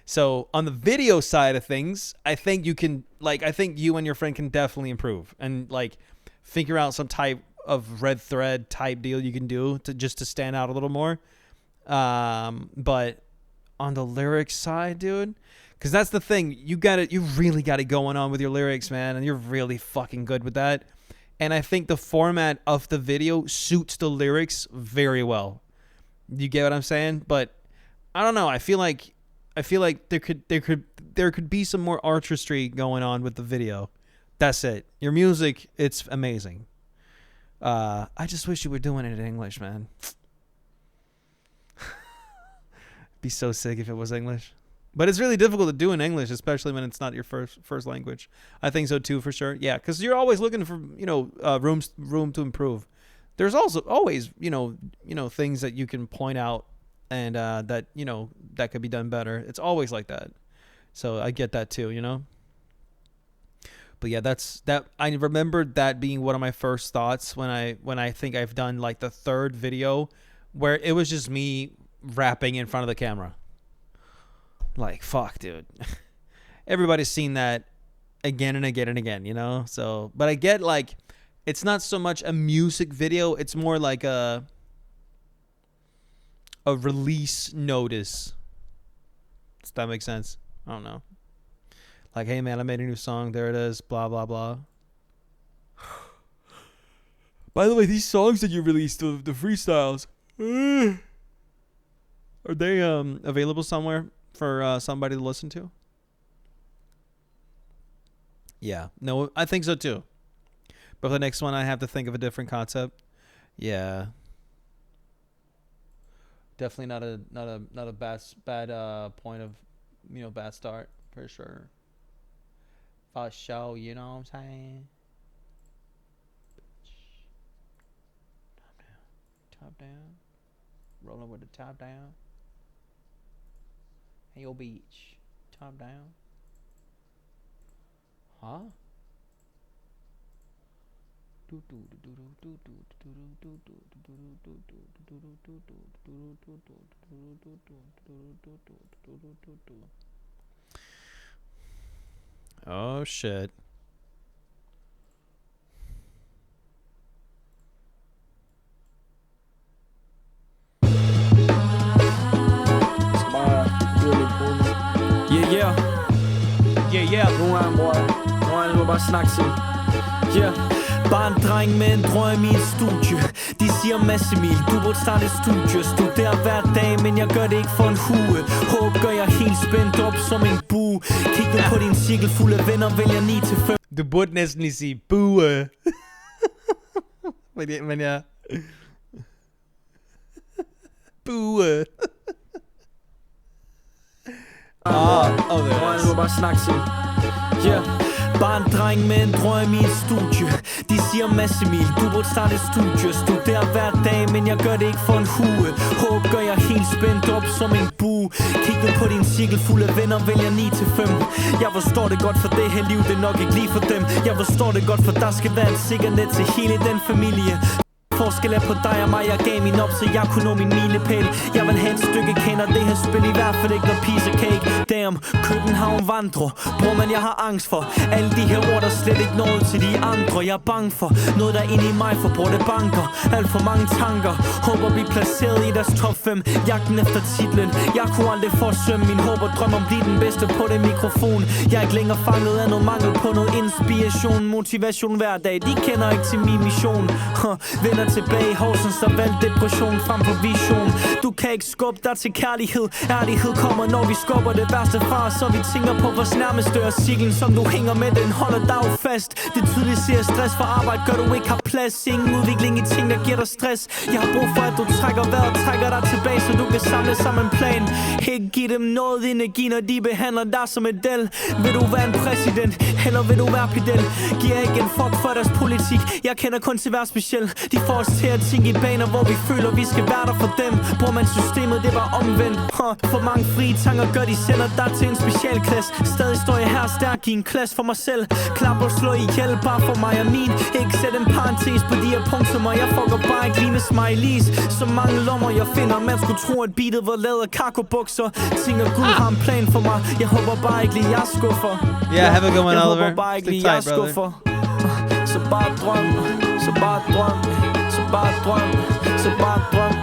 So on the video side of things, I think you and your friend can definitely improve and like figure out some type of red thread type deal you can do to stand out a little more. But on the lyrics side, dude, because that's the thing, you really got it going on with your lyrics, man, and you're really fucking good with that. And I think the format of the video suits the lyrics very well. You get what I'm saying? But I don't know. I feel like there could be some more artistry going on with the video. That's it. Your music, it's amazing. I just wish you were doing it in English, man. Be so sick if it was English. But it's really difficult to do in English, especially when it's not your first language. I think so too, for sure. Yeah, because you're always looking for room to improve. There's also always things that you can point out and that could be done better. It's always like that. So I get that too, But yeah, I remember that being one of my first thoughts when I think I've done like the 3rd video where it was just me rapping in front of the camera. Like, fuck, dude. Everybody's seen that again and again and again, So, but I get like, it's not so much a music video. It's more like a release notice. Does that make sense? I don't know. Like, hey man, I made a new song. There it is. Blah, blah, blah. By the way, these songs that you released, the freestyles, are they available somewhere for somebody to listen to? Yeah. No, I think so too. But for the next one, I have to think of a different concept. Yeah. Definitely not a bad point of bad start for sure. For sure, you know what I'm saying? Top down. Rolling with the top down. Hey, yo, beach. Top down. Huh? Oh shit. Nogle gange, bror. Nogle gange må bare snakke til. Bare en dreng med en drøm i et studie. De siger masse mil, du burde starte et studie. Studerer hver dag, men jeg gør det ikke for en hue. Håb gør jeg helt spændt op som en bue. Kig nu på din cirkel fuld af venner, vælger 9 til 5. Du burde næsten lige sige bue. men ja. Bue. Nu bare snakke til. Bare en dreng med en drøm i et studie. De siger masse mil, du burde starte et studie. Studerer hver dag, men jeg gør det ikke for en hue. Håb gør jeg helt spændt op som en bue. Kig nu på din cirkel fuld af venner, vælger 9 til 5. Jeg forstår det godt, for det her liv, det er nok ikke lige for dem. Jeg forstår det godt, for der skal være et sikkerhed til hele den familie. Forskel er på dig og mig, jeg gav min op, så jeg kunne nå min milepæl. Jeg vil have et stykke kender, det her spil i hvert fald ikke noget piece of cake. Damn, København vandrer, bror man jeg har angst for alle de her ord, der slet ikke når til de andre. Jeg er bange for noget der er inde i mig, for bror det banker. Alt for mange tanker, håber blive placeret i deres top 5. Jagten efter titlen, jeg kunne aldrig forsømme min håb og drøm om blive den bedste på det mikrofon. Jeg er ikke længere fanget af noget mangel på noget inspiration. Motivation hver dag, de kender ikke til min mission. Vender tilbage i Horsens, der valgte depression frem på vision. Du kan ikke skubbe dig til kærlighed. Ærlighed kommer, når vi skubber det værste fra os, så vi tænker på vores nærmeste. Og cirklen, som du hænger med, den holder dig fast. Det tydeligt ser stress for arbejde, gør du ikke har plads. Ingen udvikling i ting, der giver dig stress. Jeg har brug for, at du trækker vejret og trækker dig tilbage, så du kan samle sammen en plan. Ikke give dem noget energi, når de behandler dig som et del. Vil du være en præsident, eller vil du være pedel? Giver ikke en fuck for deres politik. Jeg kender kun til hver speciel. De får os til at tænke i baner, hvor vi føler, vi skal være der for dem. Bruger man systemet, det var omvendt. For mange frie tanker gør, de sender dig til en specialklasse. Stadig står jeg her stærk i en klasse for mig selv. Klap og slå ihjel, bare for mig og min. Ikke sæt en parentes på de her punktummer. Jeg fucker bare ikke lige med smileys. Så mange lommer jeg finder. Man skulle tro, at beatet var lavet af cargobukser. Tænker Gud har en plan for mig. Jeg håber bare ikke lige, jeg skuffer. Yeah, have a good one, Oliver. Jeg håber bare ikke lige, jeg skuffer. Så bare drøm, så bare drøm. Så bare drøm, så bare drøm,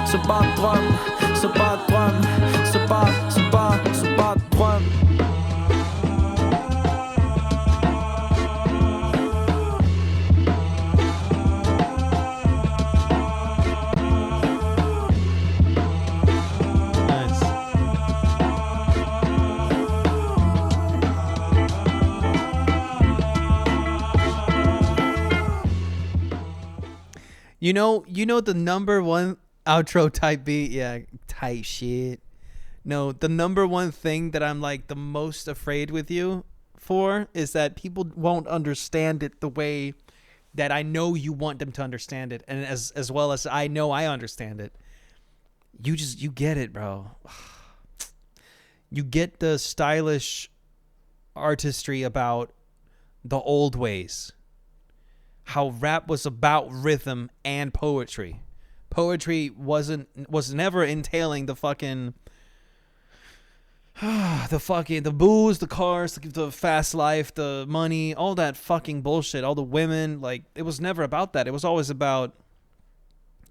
så bare drøm, så bare drøm, så bare drøm. You know the number one outro type beat? Yeah, tight shit. No, the number one thing that I'm like the most afraid with you for is that people won't understand it the way that I know you want them to understand it, and as well as I know I understand it. You get it, bro. You get the stylish artistry about the old ways. How rap was about rhythm and poetry. Poetry was never entailing the fucking the booze, the cars, the fast life, the money, all that fucking bullshit, all the women. Like, it was never about that. It was always about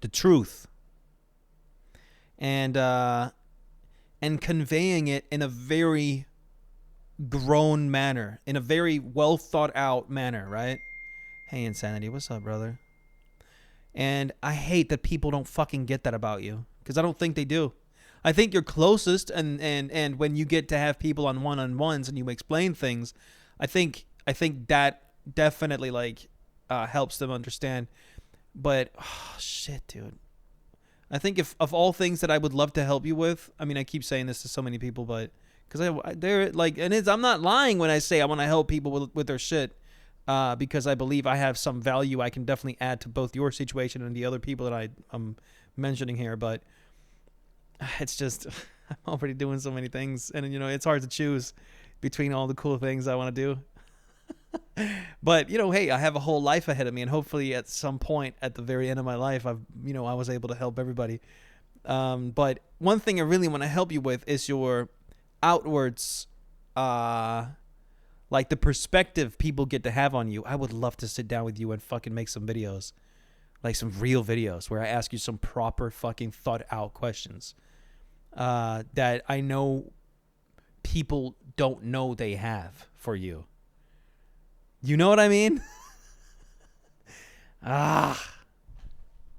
the truth. And conveying it in a very grown manner, in a very well thought out manner, right? Hey, Insanity, what's up, brother? And I hate that people don't fucking get that about you, because I don't think they do. I think you're closest, and when you get to have people on one-on-ones and you explain things, I think that definitely like helps them understand. But shit, dude. I think if of all things that I would love to help you with, I mean, I keep saying this to so many people, but because they're like, and I'm not lying when I say I want to help people with their shit. because I believe I have some value I can definitely add to both your situation and the other people that I'm mentioning here. But it's just I'm already doing so many things, and it's hard to choose between all the cool things I want to do. But hey, I have a whole life ahead of me, and hopefully at some point at the very end of my life, I was able to help everybody. But one thing I really want to help you with is your outwards, like the perspective people get to have on you. I would love to sit down with you and fucking make some videos, like some real videos where I ask you some proper fucking thought out questions that I know people don't know they have for you. You know what I mean?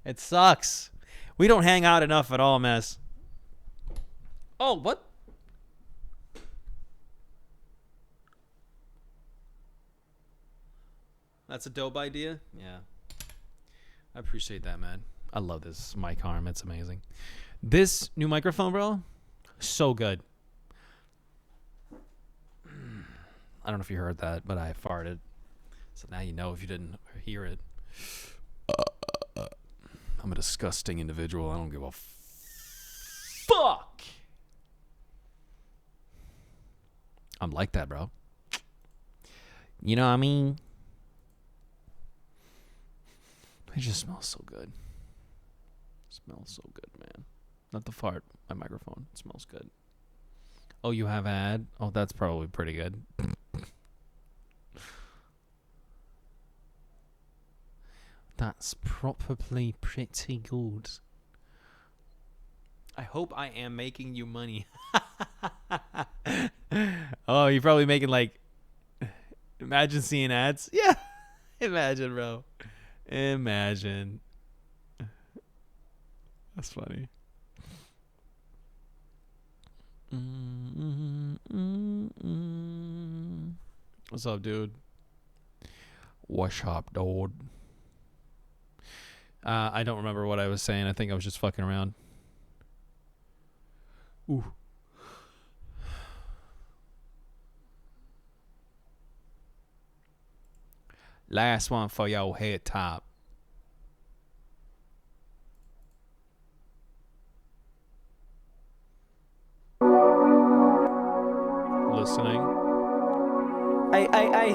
It sucks. We don't hang out enough at all, Mess. Oh, what? That's a dope idea? Yeah. I appreciate that, man. I love this mic arm. It's amazing. This new microphone, bro, so good. I don't know if you heard that, but I farted. So now you know if you didn't hear it. I'm a disgusting individual. I don't give a fuck. I'm like that, bro. You know what I mean? It just smells so good. It smells so good, man. Not the fart. My microphone. It smells good. Oh, you have ad? Oh, that's probably pretty good. That's probably pretty good. I hope I am making you money. Oh, you're probably making like... Imagine seeing ads. Yeah. Imagine, bro. Imagine. That's funny. What's up, dude? What's up, dude? I don't remember what I was saying. I think I was just fucking around. Ooh. Last one for your head top. Listening. Ay.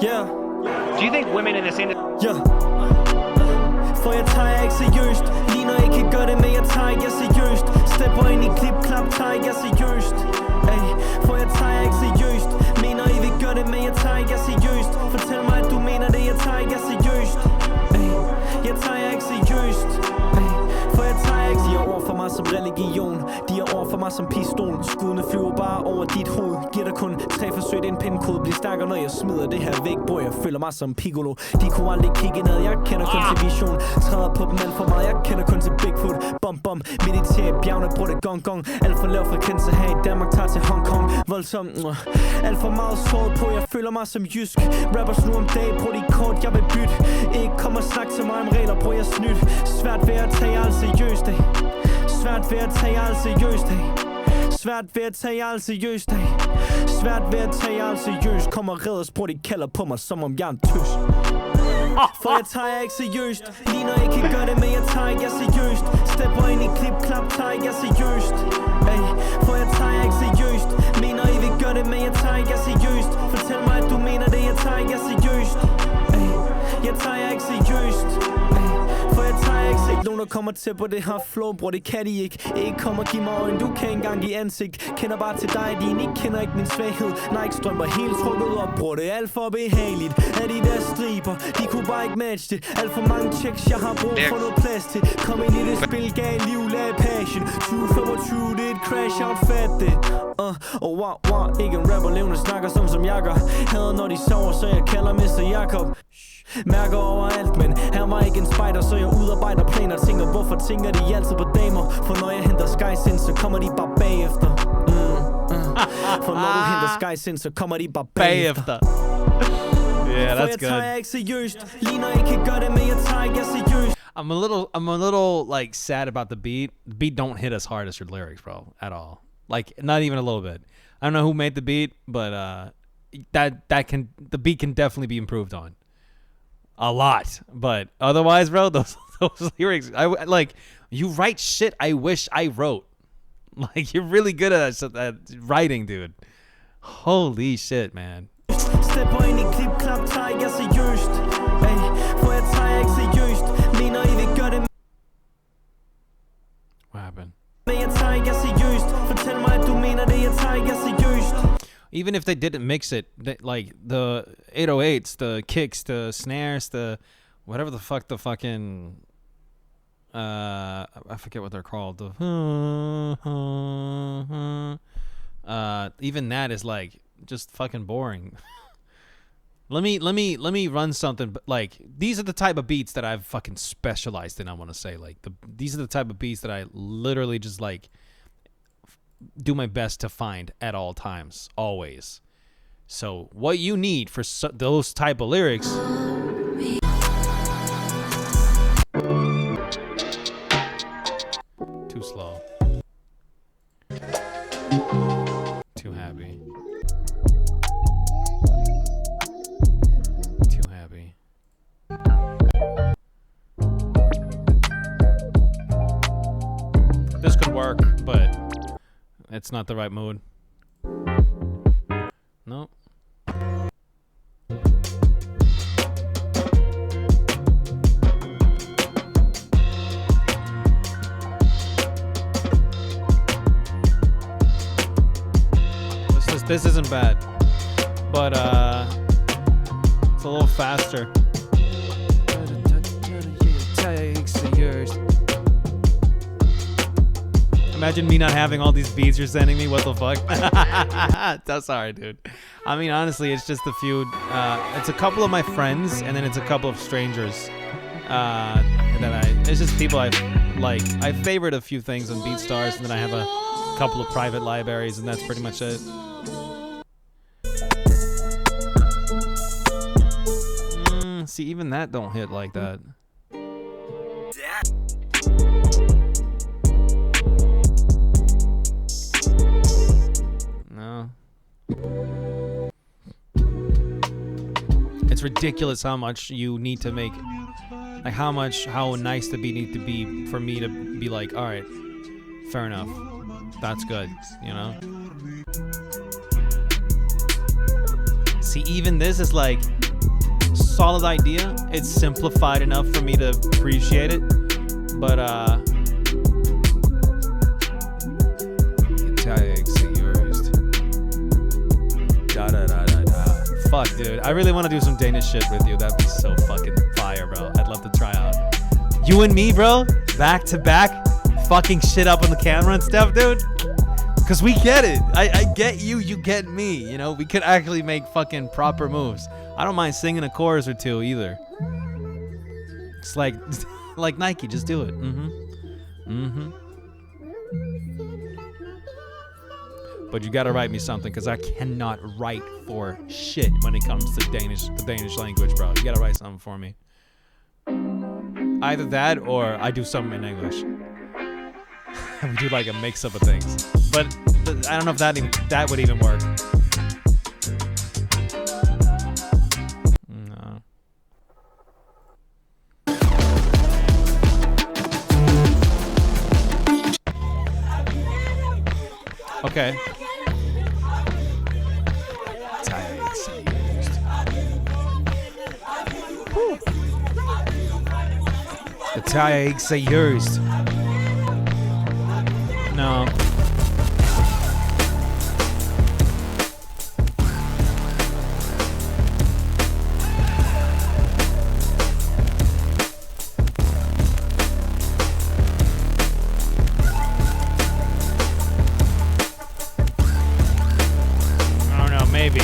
Yeah. Do you think women in this industry... Yeah. For jeg tager ikke seriøst. Lige når jeg kan gøre det, men jeg tager ikke seriøst. Stepper ind i klip-klap, tager ikke seriøst. Ay, for jeg tager ikke seriøst. Mener I vil gøre det, men jeg tager ikke seriøst. Fortæl mig, at du mener det, jeg tager ikke seriøst. Ay, jeg tager ikke seriøst. Ay, for jeg tager ikke. De er over for mig som religion. De er over for mig som pistol. Skuddene flyver bare over dit hoved. Giver dig kun 3 forsøg, det er en pindkode. Bliver stærkere, når jeg smider det her væk, bror. Jeg føler mig som Piccolo. De kunne aldrig kigge ned, jeg kender kun til vision. Træder på dem alt for meget, jeg kender kun til Bigfoot. Bom, mediterer i bjergene, bror det gong. Alt for lav frekvenser her i Danmark, tager til Hong Kong. Voldsom, alt for meget såret på, jeg føler mig som jysk. Rappers nu om dag, bror de kort, jeg vil bytte. Ikke kom og snak til mig om regler, bror jeg snydt. Svært ved at tage alt seriøst, ay. Svært ved at tage alt seriøst, ay. Svært ved at tage alt seriøst, ay. Svært ved at tage alt seriøst. Kommer redders, bror de kalder på mig, som om jeg er en tøs. For jeg tager ikke seriøst. Lige når jeg kan gøre det, men jeg tager ikke seriøst. Stepper ind i klip-klap, tager ikke seriøst. Ay, for jeg tager ikke seriøst. Mener I vil gøre det, men jeg tager ikke seriøst. Fortæl mig, at du mener det, jeg tager ikke seriøst. Ay, jeg tager ikke seriøst. Ay, for jeg tager ikke seriøst. Nogen der kommer til på det her flow, bror det kan de ikke. Ikke kom og giv mig øjne, du kan ikke engang give ansigt. Kender bare til dig, din ikke kender ikke min svaghed. Nike strømper helt trukket op, bror det er alt for behageligt. Af de der striber, de kunne bare ikke matche det. Alt for mange checks, jeg har brug for noget plads til. Kom ind i det spil, gav liv, lag passion. 2025, det er et crash out, fat det. Wow, ikke en rapper levende snakker som jeg gør. Hader når de sover, så jeg kalder Mr. Jakob. Mærker overalt, men han var ikke en spider, så jeg udarbejder planer. Tænker, hvorfor tænker de altid på damer? For når jeg henter Skysin, så kommer de bare bagefter. For når du henter Skysin, så kommer de bare bagefter. Yeah, for that's jeg good. tager ikke seriøst. Lige når jeg kan gøre det, men jeg tager ikke seriøst. I'm a little like sad about the beat. The beat don't hit as hard as your lyrics, bro, at all. Like not even a little bit. I don't know who made the beat, but the beat can definitely be improved on a lot. But otherwise, bro, those lyrics, I like, you write shit I wish I wrote. Like, you're really good at writing, dude. Holy shit, man. Stepper ind I klip-klap, tager ikke jeg seriøst. For jeg tager ikke seriøst. Mener I vil gøre det. What happened? Men jeg tager ikke jeg seriøst. Fortæl mig at du mener det, jeg tager ikke jeg seriøst. Even if they didn't mix it, like the 808s, the kicks, the snares, the whatever the fuck the fucking I forget what they're called. The even that is like just fucking boring. let me run something. Like, these are the type of beats that I've fucking specialized in. I want to say, like, these are the type of beats that I literally just like do my best to find at all times, always. So what you need for those type of lyrics, too slow, too happy, too happy. This could work, but it's not the right mood. Nope. This isn't bad, but it's a little faster. Imagine me not having all these beats you're sending me. What the fuck? That's sorry, dude. I mean, honestly, it's just a few. It's a couple of my friends, and then it's a couple of strangers. It's just people I like. I favorite a few things on BeatStars, and then I have a couple of private libraries, and that's pretty much it. See, even that don't hit like that. No. It's ridiculous how much you need to make, like how nice the beat needs to be for me to be like, all right, fair enough, that's good, you know? See, even this is like solid idea. It's simplified enough for me to appreciate it, but fuck, dude, I really want to do some Danish shit with you. That'd be so fucking fire, bro. I'd love to try out. You and me, bro, back to back, fucking shit up on the camera and stuff, dude. Cause we get it. I get you, you get me. You know, we could actually make fucking proper moves. I don't mind singing a chorus or two either. It's like like Nike, just do it. But you gotta write me something, cause I cannot write for shit when it comes to the Danish language, bro. You gotta write something for me. Either that or I do something in English. We do like a mix-up of things. But I don't know if that would even work. No. Okay. Det tager jeg ikke seriøst. No. I don't know, maybe.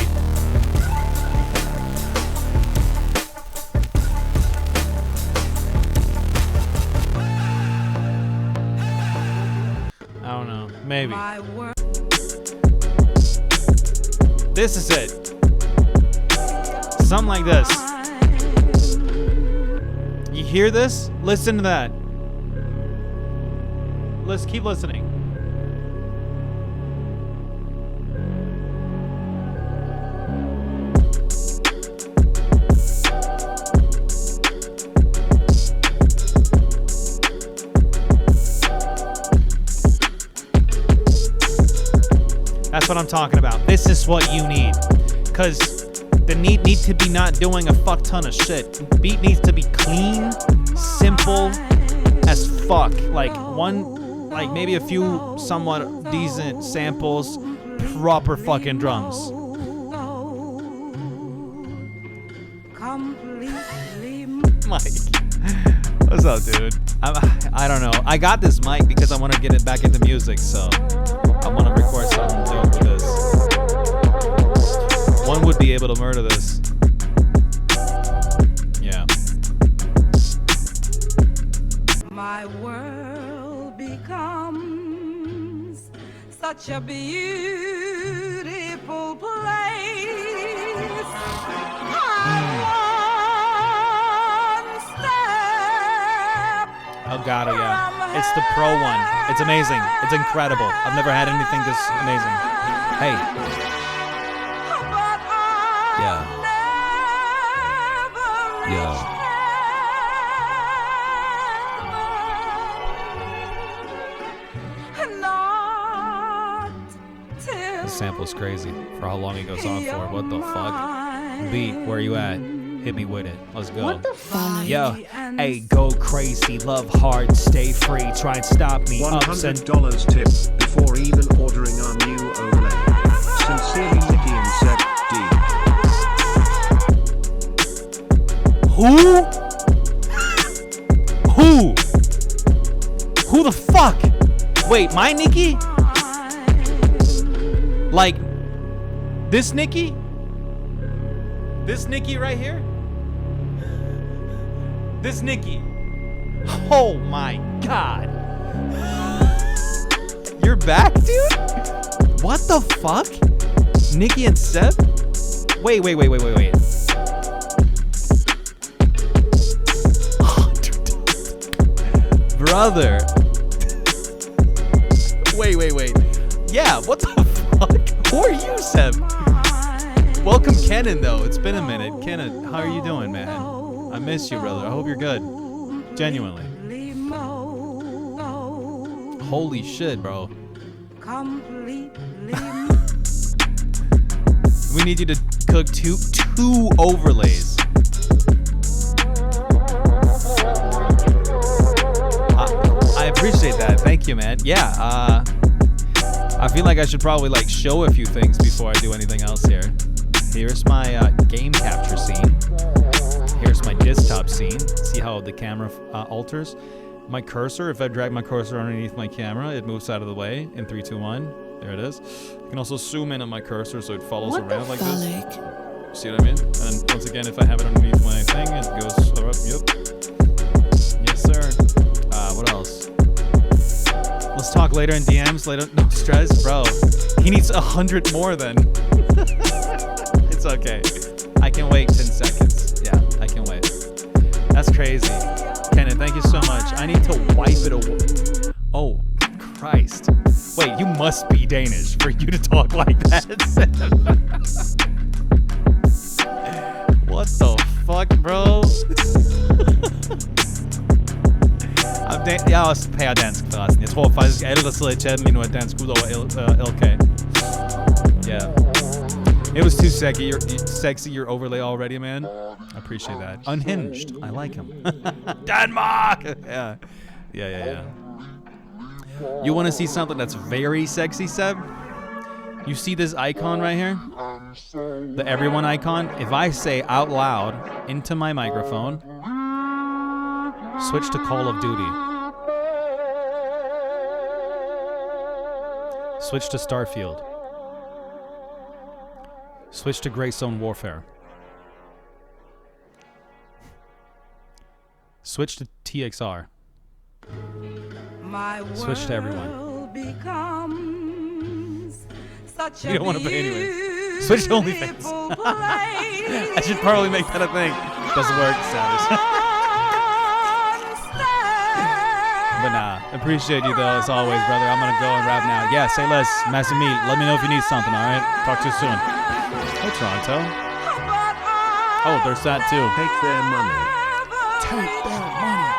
Maybe. This is it. Something like this. You hear this? Listen to that. Let's keep listening. That's what I'm talking about. This is what you need. Because the need to be not doing a fuck ton of shit. Beat needs to be clean, simple as fuck. Like maybe a few somewhat decent samples, proper fucking drums. Mike, what's up, dude? I don't know. I got this mic because I want to get it back into music, so I want to record something dope with this. One would be able to murder this. Yeah. My world becomes such a beautiful place. Oh god, oh yeah. It's the Pro one. It's amazing. It's incredible. I've never had anything this amazing. Hey. Yeah. Yeah. This sample is crazy for how long it goes on for. What the fuck? Beat, where you at? Hit me with it. Let's go. What the fuck? Yo, hey, go crazy, love hard, stay free, try and stop me. $100 tip before even ordering our new overlay. Sincerely, Nicky and Seb D. Who the fuck? Wait, my Nikki? Like, this Nikki? This Nikki right here? This Nikki. Oh my god. You're back, dude? What the fuck? Nikki and Seb? Wait. Brother. Wait. Yeah, what the fuck? Who are you, Seb? Welcome, Kenan, though. It's been a minute. Kenan, how are you doing, man? I miss you, brother. I hope you're good. Genuinely. Holy shit, bro. We need you to cook two overlays. I appreciate that. Thank you, man. Yeah, I feel like I should probably like show a few things before I do anything else here. Here's my game capture scene. Here's my desktop scene. See how the camera alters? My cursor, if I drag my cursor underneath my camera, it moves out of the way in 3, 2, 1. There it is. You can also zoom in on my cursor so it follows around like this. See what I mean? And once again, if I have it underneath my thing, it goes up. Yep. Yes, sir. What else? Let's talk later in DMs. Later. No stress, bro. He needs 100 more then. It's okay. I can wait 10 seconds. Yeah, I can wait. That's crazy. Kenan, thank you so much. I need to wipe it away. Oh, Christ. Wait, you must be Danish for you to talk like that. What the fuck, bro? Ja, også per dansk forresten. Jeg tror faktisk, alle der sidder i chatten lige nu er dansk ud over LK. Yeah. It was too sexy, your overlay already, man. I appreciate that. Unhinged. I like him. Denmark! Yeah. You want to see something that's very sexy, Seb? You see this icon right here? The everyone icon? If I say out loud into my microphone, switch to Call of Duty. Switch to Starfield. Switch to Gray Zone Warfare. Switch to TXR. Switch to everyone. You don't want to pay anyway. Switch to OnlyFans. I should probably make that a thing. Doesn't work, Savage. But nah, appreciate you though, as always, brother. I'm gonna go and rap now. Yeah, say less, Massive Meat. Let me know if you need something, alright? Talk to you soon. Hey, Toronto. Oh, there's that too. Take their money. Take their money.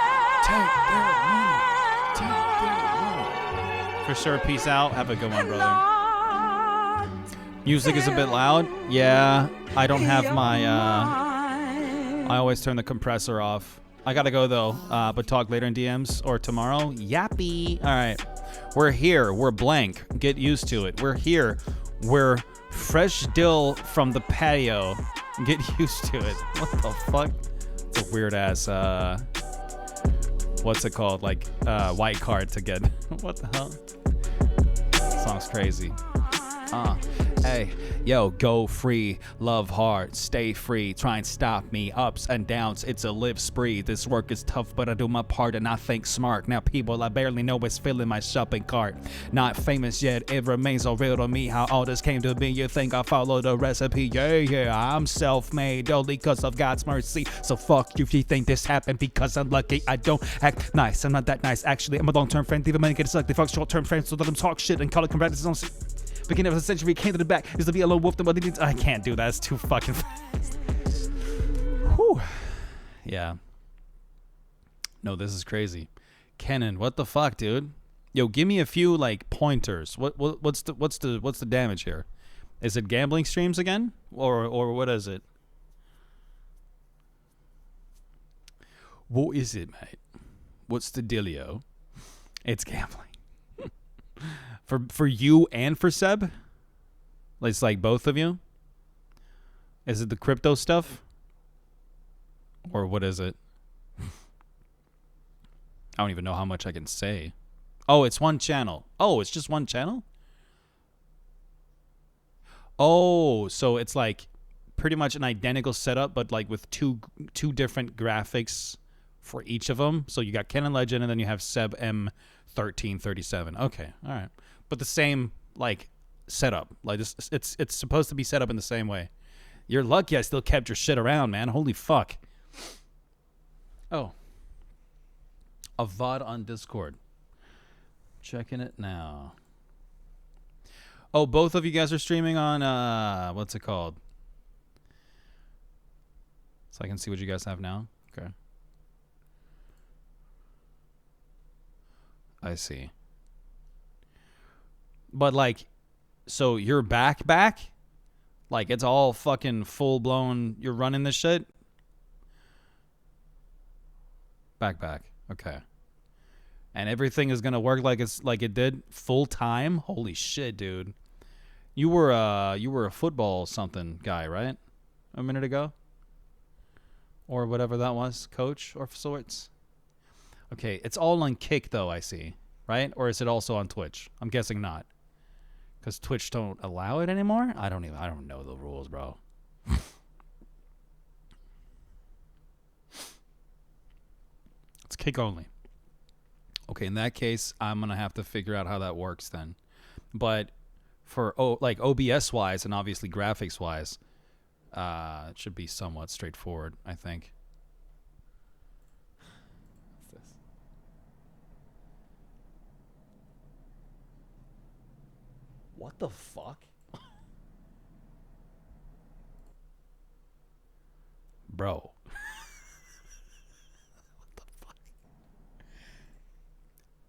Take their money. Take their money. For sure, peace out. Have a good one, brother. Music is a bit loud. Yeah, I don't have my, I always turn the compressor off. I gotta go though, but talk later in DMs or tomorrow. Yappy. All right, we're here. We're blank. Get used to it. We're here. We're fresh dill from the patio. Get used to it. What the fuck? It's a weird ass, what's it called? Like, white card to get. What the hell? Song's crazy. Hey, yo, go free, love hard, stay free, try and stop me, ups and downs, it's a live spree, this work is tough, but I do my part and I think smart, now people I barely know is filling my shopping cart, not famous yet, it remains so real to me, how all this came to be, you think I follow the recipe, yeah, I'm self-made, only cause of God's mercy, so fuck you if you think this happened because I'm lucky, I don't act nice, I'm not that nice, actually, I'm a long-term friend, even men get sucked, they fuck short-term friends, so let them talk shit and call it comparison. Beginning of the century, came to the back, is to be a lone wolf, I can't do that, it's too fucking fast. Whew. Yeah. No, this is crazy. Kenan, what the fuck, dude? Yo, give me a few like pointers. What's the damage here? Is it gambling streams again? Or what is it? What is it, mate? What's the dealio? It's gambling. For you and for Seb? It's like both of you? Is it the crypto stuff? Or what is it? I don't even know how much I can say. Oh, it's one channel. Oh, it's just one channel? Oh, so it's like pretty much an identical setup, but like with two different graphics for each of them. So you got Kenan Legend and then you have Seb M1337. Okay, all right. But the same like setup. Like it's supposed to be set up in the same way. You're lucky I still kept your shit around, man. Holy fuck. Oh. A VOD on Discord. Checking it now. Oh, both of you guys are streaming on what's it called? So I can see what you guys have now. Okay. I see. But like, so you're back? Like it's all fucking full blown. You're running this shit. Back. Okay. And everything is gonna work like it did full time. Holy shit, dude. You were a football something guy, right? A minute ago, or whatever that was, coach or sorts. Okay, it's all on Kick though. I see, right? Or is it also on Twitch? I'm guessing not. Because Twitch don't allow it anymore? I don't know the rules, bro. It's Kick only. Okay, in that case, I'm going to have to figure out how that works then. But for like OBS-wise and obviously graphics-wise, it should be somewhat straightforward, I think. What's this? What the fuck? Bro. What the fuck?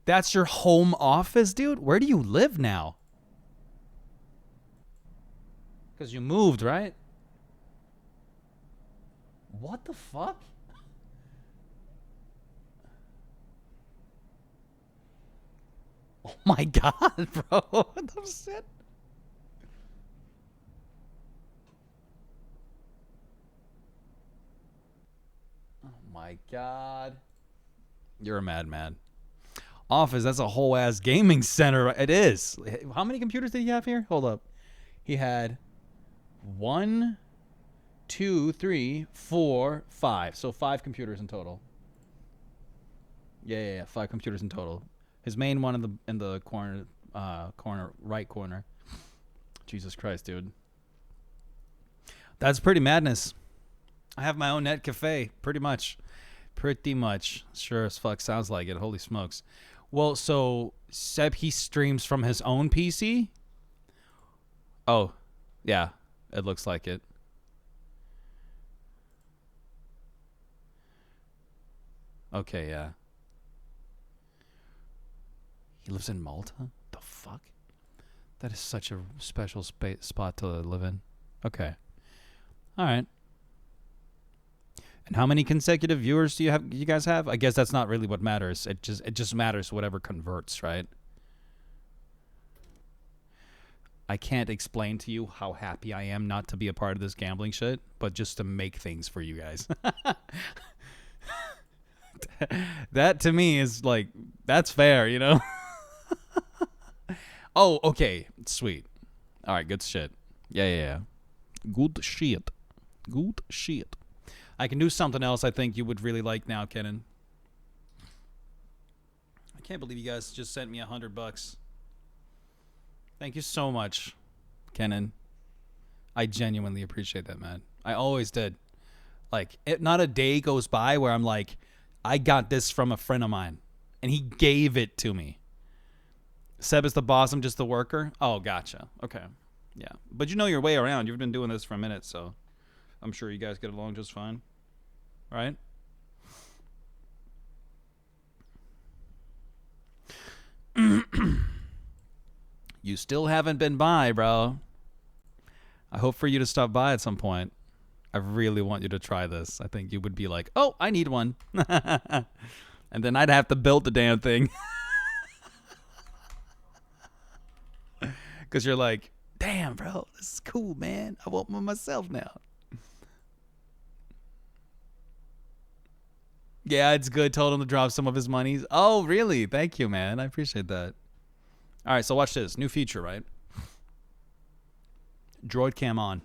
That's your home office, dude? Where do you live now? Because you moved, right? What the fuck? Oh my god, bro. What the shit? Oh my god. You're a madman. Office, that's a whole ass gaming center. It is. How many computers did he have here? Hold up. He had 1, 2, 3, 4, 5. So 5 computers in total. Yeah. 5 computers in total. His main one in the corner, right corner. Jesus Christ, dude. That's pretty madness. I have my own net cafe, pretty much. Sure as fuck sounds like it. Holy smokes. Well, so Seb, he streams from his own PC? Oh, yeah. It looks like it. Okay, yeah. He lives in Malta? The fuck? That is such a special spot to live in. Okay. All right. And how many consecutive viewers do you guys have? I guess that's not really what matters. It just matters whatever converts, right? I can't explain to you how happy I am not to be a part of this gambling shit, but just to make things for you guys. That to me is like, that's fair, you know? Oh, okay. Sweet. All right, good shit. Yeah. Good shit. Good shit. I can do something else I think you would really like now, Kenan. I can't believe you guys just sent me $100. Thank you so much, Kenan. I genuinely appreciate that, man. I always did. Like, not a day goes by where I'm like, I got this from a friend of mine, and he gave it to me. Seb is the boss, I'm just the worker? Oh, gotcha. Okay. Yeah. But you know your way around. You've been doing this for a minute, so I'm sure you guys get along just fine. Right? You still haven't been by, bro. I hope for you to stop by at some point. I really want you to try this. I think you would be like, oh, I need one. And then I'd have to build the damn thing. Because you're like, damn, bro, this is cool, man. I want one myself now. Yeah, it's good. Told him to drop some of his monies. Oh, really? Thank you, man. I appreciate that. All right, so watch this. New feature, right? Droid cam on.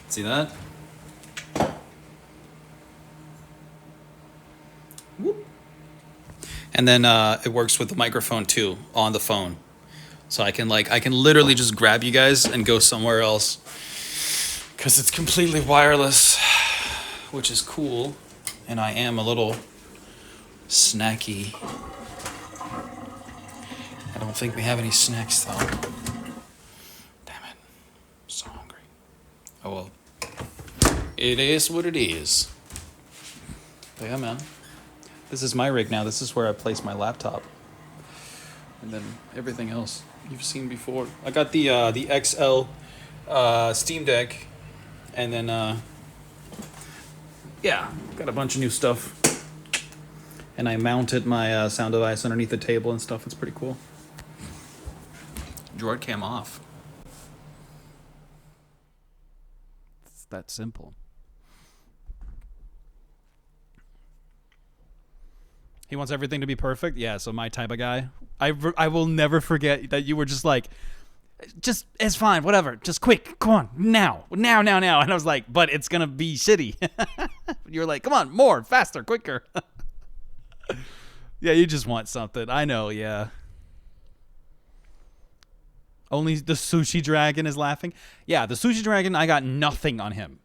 See that? Whoop. And then it works with the microphone too on the phone. So I can literally just grab you guys and go somewhere else. Because it's completely wireless, which is cool. And I am a little snacky. I don't think we have any snacks though. Damn it. I'm so hungry. Oh well. It is what it is. But yeah, man. This is my rig now. This is where I place my laptop. And then everything else you've seen before. I got the XL Steam Deck. And then, yeah, got a bunch of new stuff. And I mounted my sound device underneath the table and stuff. It's pretty cool. Droid cam off. It's that simple. He wants everything to be perfect? Yeah, so my type of guy. I will never forget that you were just like, just, it's fine, whatever. Just quick, come on, now. And I was like, but it's going to be shitty. You were like, come on, more, faster, quicker. Yeah, you just want something. I know, yeah. Only the sushi dragon is laughing. Yeah, the sushi dragon, I got nothing on him.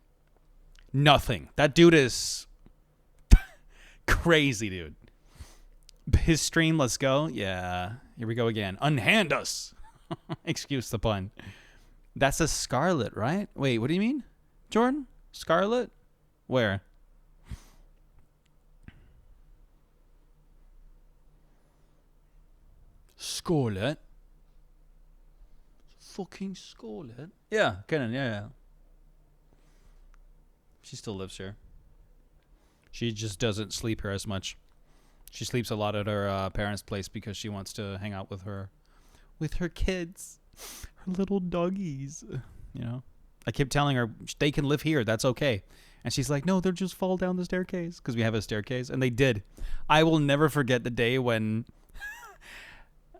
Nothing. That dude is crazy, dude. His stream, let's go. Yeah, here we go again. Unhand us. Excuse the pun. That's a Scarlet, right? Wait, what do you mean? Jordan? Scarlet? Where? Scarlet? Fucking Scarlet? Yeah, Kenan, yeah. She still lives here. She just doesn't sleep here as much. She sleeps a lot at her parents' place because she wants to hang out with her kids, her little doggies. You know, I keep telling her they can live here. That's okay. And she's like, no, they'll just fall down the staircase because we have a staircase. And they did. I will never forget the day when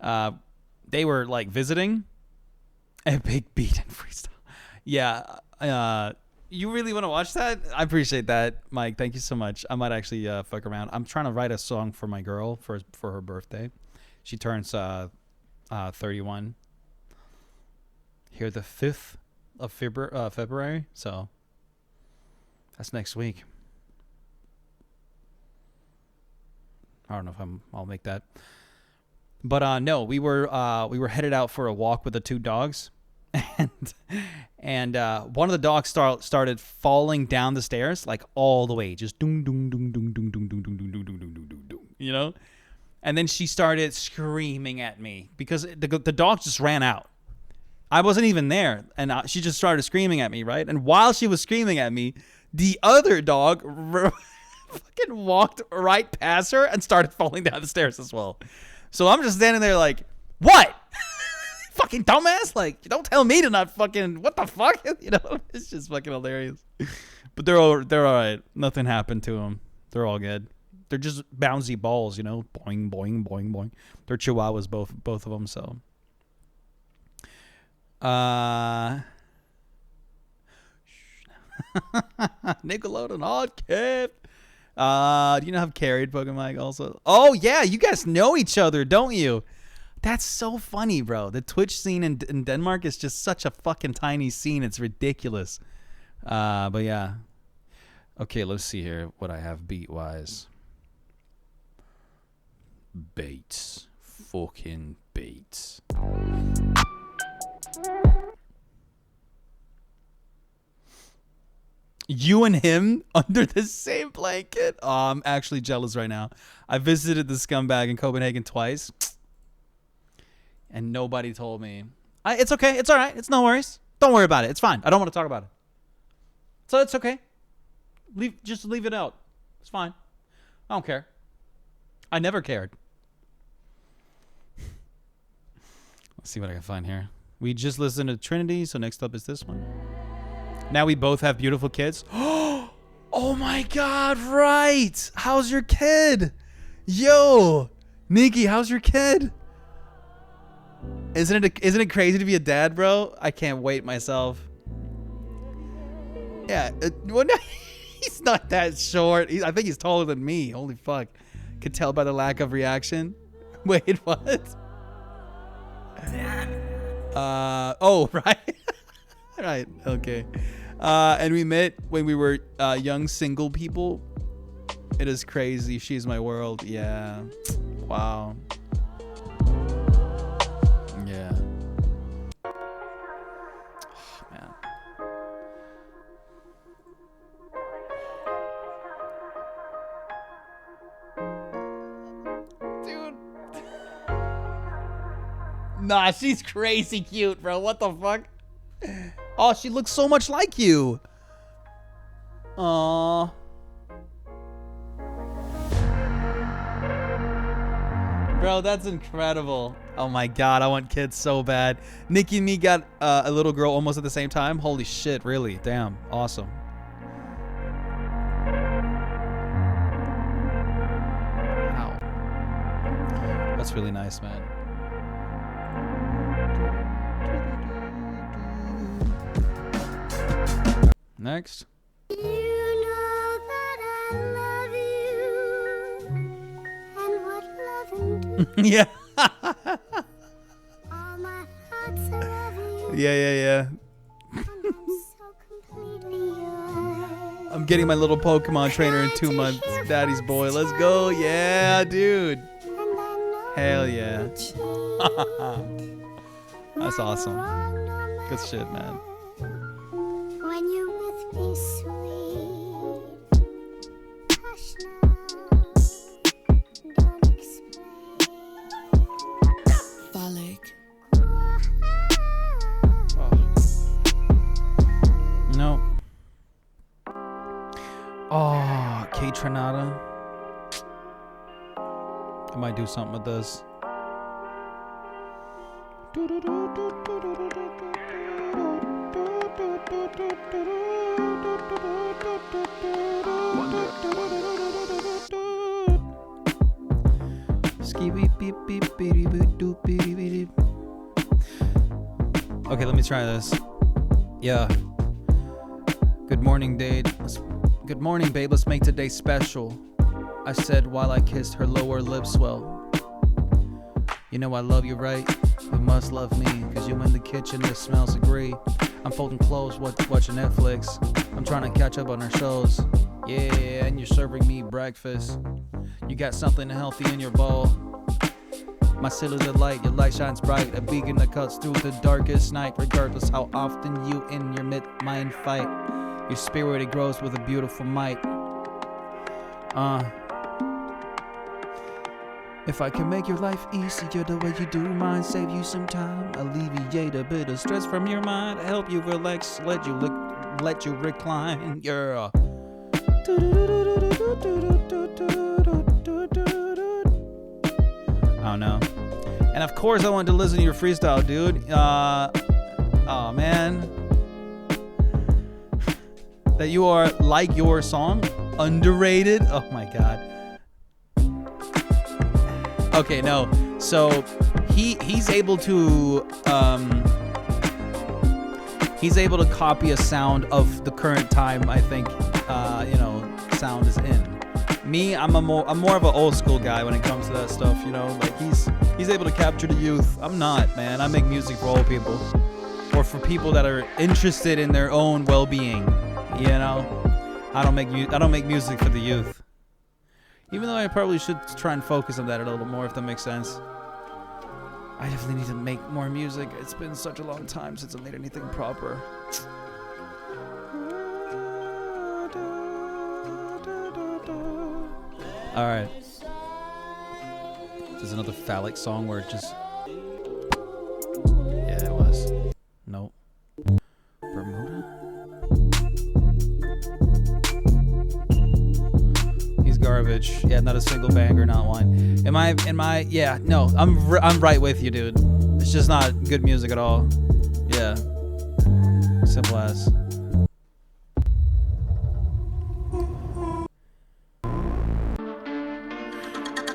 they were like visiting. Epic beat and freestyle. Yeah. You really want to watch that? I appreciate that, Mike. Thank you so much. I might actually fuck around. I'm trying to write a song for my girl for her birthday. She turns 31 here the 5th of February. So that's next week. I don't know if I'll make that. But no, we were headed out for a walk with the two dogs. And one of the dogs started falling down the stairs like all the way, just doom doom doom doom doom doom doom doom doom doom doom doom doom doom. You know, And then she started screaming at me because the dog just ran out. I wasn't even there, and she just started screaming at me, right? And while she was screaming at me, the other dog fucking walked right past her and started falling down the stairs as well. So I'm just standing there like, what? Fucking dumbass! Like, don't tell me to not fucking, what the fuck? You know, it's just fucking hilarious. But they're all right. Nothing happened to them. They're all good. They're just bouncy balls, you know, boing, boing, boing, boing. They're chihuahuas, both of them. So, Nickelodeon hard cap. Do you know have carried Pokemon also? Oh yeah, you guys know each other, don't you? That's so funny, bro. The Twitch scene in Denmark is just such a fucking tiny scene. It's ridiculous. But yeah. Okay, let's see here what I have beat wise. Bates. Fucking Bates. You and him under the same blanket? Oh, I'm actually jealous right now. I visited the scumbag in Copenhagen twice. And nobody told me. It's okay. It's all right. It's no worries. Don't worry about it. It's fine. I don't want to talk about it. So it's okay. Just leave it out. It's fine. I don't care. I never cared. Let's see what I can find here. We just listened to Trinity, so next up is this one. Now we both have beautiful kids. Oh my God, right. How's your kid? Yo, Nikki, how's your kid? Isn't it crazy to be a dad, bro? I can't wait myself. Yeah, well, no, he's not that short. I think he's taller than me. Holy fuck. Could tell by the lack of reaction. Wait, what? Oh, right. Right, okay. And we met when we were young single people. It is crazy. She's my world. Yeah. Wow. Yeah. Oh, man. Dude. Nah, she's crazy cute, bro. What the fuck? Oh, she looks so much like you. Aww. Bro, that's incredible. Oh my God, I want kids so bad. Nikki and me got a little girl almost at the same time. Holy shit, really? Damn, awesome. Wow. That's really nice, man. Next. You know that I love you, and what loving do. Yeah. All my thoughts are of you, Yeah. and I'm so completely yours. I'm getting my little Pokemon trainer in 2 months. Daddy's boy. Let's go. Yeah, dude. And I know Hell yeah. That's I'm awesome. wrong no Good shit, man. when you're with me, sweet. Hush now, don't explain. No. Oh, K Trinata. I might do something with this. Okay, let me try this. Yeah. Good morning, Dade. Good morning, babe. Let's make today special. I said while I kissed her lower lip swell. You know I love you, right? You must love me, cause you in the kitchen, it smells agree. I'm folding clothes, watching Netflix. I'm trying to catch up on our shows. Yeah, and you're serving me breakfast. You got something healthy in your bowl. My cellular light, your light shines bright. A beacon that cuts through the darkest night. Regardless how often you in your mid-mind fight. Your spirit, it grows with a beautiful might. If I can make your life easier the way you do mine, save you some time, alleviate a bit of stress from your mind, help you relax, let you recline. Yeah. I don't know. And of course, I wanted to listen to your freestyle, dude. Oh man, that you are like your song, underrated. Oh my god. Okay, no. So he's able to copy a sound of the current time. I think sound is in. Me, I'm more of an old school guy when it comes to that stuff. You know, like he's able to capture the youth. I'm not, man. I make music for old people, or for people that are interested in their own well-being. You know, I don't make music for the youth. Even though I probably should try and focus on that a little more, if that makes sense. I definitely need to make more music. It's been such a long time since I made anything proper. Alright. There's another phallic song where it just... Yeah, it was. Nope. Bermuda? He's garbage. Yeah, not a single banger, not one. Yeah, no, I'm right with you, dude. It's just not good music at all. Yeah. Simple as.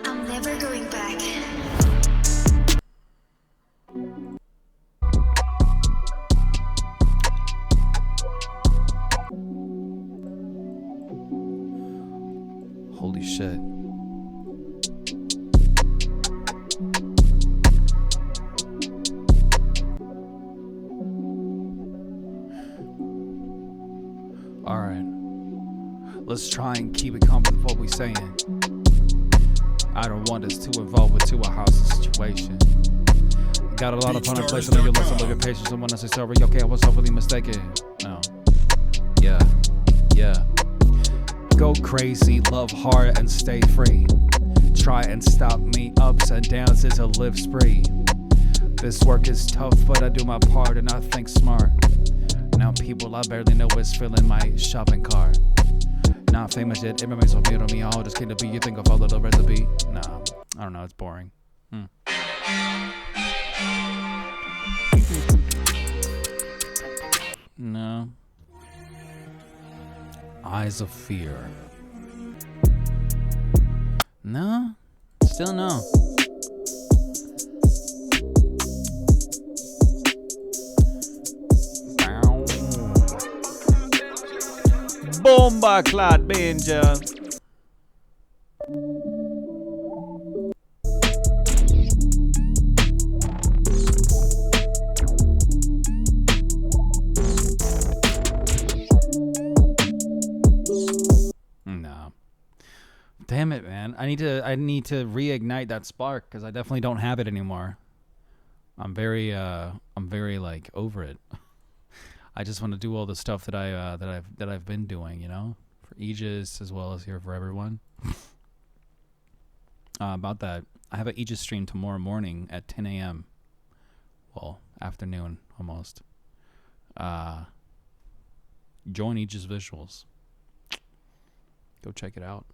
I'm never going back. Holy shit. Alright. Let's try and keep it calm with what we're saying. I don't want us to evolve into a hostage situation. Got a lot of fun in place, so you listen, look at patience, someone necessary. Okay, I was overly mistaken. No. Yeah. Go crazy, love hard, and stay free. Try and stop me ups and downs, it's a live spree. This work is tough, but I do my part and I think smart. Now people I barely know is filling my shopping cart. Not famous yet, it remains so weird on me. All just came to be, you think of all of the recipe? Nah, I don't know, it's boring. No. Eyes of Fear. No? Still no. Bomba Clad Benja. No. Damn it, man. I need to reignite that spark because I definitely don't have it anymore. I'm very like over it. I just want to do all the stuff that I've been doing, you know, for Aegis as well as here for everyone. About that, I have an Aegis stream tomorrow morning at 10 a.m. Well, afternoon almost. Join Aegis Visuals. Go check it out.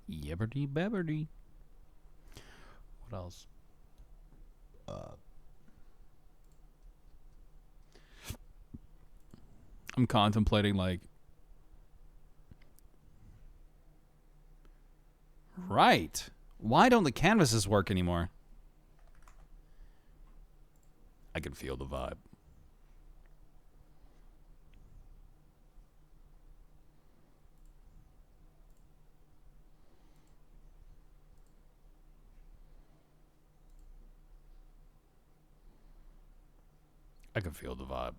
Yebberty bebberty. What else? I'm contemplating like right. Why don't the canvases work anymore? I can feel the vibe. I can feel the vibe.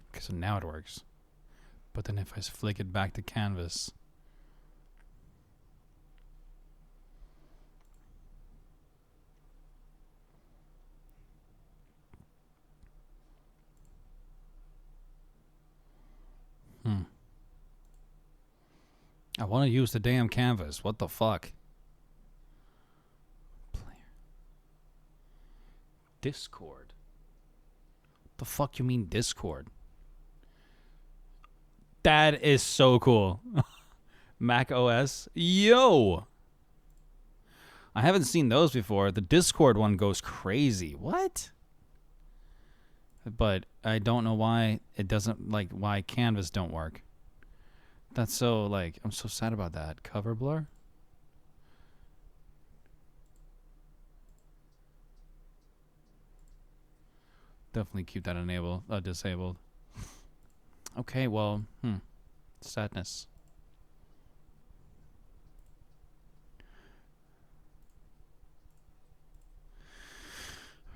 Okay, so now it works. But then if I flick it back to canvas, I want to use the damn canvas. What the fuck? Player. Discord. The fuck you mean Discord? That is so cool. Mac OS. Yo! I haven't seen those before. The Discord one goes crazy. What? But I don't know why it doesn't, like, why Canvas don't work. That's so, like, I'm so sad about that. Cover blur? Definitely keep that disabled. Okay, well, sadness.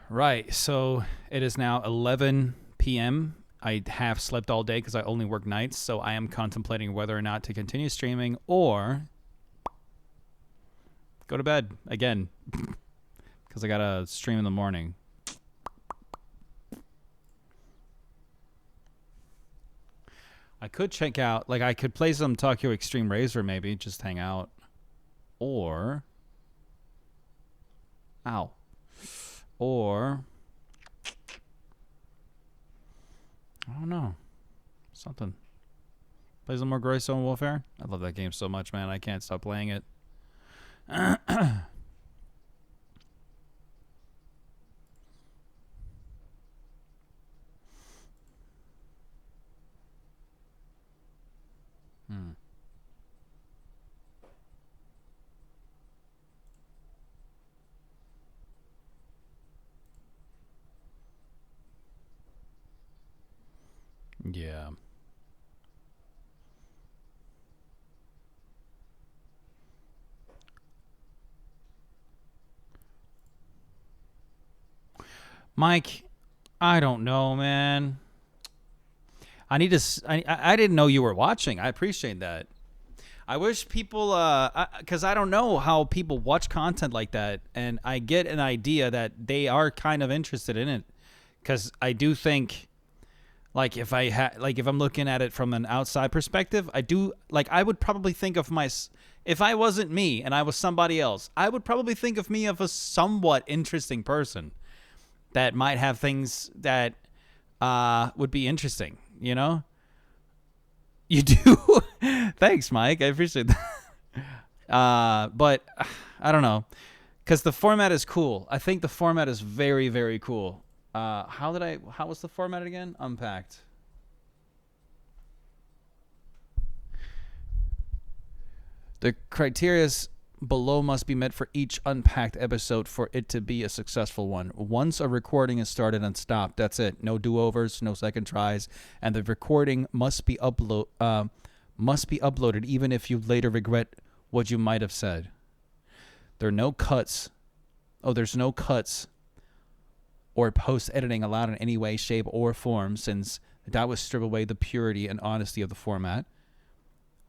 Right, so it is now 11 p.m. I have slept all day because I only work nights, so I am contemplating whether or not to continue streaming or go to bed again because I got to stream in the morning. I could check out, like, I could play some Tokyo Extreme Razor maybe, just hang out. Or, or, I don't know, something. Play some more Grazy and Warfare. I love that game so much, man. I can't stop playing it. Yeah. Mike, I don't know, man. I need to. I didn't know you were watching. I appreciate that. I wish people, because I don't know how people watch content like that, and I get an idea that they are kind of interested in it. Because I do think, like, if I'm looking at it from an outside perspective, I would probably think of if I wasn't me and I was somebody else, I would probably think of me of a somewhat interesting person that might have things that would be interesting, you know? You do? Thanks, Mike. I appreciate that. But I don't know. Because the format is cool. I think the format is very, very cool. How was the format again? Unpacked. The criteria below must be met for each unpacked episode for it to be a successful one. Once a recording is started and stopped, that's it. No do-overs, no second tries, and the recording must be uploaded even if you later regret what you might have said. There's no cuts or post-editing allowed in any way, shape, or form, since that would strip away the purity and honesty of the format.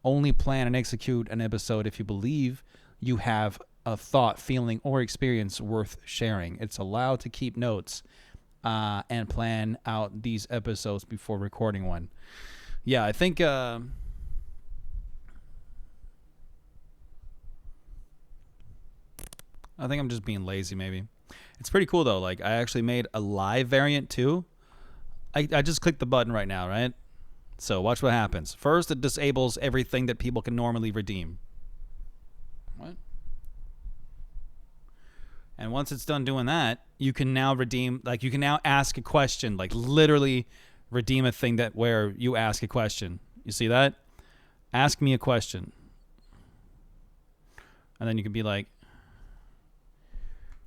Only plan and execute an episode if you believe you have a thought, feeling, or experience worth sharing. It's allowed to keep notes and plan out these episodes before recording one. Yeah, I think I'm just being lazy, maybe. It's pretty cool, though. Like, I actually made a live variant, too. I just clicked the button right now, right? So watch what happens. First, it disables everything that people can normally redeem. What? And once it's done doing that, you can now redeem, like, you can now ask a question, like, literally redeem a thing where you ask a question. You see that? Ask me a question. And then you can be like,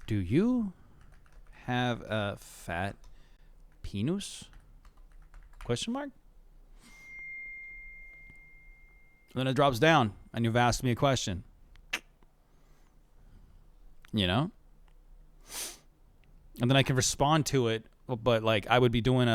do you have a fat penis? Question mark? And then it drops down, and you've asked me a question. You know? And then I can respond to it, but, like, I would be doing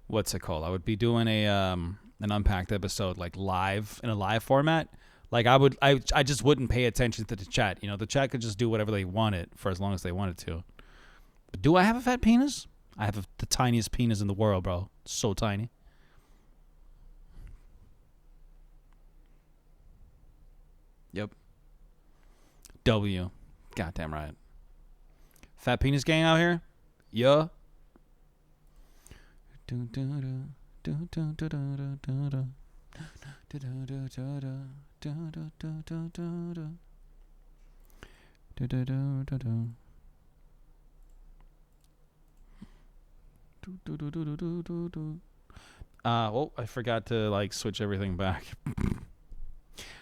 what's it called? I would be doing an unpacked episode, like, live, in a live format. Like, I just wouldn't pay attention to the chat. You know, the chat could just do whatever they wanted for as long as they wanted to. But do I have a fat penis? I have the tiniest penis in the world, bro. So tiny. Yep. W. Goddamn right. Fat penis gang out here? Yeah. Oh, I forgot to like switch everything back.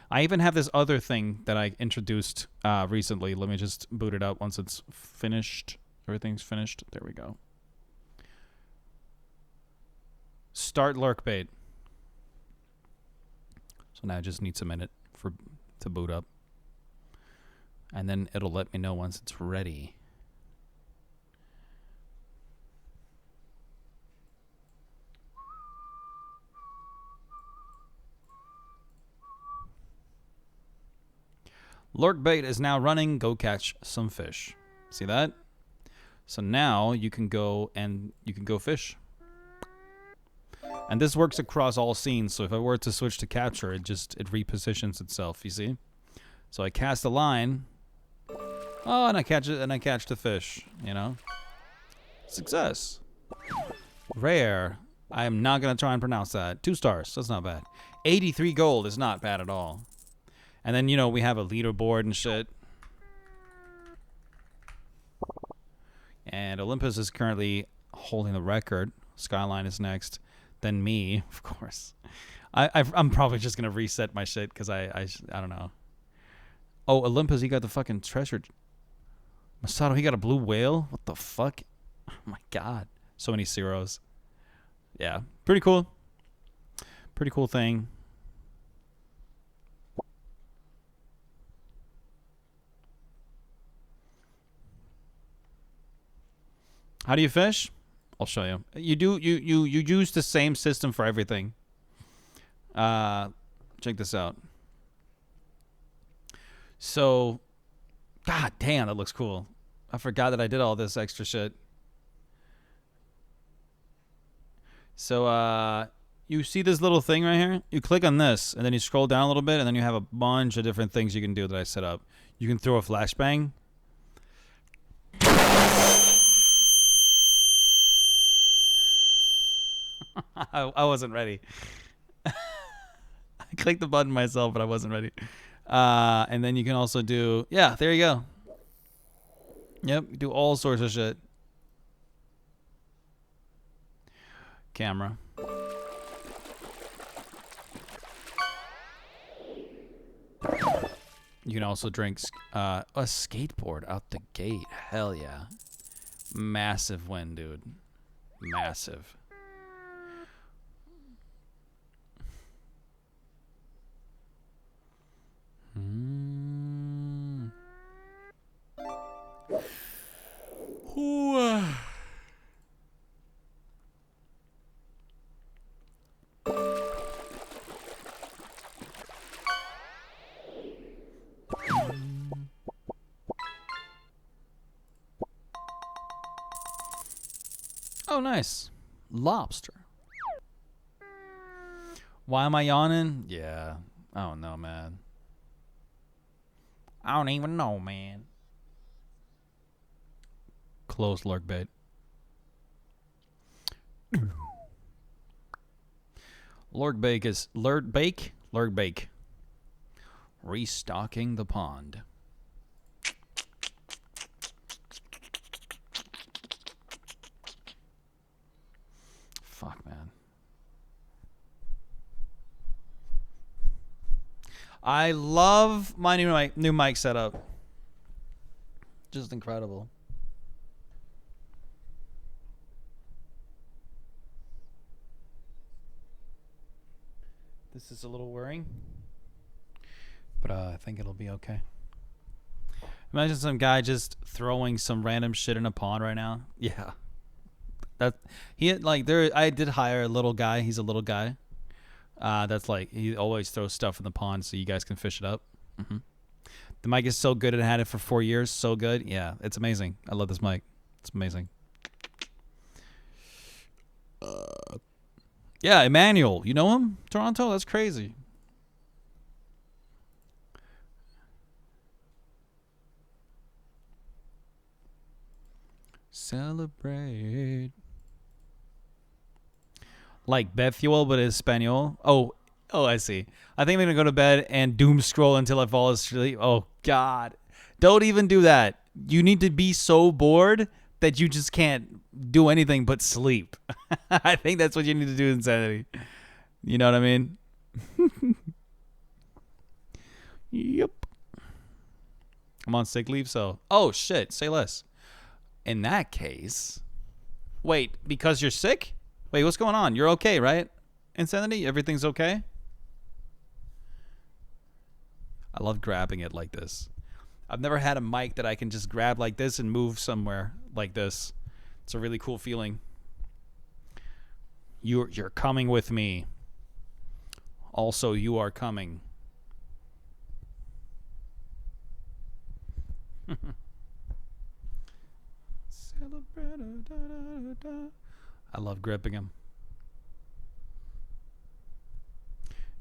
I even have this other thing that I introduced recently. Let me just boot it up once it's finished. Everything's finished. There we go. Start lurk bait. So now it just needs a minute to boot up. And then it'll let me know once it's ready. Lurk bait is now running. Go catch some fish. See that? So now you can go fish. And this works across all scenes. So if I were to switch to capture, it repositions itself. You see? So I cast a line. Oh, and I catch it, and I catch the fish. You know? Success. Rare. I am not gonna try and pronounce that. 2 stars. That's not bad. 83 gold is not bad at all. And then, you know, we have a leaderboard and shit. And Olympus is currently holding the record. Skyline is next. Then me, of course. I'm probably just going to reset my shit because I don't know. Oh, Olympus, he got the fucking treasure. Masato, he got a blue whale? What the fuck? Oh my god. So many zeros. Yeah. Pretty cool. Pretty cool thing. How do you fish? I'll show you. You use the same system for everything. Check this out. So, god damn, that looks cool. I forgot that I did all this extra shit. So, you see this little thing right here? You click on this, and then you scroll down a little bit, and then you have a bunch of different things you can do that I set up. You can throw a flashbang. I wasn't ready. I clicked the button myself, but I wasn't ready. And then you can also do... Yeah, there you go. Yep, you do all sorts of shit. Camera. You can also drink a skateboard out the gate. Hell yeah. Massive win, dude. Massive. Oh, nice. Lobster. Why am I yawning? Yeah. I don't know, man. I don't even know, man. Close lurk bait. Lurk bake is lurk bake. Restocking the pond. Fuck, man. I love my new mic setup. Just incredible. This is a little worrying, but I think it'll be okay. Imagine some guy just throwing some random shit in a pond right now. Yeah. I did hire a little guy. He's a little guy. That's like, he always throws stuff in the pond so you guys can fish it up. The mic is so good. It had it for 4 years. So good. Yeah, it's amazing. I love this mic. It's amazing. Yeah, Emmanuel. You know him? Toronto? That's crazy. Celebrate. Like Bethuel, but Espanol. Oh, I see. I think I'm going to go to bed and doom scroll until I fall asleep. Oh, God. Don't even do that. You need to be so bored that you just can't do anything but sleep. I think that's what you need to do in Insanity. You know what I mean? Yep. I'm on sick leave, so... Oh, shit. Say less. In that case... Wait, because you're sick? Wait, what's going on? You're okay, right? Insanity? Everything's okay? I love grabbing it like this. I've never had a mic that I can just grab like this and move somewhere like this. It's a really cool feeling. You're coming with me. Also, you are coming. I love gripping him.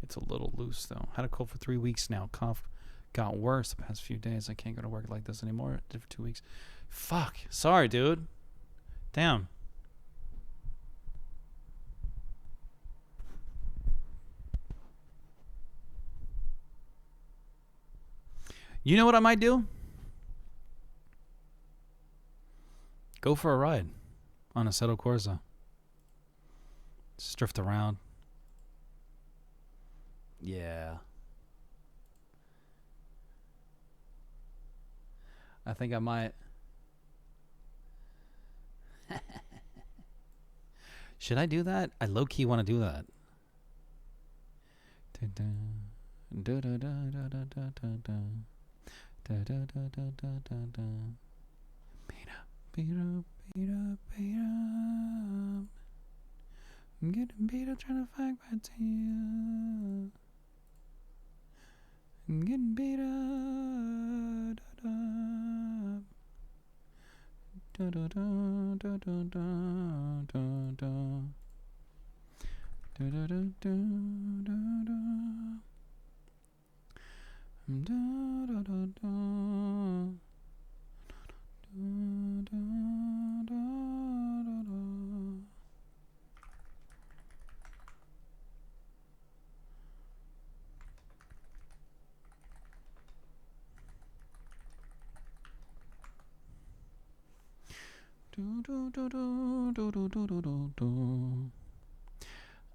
It's a little loose though. Had a cold for 3 weeks now. Cough got worse the past few days. I can't go to work like this anymore. Did for 2 weeks. Fuck. Sorry, dude. Damn. You know what I might do? Go for a ride on Assetto Corsa. Just drift around. Yeah. I think I might. Should I do that? I low-key want to do that. Beat up. I'm getting beat up trying to fight my team. I'm getting beat up.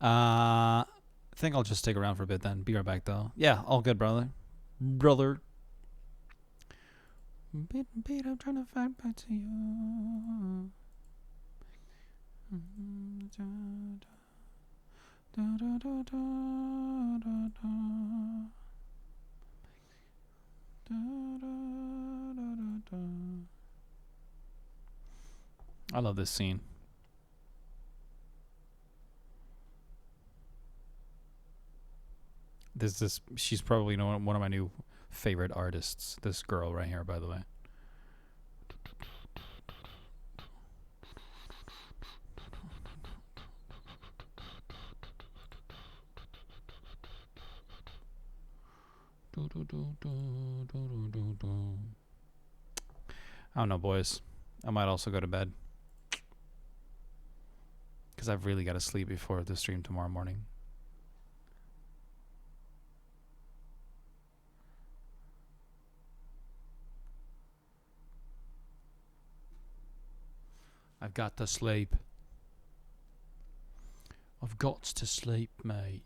I think I'll just stick around for a bit then. Be right back though. Yeah, all good, brother. Beat up trying to fight back to you. I love this scene. She's probably one of my new favorite artists. This girl right here, by the way. I don't know, boys. I might also go to bed. Because I've really got to sleep before the stream tomorrow morning. I've got to sleep. I've got to sleep, mate.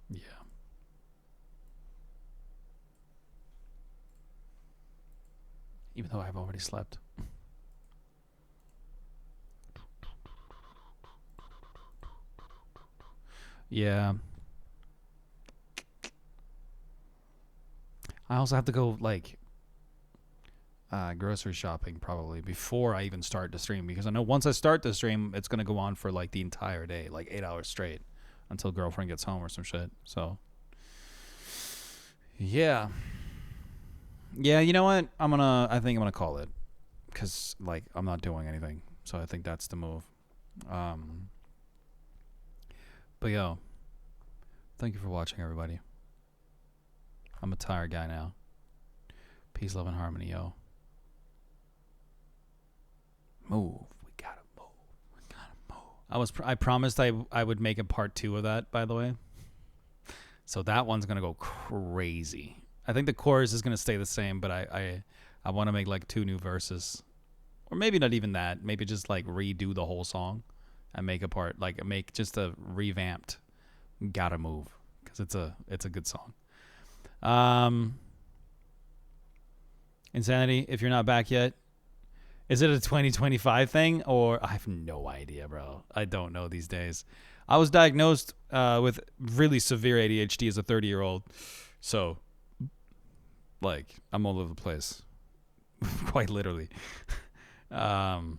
Yeah. Even though I've already slept. Yeah. I also have to go, like, grocery shopping probably before I even start the stream, because I know once I start the stream, it's going to go on for, like, the entire day, like 8 hours straight, until girlfriend gets home or some shit. So, yeah. Yeah, you know what? I think I'm gonna call it, cause like I'm not doing anything, so I think that's the move. But yo, thank you for watching, everybody. I'm a tired guy now. Peace, love, and harmony, yo. Move. We gotta move. We gotta move. I promised I would make a part 2 of that, by the way. So that one's gonna go crazy. I think the chorus is gonna stay the same, but I want to make like 2 new verses, or maybe not even that. Maybe just like redo the whole song and make a part, like make just a revamped "Gotta Move" because it's a good song. Insanity, if you're not back yet, is it a 2025 thing, or I have no idea, bro. I don't know these days. I was diagnosed with really severe ADHD as a 30-year-old, so like I'm all over the place, quite literally. And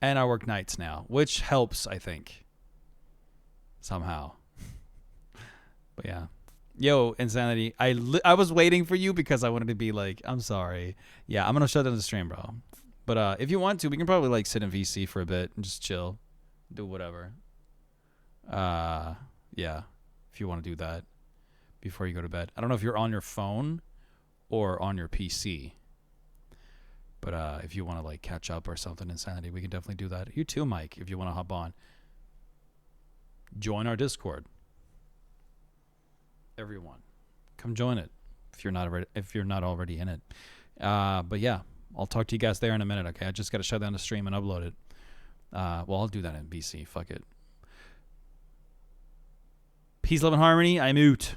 I work nights now, which helps, I think, somehow. But yeah. Yo, Insanity, I was waiting for you because I wanted to be like, I'm sorry. Yeah, I'm going to shut down the stream, bro. But if you want to, we can probably like sit in VC for a bit and just chill. Do whatever. Yeah, if you want to do that before you go to bed. I don't know if you're on your phone or on your PC. But if you want to like catch up or something, Insanity, we can definitely do that. You too, Mike, if you want to hop on. Join our Discord. Everyone, come join it if you're not already in it. But yeah, I'll talk to you guys there in a minute. Okay, I just got to shut down the stream and upload it. Well, I'll do that in BC. Fuck it. Peace, love, and harmony. I'm out.